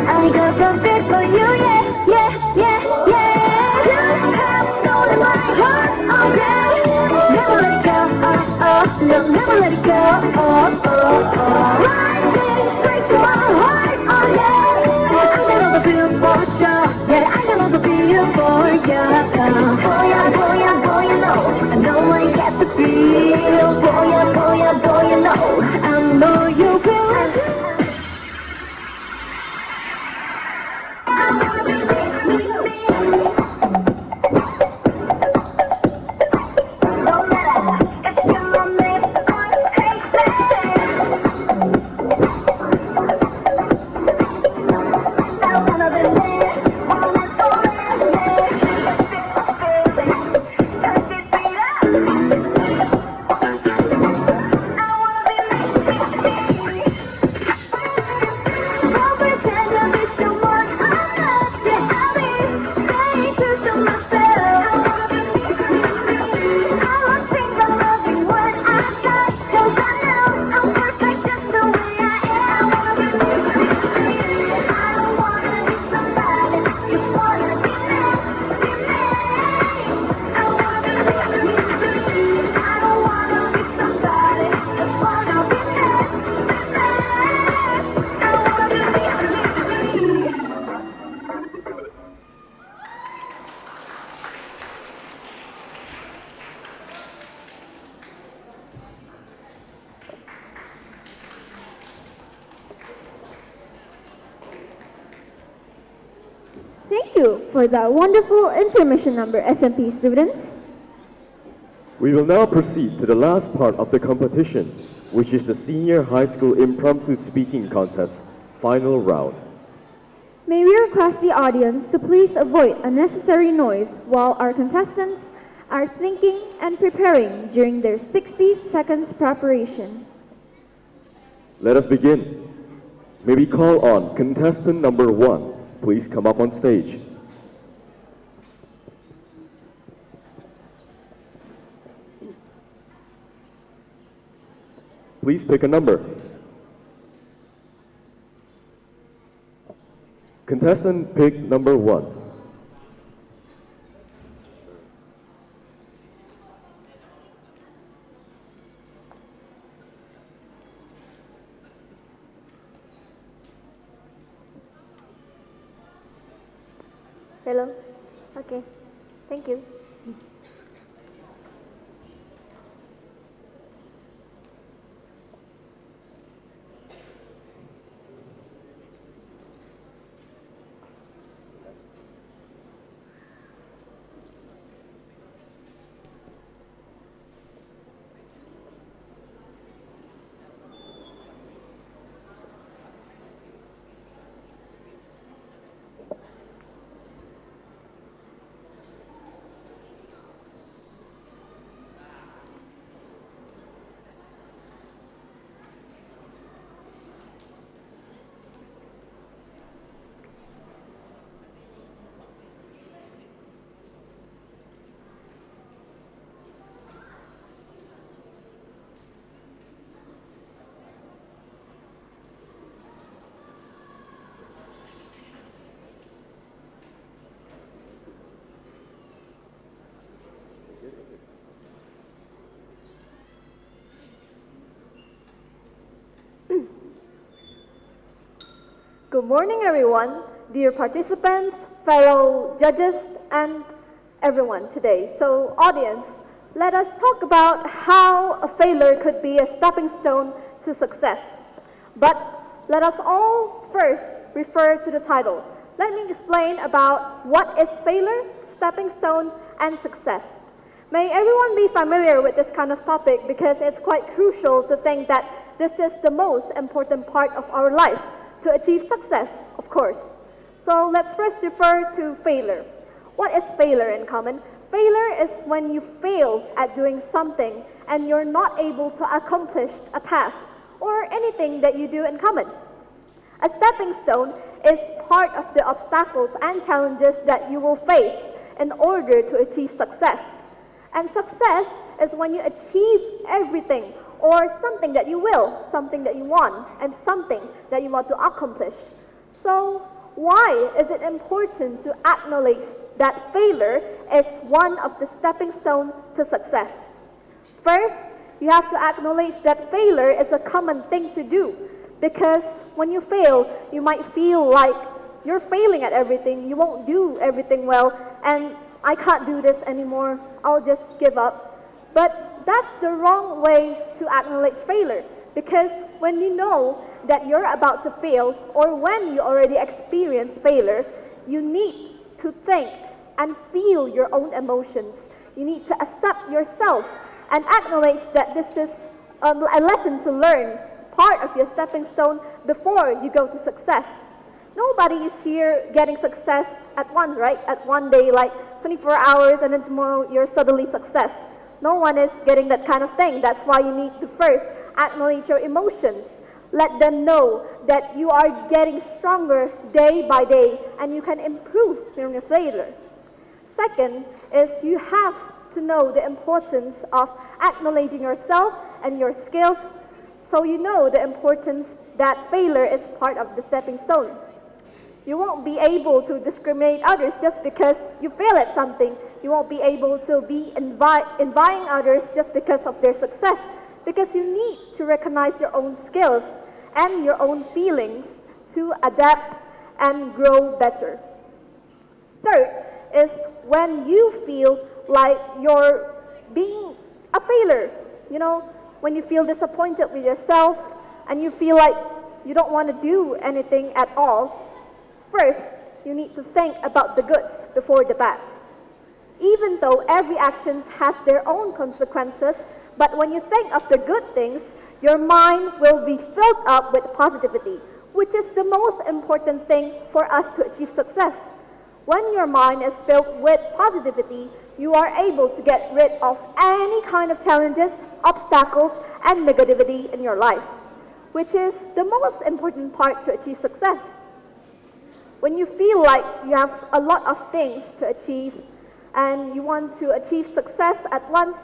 I got something for you, yeah, yeah, yeah, yeah. You have stolen my heart all day. Never let it go, no, never let it go, Rising straight to my heart, oh yeah. I know the feel for sure, yeah, I know the feel for you. Boy, you know, I know I get the feel. Boy, you know, I know you will. Thank you for that wonderful intermission number, SMP students. We will now proceed to the last part of the competition, which is the Senior High School Impromptu Speaking Contest final round. May we request the audience to please avoid unnecessary noise while our contestants are thinking and preparing during their 60 seconds preparation. Let us begin. May we call on contestant number 1. Please come up on stage. Please pick a number. Contestant pick number 1. Hello? Okay. Thank you. Good morning, everyone, dear participants, fellow judges, and everyone today. So, audience, let us talk about how a failure could be a stepping stone to success. But let us all first refer to the title. Let me explain about what is failure, stepping stone, and success. May everyone be familiar with this kind of topic because it's quite crucial to think that this is the most important part of our life to achieve success, of course. So let's first refer to failure. What is failure in common? Failure is when you fail at doing something and you're not able to accomplish a task or anything that you do in common. A stepping stone is part of the obstacles and challenges that you will face in order to achieve success. And success is when you achieve everything or something that you will, something that you want, and something that you want to accomplish. So why is it important to acknowledge that failure is one of the stepping stones to success? First, you have to acknowledge that failure is a common thing to do because when you fail, you might feel like you're failing at everything, you won't do everything well, and I can't do this anymore, I'll just give up. But that's the wrong way to acknowledge failure because when you know that you're about to fail or when you already experience failure, you need to think and feel your own emotions. You need to accept yourself and acknowledge that this is a lesson to learn, part of your stepping stone before you go to success. Nobody is here getting success at once, right? At one day, like 24 hours, and then tomorrow you're suddenly success. No one is getting that kind of thing. That's why you need to first acknowledge your emotions. Let them know that you are getting stronger day by day and you can improve from your failure. Second is you have to know the importance of acknowledging yourself and your skills so you know the importance that failure is part of the stepping stone. You won't be able to discriminate others just because you fail at something. You won't be able to be envying others just because of their success because you need to recognize your own skills and your own feelings to adapt and grow better. Third is when you feel like you're being a failure, when you feel disappointed with yourself and you feel like you don't want to do anything at all. First, you need to think about the good before the bad. Even though every action has their own consequences, but when you think of the good things, your mind will be filled up with positivity, which is the most important thing for us to achieve success. When your mind is filled with positivity, you are able to get rid of any kind of challenges, obstacles, and negativity in your life, which is the most important part to achieve success. When you feel like you have a lot of things to achieve and you want to achieve success at once,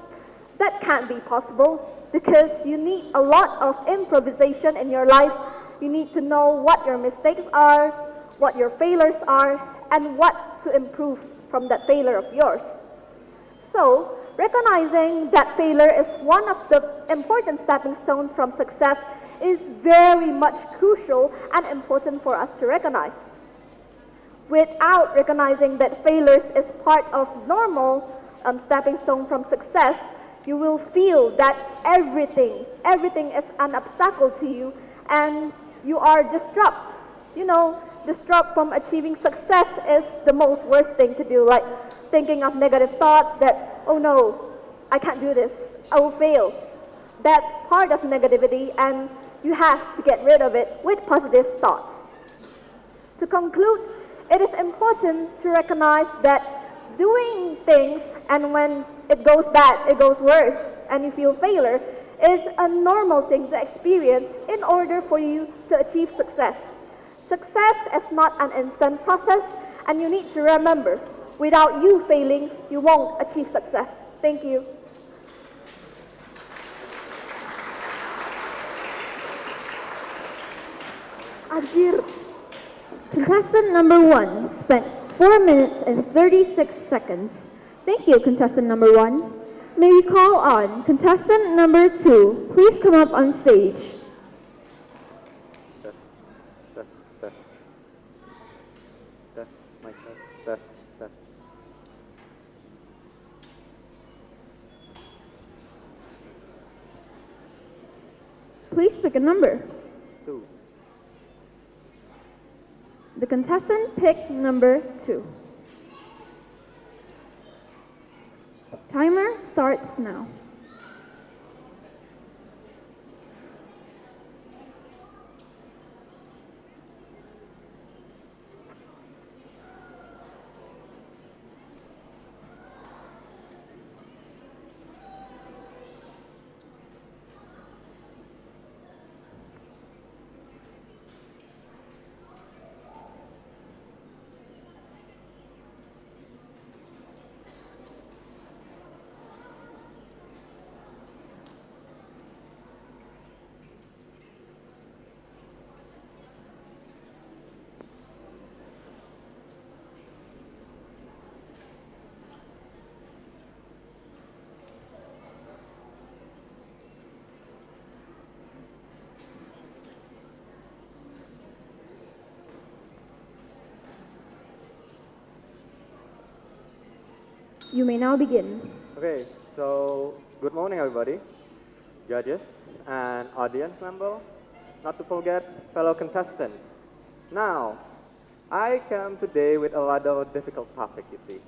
that can't be possible because you need a lot of improvisation in your life. You need to know what your mistakes are, what your failures are, and what to improve from that failure of yours. So, recognizing that failure is one of the important stepping stones from success is very much crucial and important for us to recognize. Without recognizing that failures is part of normal stepping stone from success, you will feel that everything is an obstacle to you and you are distraught. Distraught from achieving success is the most worst thing to do, like thinking of negative thoughts that, oh no, I can't do this, I will fail. That's part of negativity and you have to get rid of it with positive thoughts. To conclude, it is important to recognize that doing things and when it goes bad, it goes worse, and you feel failure, is a normal thing to experience in order for you to achieve success. Success is not an instant process, and you need to remember, without you failing, you won't achieve success. Thank you. Ajir. Contestant number 1 spent 4 minutes and 36 seconds. Thank you, contestant number 1. May we call on contestant number 2. Please come up on stage. please pick a number? 2. The contestant picked number 2. Timer starts now. You may now begin. Okay, so good morning everybody, judges and audience member, not to forget fellow contestants. Now, I came today with a rather difficult topic, you see.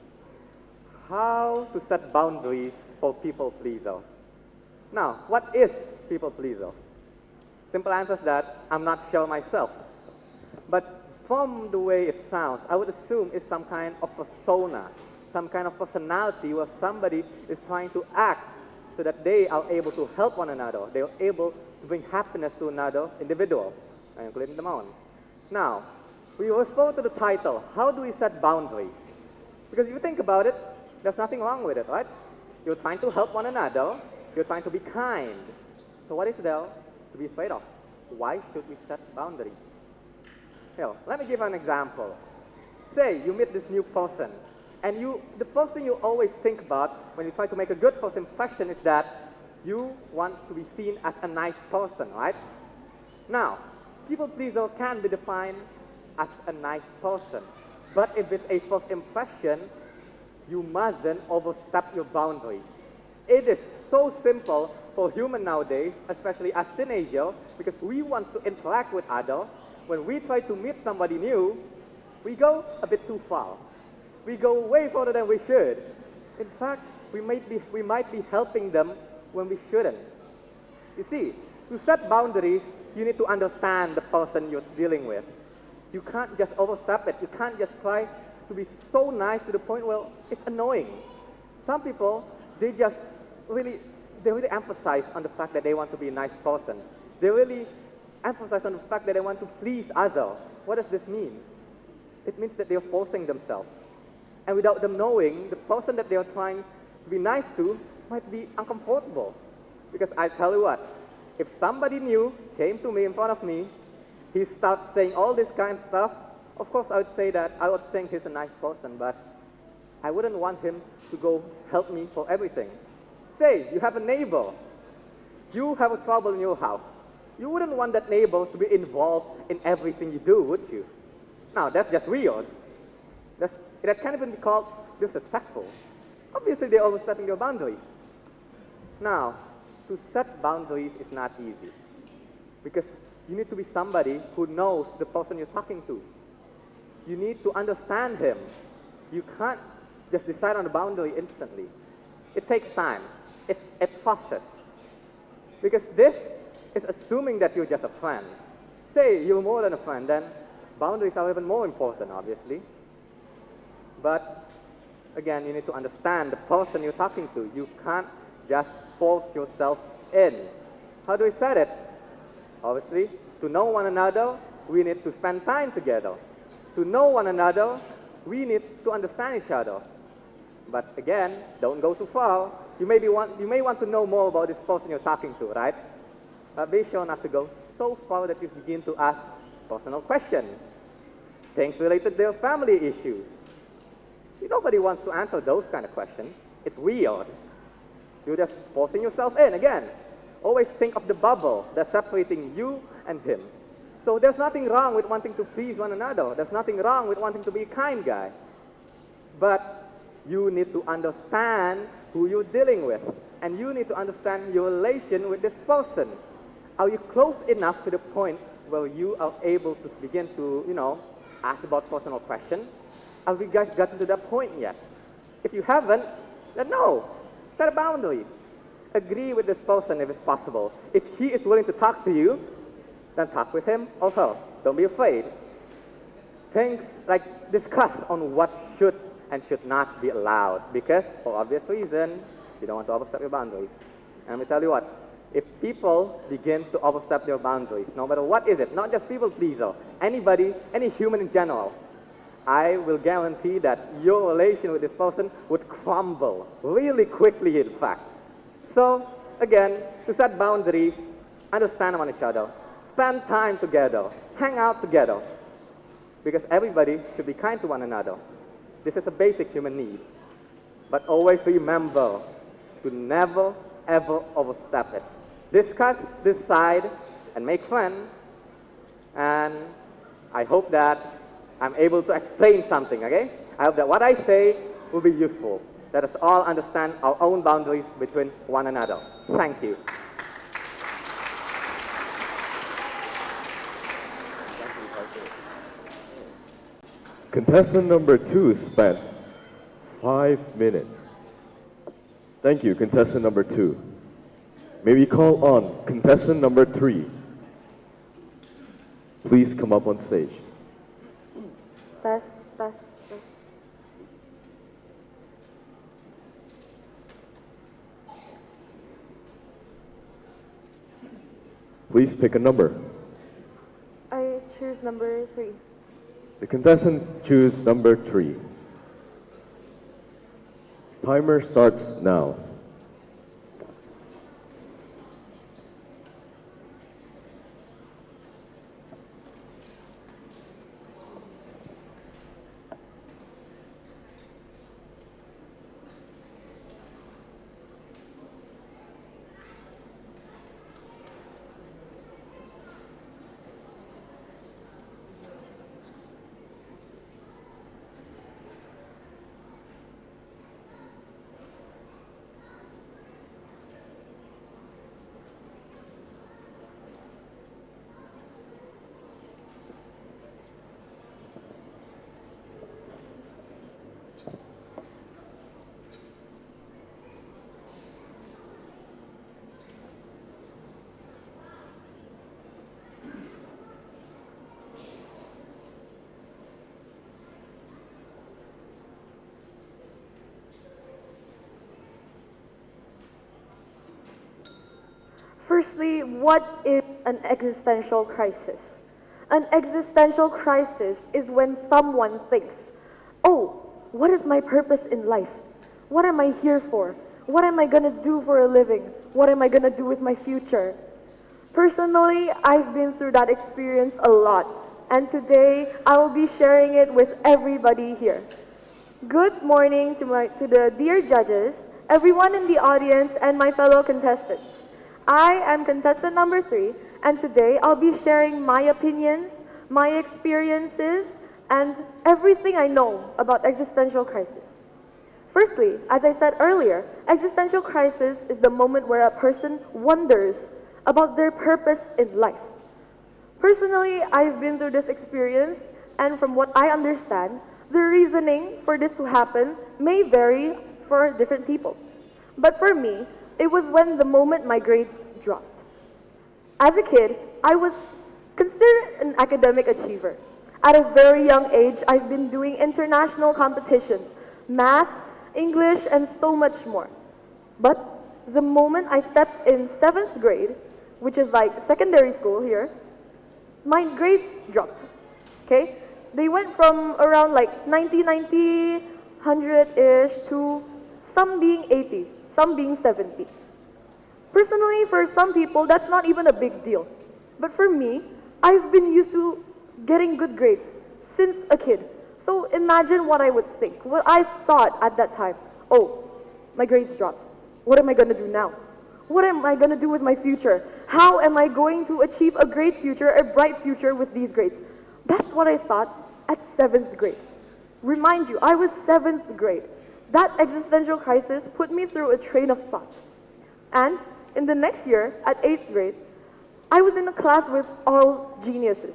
How to set boundaries for people pleaser. Now, what is people pleaser? Simple answer is that I'm not sure myself. But from the way it sounds, I would assume it's some kind of persona, some kind of personality where somebody is trying to act so that they are able to help one another. They are able to bring happiness to another individual, including them on. Now, we refer to the title, how do we set boundaries? Because if you think about it, there's nothing wrong with it, right? You're trying to help one another, you're trying to be kind. So what is there to be afraid of? Why should we set boundaries? Here, let me give an example. Say you meet this new person, and the first thing you always think about when you try to make a good first impression is that you want to be seen as a nice person, right? Now, people pleaser can be defined as a nice person. But if it's a first impression, you mustn't overstep your boundaries. It is so simple for humans nowadays, especially as teenagers, because we want to interact with others. When we try to meet somebody new, we go a bit too far. We go way further than we should. In fact, we might be helping them when we shouldn't. You see, to set boundaries, you need to understand the person you're dealing with. You can't just overstep it. You can't just try to be so nice to the point where it's annoying. Some people, they really emphasize on the fact that they want to be a nice person. They really emphasize on the fact that they want to please others. What does this mean? It means that they are forcing themselves. And without them knowing, the person that they are trying to be nice to might be uncomfortable. Because I tell you what, if somebody new came to me in front of me, he starts saying all this kind of stuff, of course I would think he's a nice person, but I wouldn't want him to go help me for everything. Say, you have a neighbor. You have a trouble in your house. You wouldn't want that neighbor to be involved in everything you do, would you? Now, that's just weird. That can't even be called disrespectful. Obviously, they're overstepping your boundaries. Now, to set boundaries is not easy. Because you need to be somebody who knows the person you're talking to. You need to understand him. You can't just decide on the boundary instantly. It takes time. It's a process. Because this is assuming that you're just a friend. Say you're more than a friend, then boundaries are even more important, obviously. But again, you need to understand the person you're talking to. You can't just force yourself in. How do we set it? Obviously, to know one another, we need to spend time together. To know one another, we need to understand each other. But again, don't go too far. You may want to know more about this person you're talking to, right? But be sure not to go so far that you begin to ask personal questions. Things related to their family issues. Nobody wants to answer those kind of questions. It's weird. You're just forcing yourself in. Again, always think of the bubble that's separating you and him. So there's nothing wrong with wanting to please one another. There's nothing wrong with wanting to be a kind guy. But you need to understand who you're dealing with. And you need to understand your relation with this person. Are you close enough to the point where you are able to begin to, ask about personal questions? Have you guys gotten to that point yet? If you haven't, then no. Set a boundary. Agree with this person if it's possible. If he is willing to talk to you, then talk with him also. Don't be afraid. Things like discuss on what should and should not be allowed, because for obvious reason, you don't want to overstep your boundaries. And let me tell you what, if people begin to overstep their boundaries, no matter what is it, not just people pleaser, anybody, any human in general, I will guarantee that your relation with this person would crumble really quickly, in fact. So, again, to set boundaries, understand on each other, spend time together, hang out together, because everybody should be kind to one another. This is a basic human need. But always remember to never, ever overstep it. Discuss, decide, and make friends. And I hope that I'm able to explain something, okay? I hope that what I say will be useful. Let us all understand our own boundaries between one another. Thank you. Contestant number 2 spent 5 minutes. Thank you, contestant number 2. May we call on contestant number 3. Please come up on stage. Test, test, test. Please pick a number. I choose number 3. The contestants choose number 3. Timer starts now. Firstly, what is an existential crisis? An existential crisis is when someone thinks, oh, what is my purpose in life? What am I here for? What am I going to do for a living? What am I going to do with my future? Personally, I've been through that experience a lot, and today I will be sharing it with everybody here. Good morning to the dear judges, everyone in the audience, and my fellow contestants. I am contestant number 3, and today I'll be sharing my opinions, my experiences, and everything I know about existential crisis. Firstly, as I said earlier, existential crisis is the moment where a person wonders about their purpose in life. Personally, I've been through this experience, and from what I understand, the reasoning for this to happen may vary for different people. But for me, it was when the moment my grades dropped. As a kid, I was considered an academic achiever. At a very young age, I've been doing international competitions, math, English, and so much more. But the moment I stepped in 7th grade, which is like secondary school here, my grades dropped, okay? They went from around like 90, 100-ish to some being 80, some being 70. Personally, for some people, that's not even a big deal. But for me, I've been used to getting good grades since a kid. So imagine what I would think, what I thought at that time. Oh, my grades dropped. What am I going to do now? What am I going to do with my future? How am I going to achieve a great future, a bright future with these grades? That's what I thought at 7th grade. Remind you, I was 7th grade. That existential crisis put me through a train of thought. And in the next year, at 8th grade, I was in a class with all geniuses.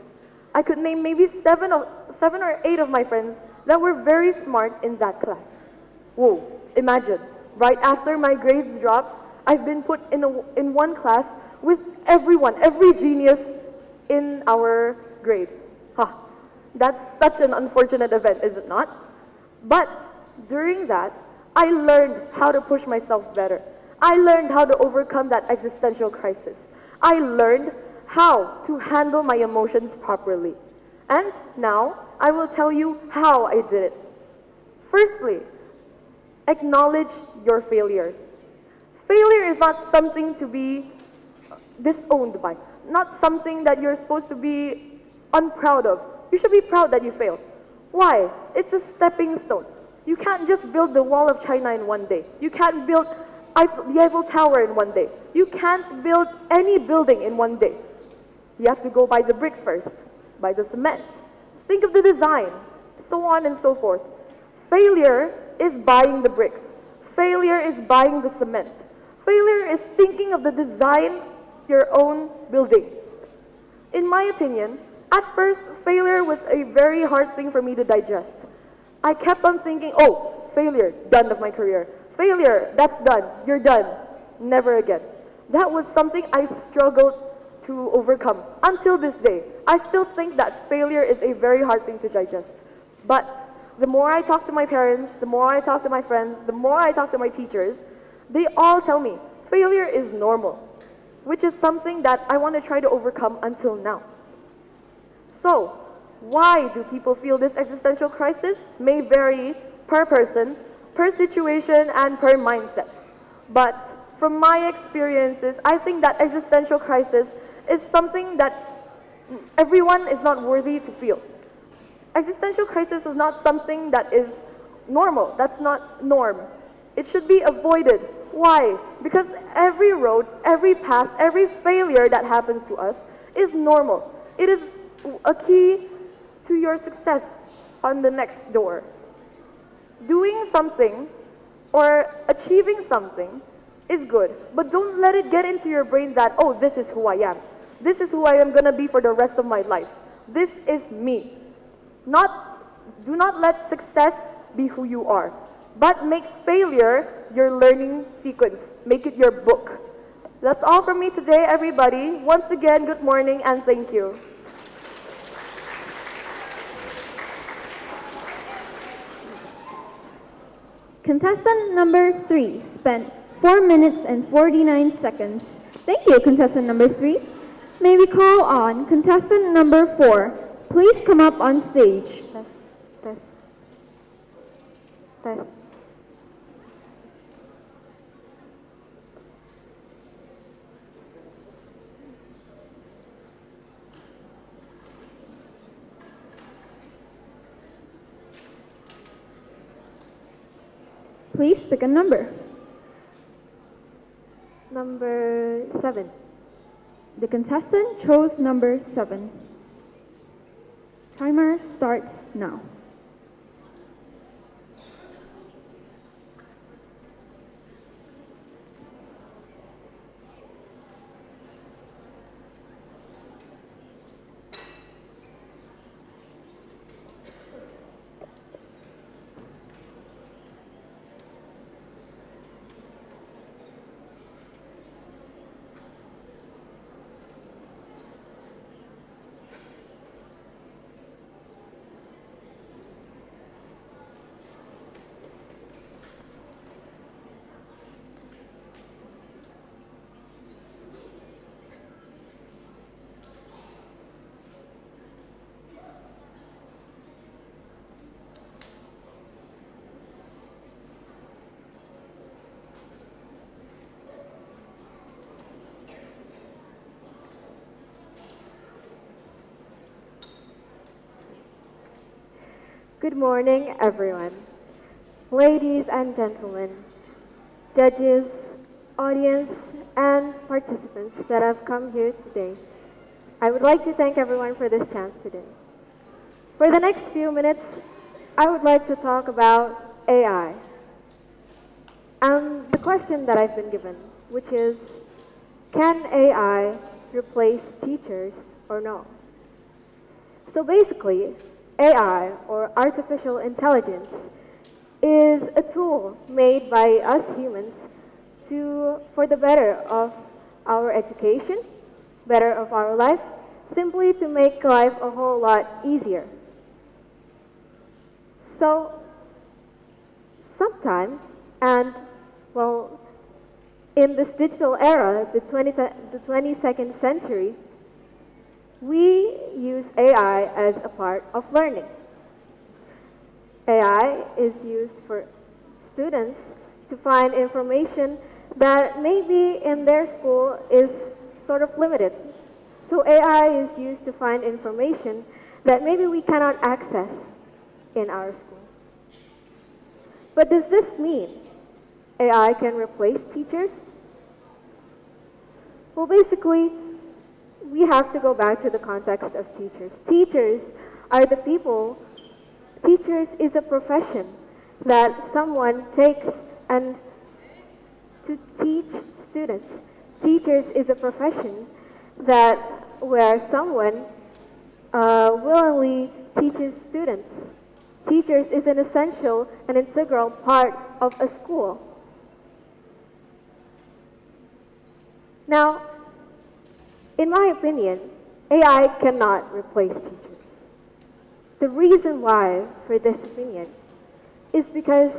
I could name maybe seven or eight of my friends that were very smart in that class. Whoa, imagine, right after my grades dropped, I've been put in one class with everyone, every genius in our grade. That's such an unfortunate event, is it not? But during that, I learned how to push myself better. I learned how to overcome that existential crisis. I learned how to handle my emotions properly. And now, I will tell you how I did it. Firstly, acknowledge your failure. Failure is not something to be disowned by, not something that you're supposed to be unproud of. You should be proud that you failed. Why? It's a stepping stone. You can't just build the wall of China in one day. You can't build the Eiffel Tower in one day. You can't build any building in one day. You have to go buy the bricks first, buy the cement, think of the design, so on and so forth. Failure is buying the bricks. Failure is buying the cement. Failure is thinking of the design, your own building. In my opinion, at first, failure was a very hard thing for me to digest. I kept on thinking, oh, failure, done of my career. Failure, that's done, you're done. Never again. That was something I struggled to overcome until this day. I still think that failure is a very hard thing to digest. But the more I talk to my parents, the more I talk to my friends, the more I talk to my teachers, they all tell me failure is normal, which is something that I want to try to overcome until now. So, why do people feel this existential crisis? May vary per person, per situation, and per mindset. But from my experiences, I think that existential crisis is something that everyone is not worthy to feel. Existential crisis is not something that is normal. That's not norm. It should be avoided. Why? Because every road, every path, every failure that happens to us is normal. It is a key to your success on the next door. Doing something or achieving something is good, but don't let it get into your brain that, oh, this is who I am. This is who I am going to be for the rest of my life. This is me. Do not let success be who you are, but make failure your learning sequence. Make it your book. That's all from me today, everybody. Once again, good morning and thank you. Contestant number 3 spent 4 minutes and 49 seconds. Thank you, contestant number 3. May we call on contestant number 4. Please come up on stage. Test. Please pick a number. Number 7. The contestant chose number 7. Timer starts now. Good morning, everyone. Ladies and gentlemen, judges, audience, and participants that have come here today, I would like to thank everyone for this chance today. For the next few minutes, I would like to talk about AI and the question that I've been given, which is, can AI replace teachers or no. So basically, AI, or artificial intelligence, is a tool made by us humans for the better of our education, better of our life, simply to make life a whole lot easier. So sometimes, and well, in this digital era, the 22nd century, we use AI as a part of learning. AI is used for students to find information that maybe in their school is sort of limited. So AI is used to find information that maybe we cannot access in our school. But does this mean AI can replace teachers? Well, basically, we have to go back to the context of teachers. Teachers are the people. Teachers is a profession that someone takes and to teach students. Teachers is a profession that where someone willingly teaches students. Teachers is an essential and integral part of a school. Now, in my opinion, AI cannot replace teachers. The reason why for this opinion is because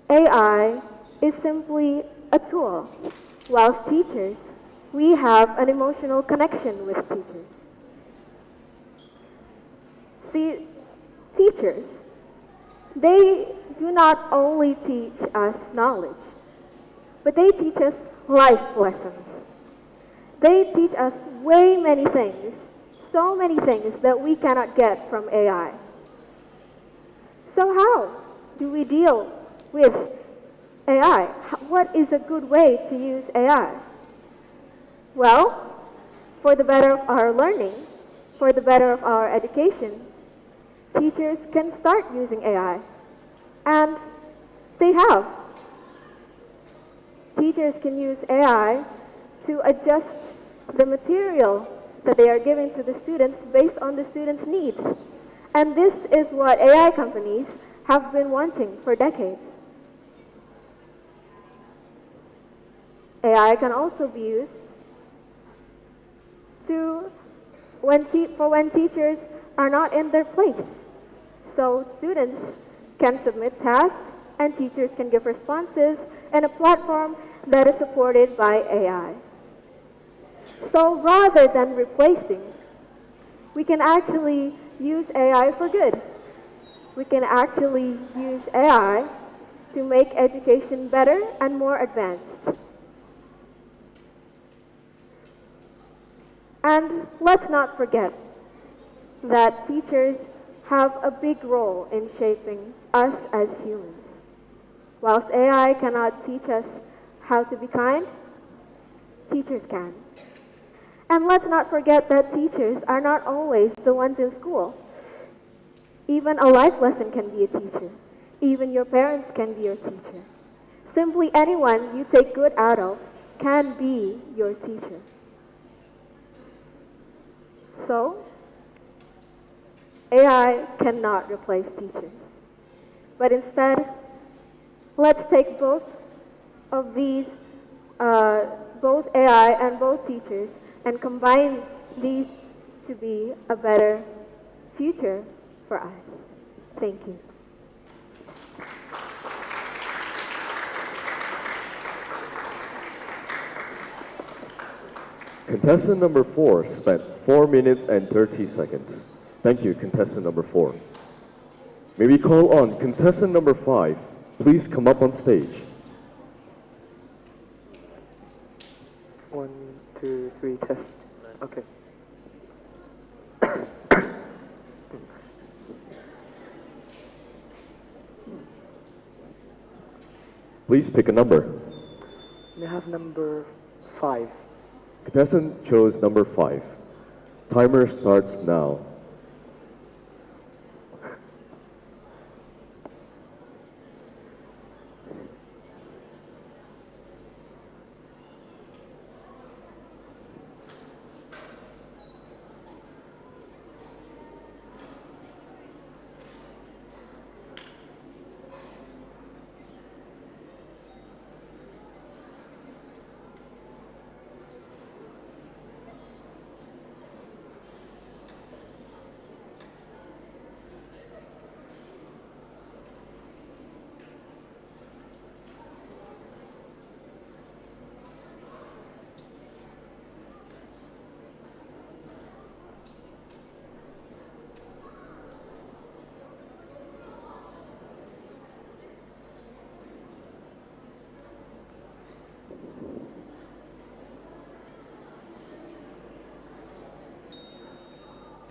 AI is simply a tool, whilst teachers, we have an emotional connection with teachers. See, teachers, they do not only teach us knowledge, but they teach us life lessons. They teach us way many things, so many things that we cannot get from AI. So how do we deal with AI? What is a good way to use AI? Well, for the better of our learning, for the better of our education, teachers can start using AI. And they have. Teachers can use AI to adjust the material that they are giving to the students based on the students' needs. And this is what AI companies have been wanting for decades. AI can also be used for when teachers are not in their place. So students can submit tasks and teachers can give responses in a platform that is supported by AI. So rather than replacing, we can actually use AI for good. We can actually use AI to make education better and more advanced. And let's not forget that teachers have a big role in shaping us as humans. Whilst AI cannot teach us how to be kind, teachers can. And let's not forget that teachers are not always the ones in school. Even a life lesson can be a teacher. Even your parents can be your teacher. Simply anyone you take good out of can be your teacher. So, AI cannot replace teachers. But instead, let's take both of these, both AI and both teachers, and combine these to be a better future for us. Thank you. Contestant number 4 spent 4 minutes and 30 seconds. Thank you, contestant number 4. May we call on contestant number 5. Please come up on stage. 1, 2, 3, test. Okay. Please pick a number. We have number 5. Contestant chose number 5. Timer starts now.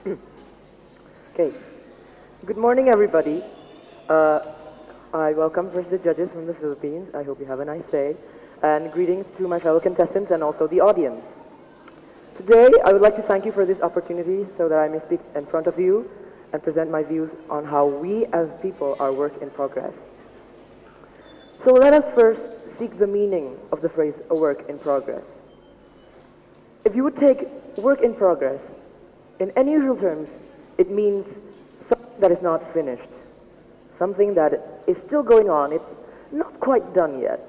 Okay. Good morning, everybody. I welcome first the judges from the Philippines. I hope you have a nice day. And greetings to my fellow contestants and also the audience. Today, I would like to thank you for this opportunity so that I may speak in front of you and present my views on how we as people are work in progress. So let us first seek the meaning of the phrase a work in progress. If you would take work in progress, in any usual terms, it means something that is not finished, something that is still going on, it's not quite done yet.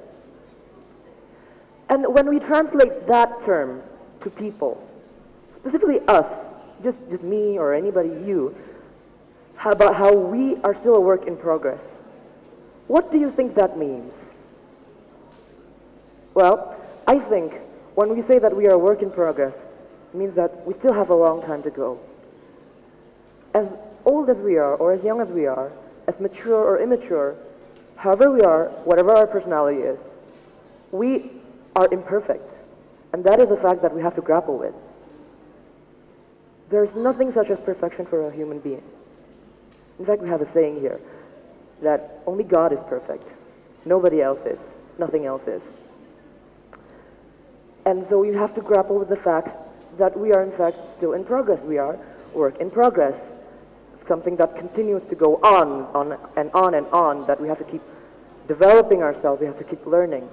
And when we translate that term to people, specifically us, just me or anybody, you, about how we are still a work in progress, what do you think that means? Well, I think when we say that we are a work in progress, it means that we still have a long time to go. As old as we are, or as young as we are, as mature or immature, however we are, whatever our personality is, we are imperfect. And that is a fact that we have to grapple with. There's nothing such as perfection for a human being. In fact, we have a saying here that only God is perfect. Nobody else is. Nothing else is. And so we have to grapple with the fact that we are in fact still in progress. We are work in progress. Something that continues to go on and on and on, that we have to keep developing ourselves, we have to keep learning.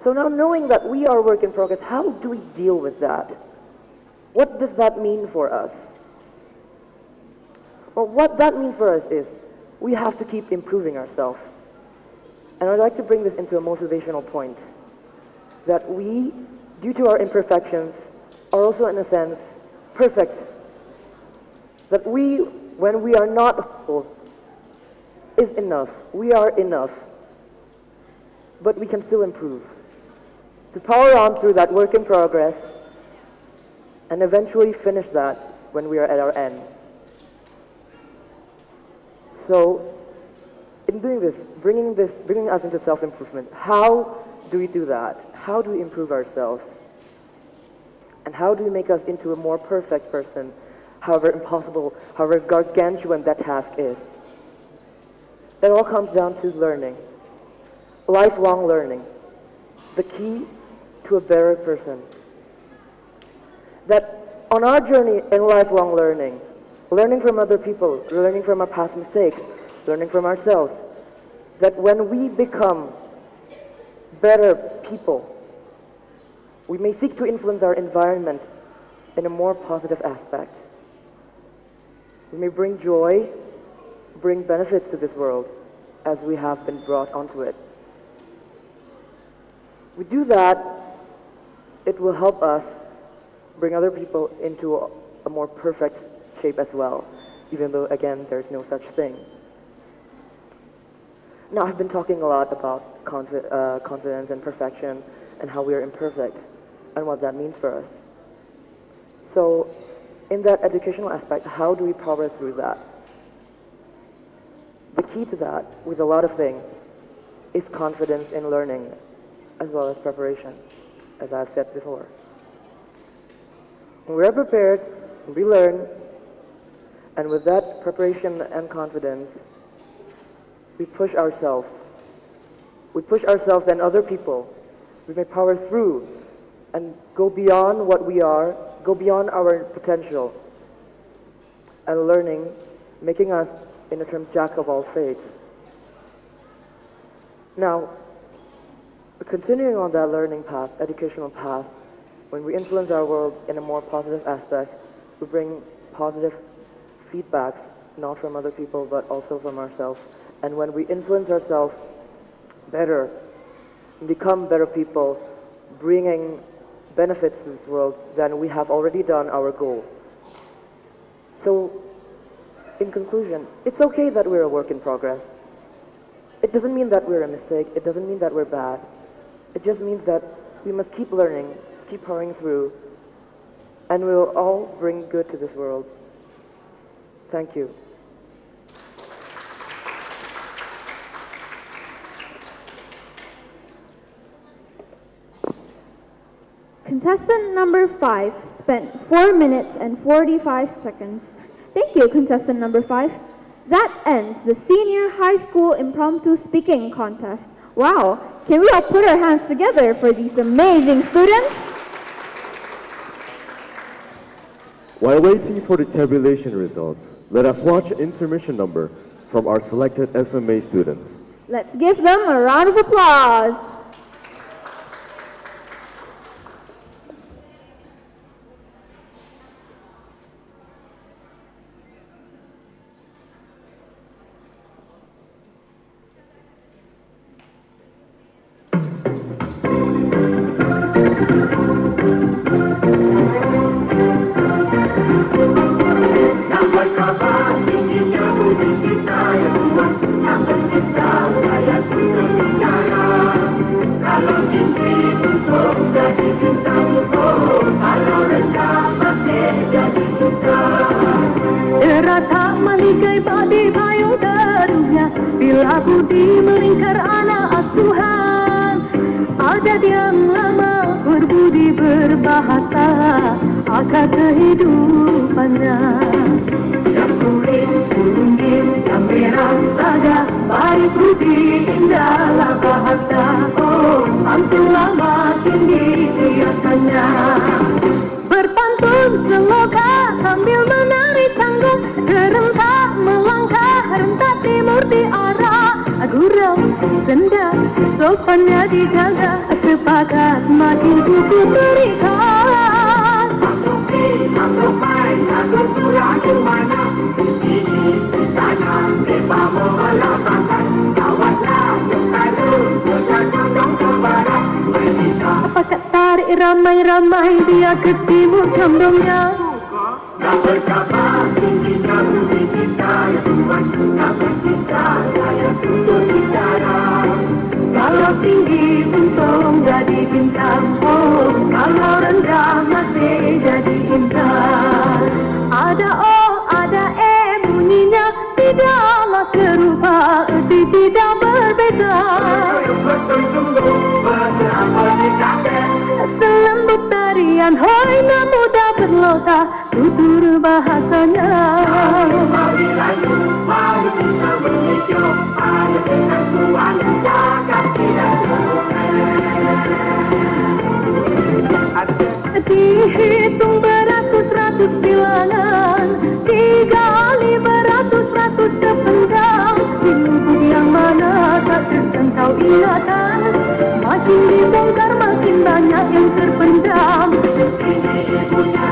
So now knowing that we are work in progress, how do we deal with that? What does that mean for us? Well, what that means for us is we have to keep improving ourselves. And I'd like to bring this into a motivational point, that we, due to our imperfections, are also in a sense perfect. That we, when we are not whole, is enough. We are enough. But we can still improve. To power on through that work in progress and eventually finish that when we are at our end. So, in doing this, bringing us into self-improvement, how do we do that? How do we improve ourselves? And how do we make us into a more perfect person, however impossible, however gargantuan that task is? That all comes down to learning. Lifelong learning. The key to a better person. That on our journey in lifelong learning, learning from other people, learning from our past mistakes, learning from ourselves, that when we become better people, we may seek to influence our environment in a more positive aspect. We may bring joy, bring benefits to this world as we have been brought onto it. We do that, it will help us bring other people into a more perfect shape as well, even though, again, there's no such thing. Now, I've been talking a lot about confidence and perfection and how we are imperfect and what that means for us. So, in that educational aspect, how do we progress through that? The key to that, with a lot of things, is confidence in learning, as well as preparation, as I've said before. When we are prepared, we learn, and with that preparation and confidence, we push ourselves. We push ourselves and other people. We may power through and go beyond what we are, go beyond our potential, and learning, making us, in a term, jack of all trades. Now, continuing on that learning path, educational path, when we influence our world in a more positive aspect, we bring positive feedbacks, not from other people, but also from ourselves. And when we influence ourselves better, become better people, bringing benefits to this world, then we have already done our goal. So, in conclusion, it's okay that we're a work in progress. It doesn't mean that we're a mistake. It doesn't mean that we're bad. It just means that we must keep learning, keep powering through, and we will all bring good to this world. Thank you. Contestant number 5, spent 4 minutes and 45 seconds. Thank you, contestant number 5. That ends the senior high school impromptu speaking contest. Wow, can we all put our hands together for these amazing students? While waiting for the tabulation results, let us watch an intermission number from our selected SMA students. Let's give them a round of applause. Terata malikai padi payung teduhnya bila budi melingkar anak asuhan. Adat yang lama berbudi berbahasa akan kehidupannya. Yang kulit, kuningin, yang merah saja baik budi indahlah bahasa. Oh, pantulah makin dihiasannya. Berpantun seloka sambil menari tanggung, serentak melangkah rentak timur di arah gurau senda, sopannya dijaga sepakat makin kuku terikat. Masuk main, masuk surah kemana, di sini, di sana, kita mengelakkan. Kawatlah, selalu, berjajang ke barat, Pelita. Apakah tarik ramai-ramai dia ke timur condongnya? Tak berkabar, tingginya bumi kita ya Tuhan. Tak berkita, saya tutup bicara. Kalau tinggi untung jadi bintang, oh, kalau rendah masih jadi intan. Ada O, ada E bunyinya, tidaklah serupa, erti tidak berbeza. Selembut tarian, hoi muda berlota, tutur bahasanya. Mari layu, mari kita berhijau, mari dengan Tuhan yang jaga tidak dihitung beratus-ratus bilangan, digali beratus-ratus sepenggal. Di lubuk yang mana tak terjangkau ingatan, makin dibongkar makin banyak yang terpendam. Ini ibunya,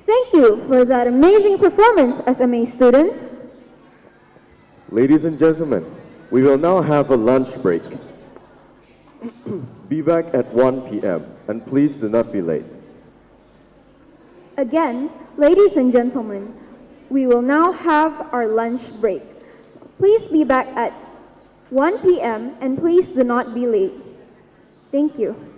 Thank you for that amazing performance, SMA students. Ladies and gentlemen, we will now have a lunch break. Be back at 1 p.m. and please do not be late. Again, ladies and gentlemen, we will now have our lunch break. Please be back at 1 p.m. and please do not be late. Thank you.